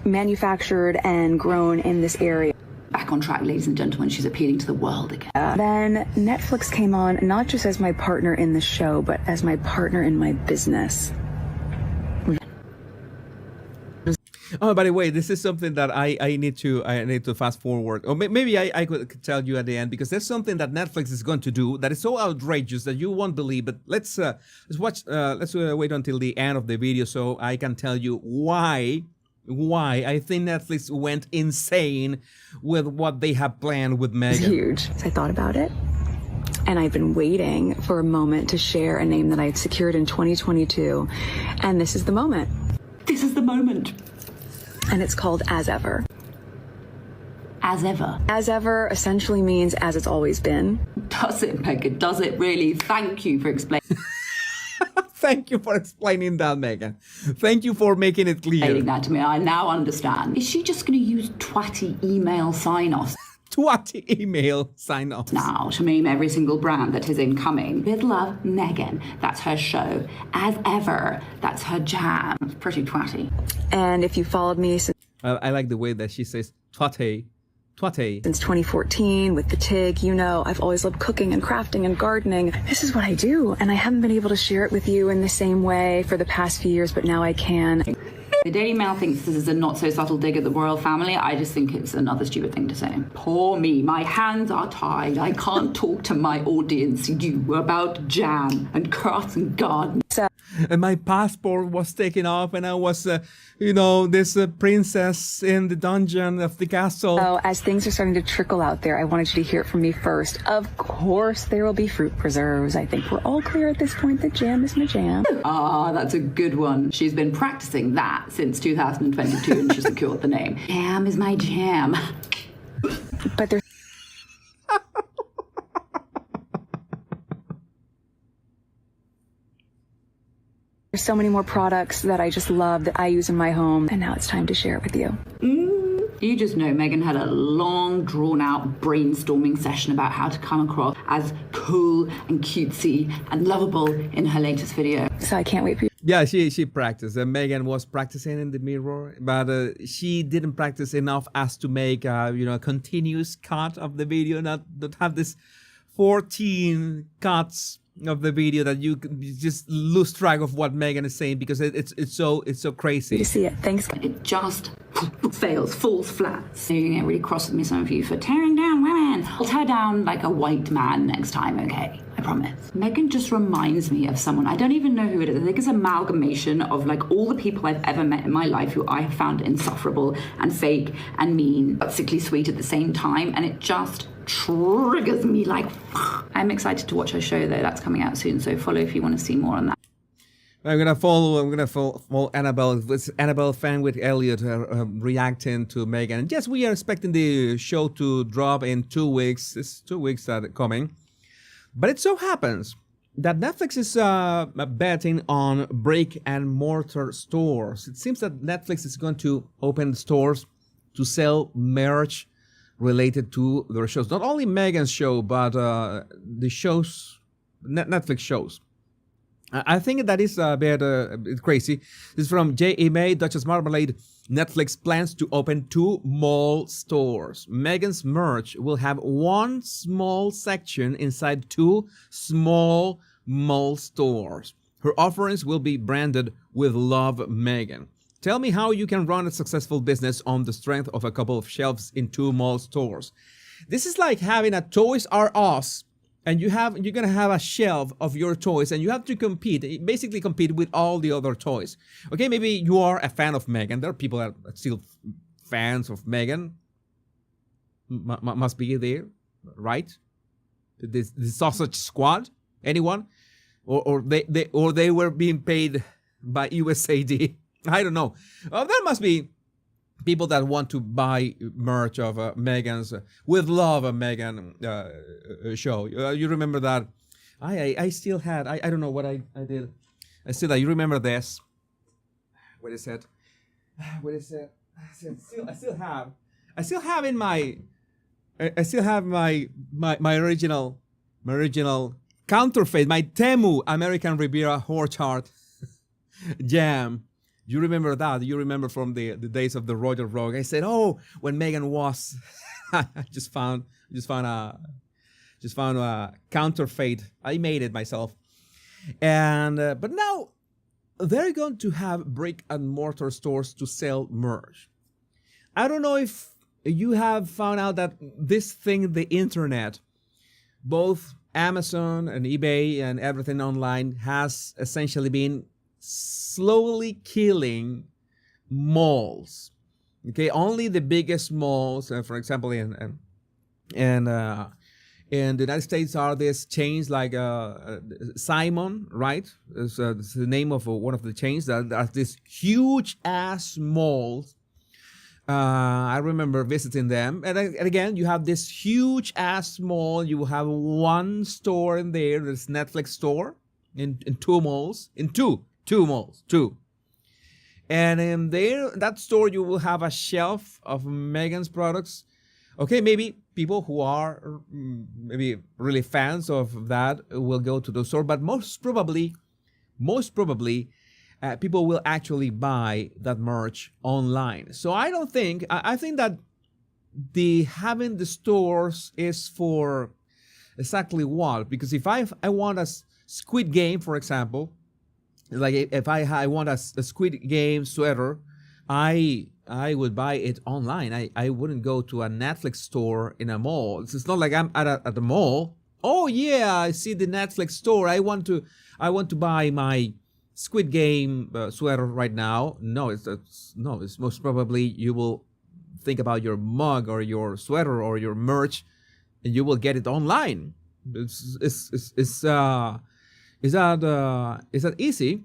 manufactured and grown in this area. Back on track, ladies and gentlemen, she's appealing to the world again. Then Netflix came on, not just as my partner in the show, but as my partner in my business. Oh, by the way, this is something that I need to fast forward, or maybe I could tell you at the end, because there's something that Netflix is going to do that is so outrageous that you won't believe. But let's watch. Let's wait until the end of the video so I can tell you why I think Netflix went insane with what they have planned with Meghan. It's huge. I thought about it, and I've been waiting for a moment to share a name that I had secured in 2022, and this is the moment. This is the moment. And it's called As Ever. As Ever. As Ever essentially means as it's always been. Does it, Meghan? Does it really? Thank you for explaining. Thank you for explaining that, Megan. Thank you for making it clear. Saying that to me, I now understand. Is she just going to use twatty email sign-offs? Twatty email sign-offs. Now to meme every single brand that is incoming. With love, Megan. That's her show. As ever, that's her jam. It's pretty twatty. And if you followed me since I like the way that she says twatty. Twatty. Since 2014 with the TIG, you know, I've always loved cooking and crafting and gardening. This is what I do, and I haven't been able to share it with you in the same way for the past few years, but now I can. The Daily Mail thinks this is a not-so-subtle dig at the royal family. I just think it's another stupid thing to say. Poor me. My hands are tied. I can't talk to my audience, you, about jam and crafts and gardening. And my passport was taken off, and I was, this princess in the dungeon of the castle. So as things are starting to trickle out there, I wanted you to hear it from me first. Of course, there will be fruit preserves. I think we're all clear at this point that jam is my jam. Ah, that's a good one. She's been practicing that since 2022, and she secured the name. Jam is my jam. But there's There's so many more products that I just love that I use in my home, and now it's time to share it with you. You just know Megan had a long, drawn-out brainstorming session about how to come across as cool and cutesy and lovable in her latest video. So I can't wait for you. Yeah, she practiced. Megan was practicing in the mirror, but she didn't practice enough as to make a continuous cut of the video, not have this 14 cuts of the video that you just lose track of what Megan is saying because it's so crazy. You see it. Thanks. It just fails, falls flat. So you're gonna get really cross with me, some of you, for tearing down women. I'll tear down like a white man next time, okay? I promise. Megan just reminds me of someone. I don't even know who it is. I think it's an amalgamation of like all the people I've ever met in my life who I have found insufferable and fake and mean, but sickly sweet at the same time. And it just triggers me like I'm excited to watch her show though. That's coming out soon, so follow if you want to see more on that. I'm gonna follow Annabelle. It's Annabelle fan with Elliot reacting to Megan. Yes, we are expecting the show to drop in 2 weeks. It's 2 weeks that are coming, but it so happens that Netflix is betting on brick and mortar stores. It seems that Netflix is going to open stores to sell merch related to their shows. Not only Megan's show, but the shows, Netflix shows. I think that is a bit crazy. This is from J.E. May, Duchess Marmalade. Netflix plans to open 2 mall stores. Megan's merch will have 1 small section inside 2 small mall stores. Her offerings will be branded with Love Megan. Tell me how you can run a successful business on the strength of a couple of shelves in 2 mall stores. This is like having a Toys R Us, and you're gonna have a shelf of your toys, and you have to basically compete with all the other toys. Okay, maybe you are a fan of Megan. There are people that are still fans of Megan. Must be there, right? The Sausage Squad, anyone, or they were being paid by USAID. I don't know. There must be people that want to buy merch of Megan's with Love Megan show. You remember that? I still had. I don't know what I did. I still. You remember this? What is it? What is it? I still have. I still have in my. I still have my original counterfeit, my Temu American Riviera Horse Heart jam. You remember that? You remember from the days of the Royal Rogue? I said, "Oh, when Megan was," I just found a counterfeit. I made it myself, and but now they're going to have brick and mortar stores to sell merch. I don't know if you have found out that this thing, the internet, both Amazon and eBay and everything online, has essentially been slowly killing malls. Okay, only the biggest malls, for example, in the United States are these chains like Simon, right? It's the name of one of the chains that are these huge ass malls. I remember visiting them, and again, you have this huge ass mall. You have 1 store in there, this Netflix store. in two malls, in two malls. And in that store, you will have a shelf of Meghan's products. Okay, maybe people who are maybe really fans of that will go to the store, but most probably, people will actually buy that merch online. So I think that having the stores is for exactly what? Because if I want a Squid Game, for example, like if I want a Squid Game sweater, I would buy it online. I wouldn't go to a Netflix store in a mall. It's not like I'm at the mall. Oh yeah, I see the Netflix store. I want to buy my Squid Game sweater right now. No, it's most probably you will think about your mug or your sweater or your merch, and you will get it online. Is that easy?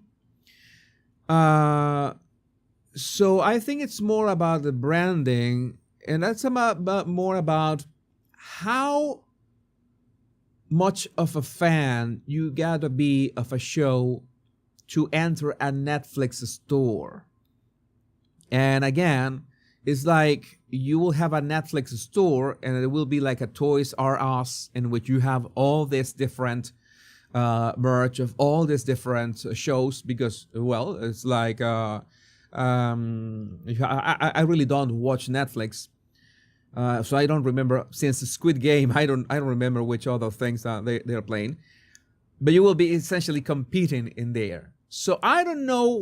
So I think it's more about the branding, and that's more about how much of a fan you gotta be of a show to enter a Netflix store. And again, it's like you will have a Netflix store, and it will be like a Toys R Us in which you have all this different merch of all these different shows, because, well, it's like I really don't watch Netflix, so I don't remember. Since the Squid Game, I don't remember which other things they're playing, but you will be essentially competing in there. So I don't know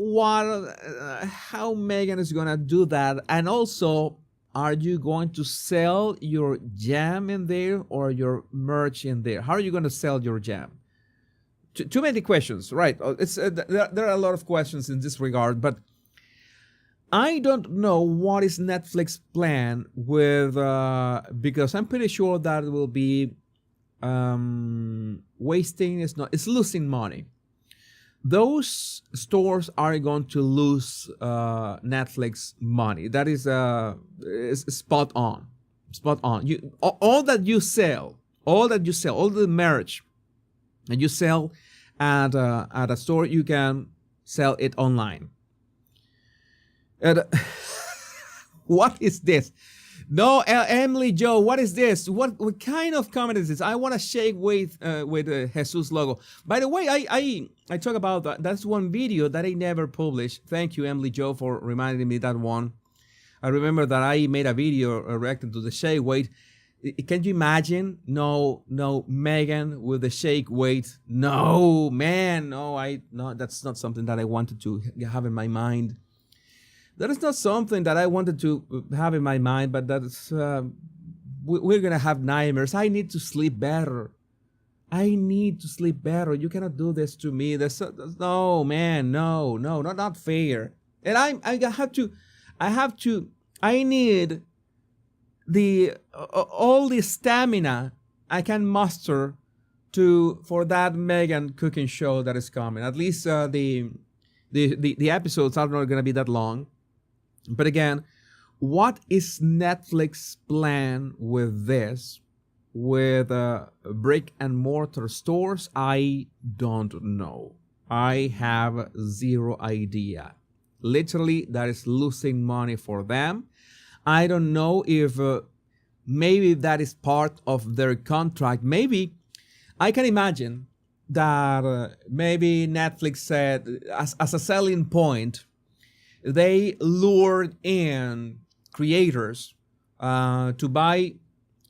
how Meghan is gonna do that. And also, are you going to sell your jam in there or your merch in there? How are you going to sell your jam? Too many questions, right? There are a lot of questions in this regard, but I don't know what is Netflix plan with, because I'm pretty sure that it will be wasting. It's losing money. Those stores are going to lose Netflix money. That is spot on. All that you sell, all the merch and you sell at a store, you can sell it online. And what is this? No, Emily Joe, what is this? What kind of comment is this? I want to shake with Jesus logo. By the way, I talk about that. That's one video that I never published. Thank you, Emily Joe, for reminding me that one. I remember that I made a video reacting to the shake weight. Can you imagine? No, Meghan with the shake weight. No, man, no, that's not something that I wanted to have in my mind. That is not something that I wanted to have in my mind, but that's we're gonna have nightmares. I need to sleep better. You cannot do this to me. No, man, no, not fair. And I need all the stamina I can muster for that Meghan cooking show that is coming. At least the episodes are not gonna be that long. But again, what is Netflix plan with this? With brick and mortar stores? I don't know. I have zero idea. Literally, that is losing money for them. I don't know if maybe that is part of their contract. Maybe I can imagine that maybe Netflix said as a selling point, they lured in creators to buy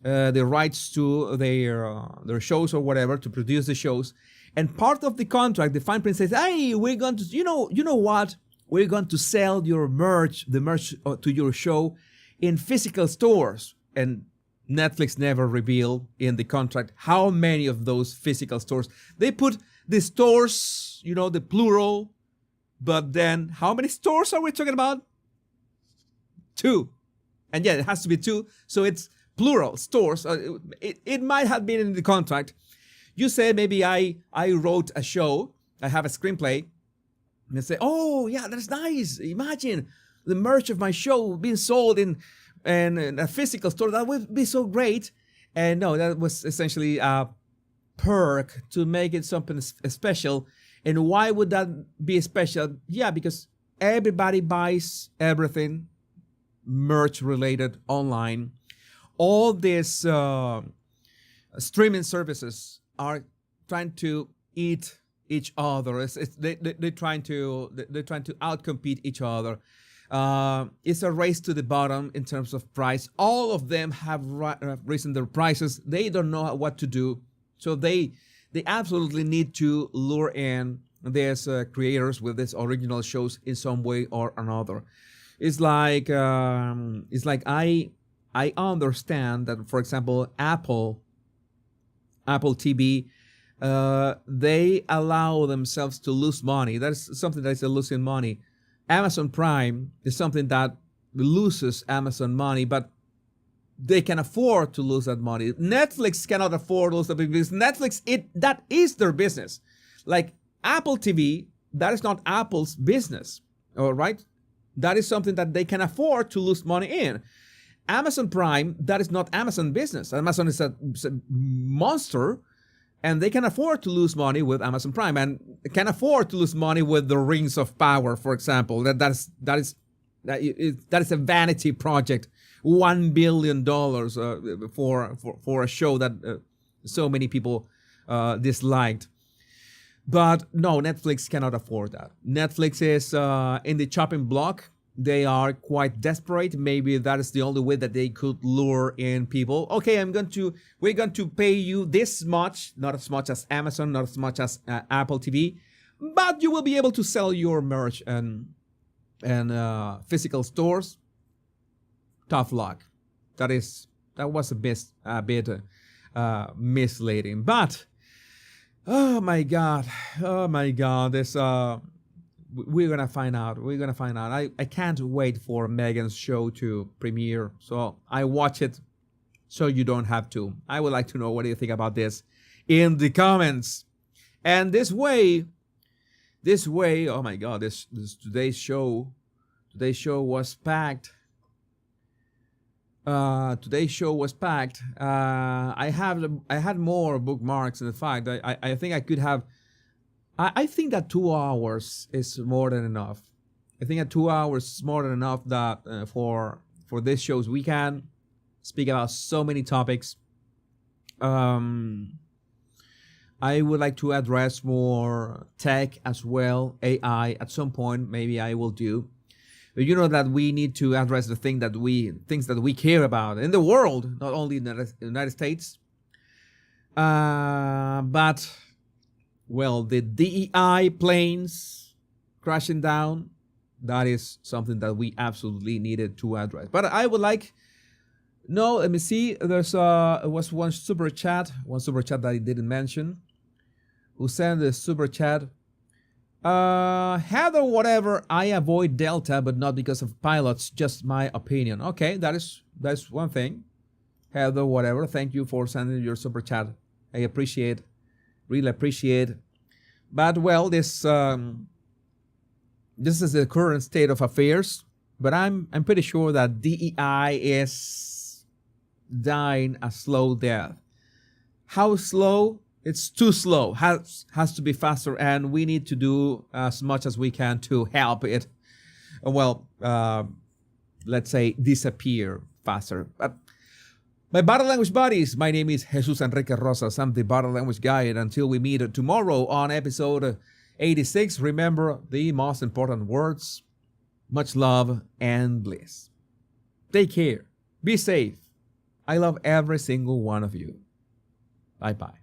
the rights to their shows or whatever, to produce the shows. And part of the contract, the fine print says, hey, we're going to, you know what? We're going to sell your merch, the merch to your show in physical stores. And Netflix never revealed in the contract how many of those physical stores. They put the stores, the plural. But then, how many stores are we talking about? 2. And yeah, it has to be 2. So it's plural stores. It might have been in the contract. You say maybe I wrote a show. I have a screenplay. And they say, oh, yeah, that's nice. Imagine the merch of my show being sold in a physical store. That would be so great. And no, that was essentially a perk to make it something special. And why would that be special? Yeah, because everybody buys everything merch related online. All these streaming services are trying to eat each other. They're trying to outcompete each other. It's a race to the bottom in terms of price. All of them have risen their prices. They don't know what to do, so they absolutely need to lure in these creators with these original shows in some way or another. It's like I understand that, for example, Apple TV, they allow themselves to lose money. That's something that is losing money. Amazon Prime is something that loses Amazon money, but they can afford to lose that money. Netflix cannot afford to lose that because Netflix, that is their business. Like Apple TV, that is not Apple's business, all right? That is something that they can afford to lose money in. Amazon Prime, that is not Amazon business. Amazon is a monster, and they can afford to lose money with Amazon Prime, and can afford to lose money with the Rings of Power, for example. That is a vanity project. $1 billion for a show that so many people disliked. But no, Netflix cannot afford that. Netflix is in the chopping block. They are quite desperate. Maybe that is the only way that they could lure in people. Okay, we're going to pay you this much, not as much as Amazon, not as much as Apple TV, but you will be able to sell your merch and physical stores. Tough luck. That was a bit misleading. But oh my God, this we're gonna find out. I can't wait for Megan's show to premiere, so I watch it so you don't have to. I would like to know, what do you think about this in the comments? And this way, oh my God, this today's show was packed. Today's show was packed. I had more bookmarks. In fact, I think I could have. I think that 2 hours is more than enough. I think that 2 hours is more than enough that for this shows we can speak about so many topics. I would like to address more tech as well, AI at some point. Maybe I will do. But you know that we need to address the things that we care about in the world, not only in the United States. But well, the DEI planes crashing down, that is something that we absolutely needed to address. But I would like, let me see. There's was one super chat that I didn't mention. Who sent the super chat? Heather, whatever, I avoid Delta, but not because of pilots, just my opinion. Okay, that's one thing. Heather, whatever, thank you for sending your super chat. I really appreciate. But well, this is the current state of affairs. But I'm pretty sure that DEI is dying a slow death. How slow? It's too slow. Has to be faster, and we need to do as much as we can to help it. Well, let's say disappear faster. But my body language buddies, my name is Jesus Enrique Rosas. I'm the body language guy, and until we meet tomorrow on episode 86, remember the most important words: much love and bliss. Take care. Be safe. I love every single one of you. Bye-bye.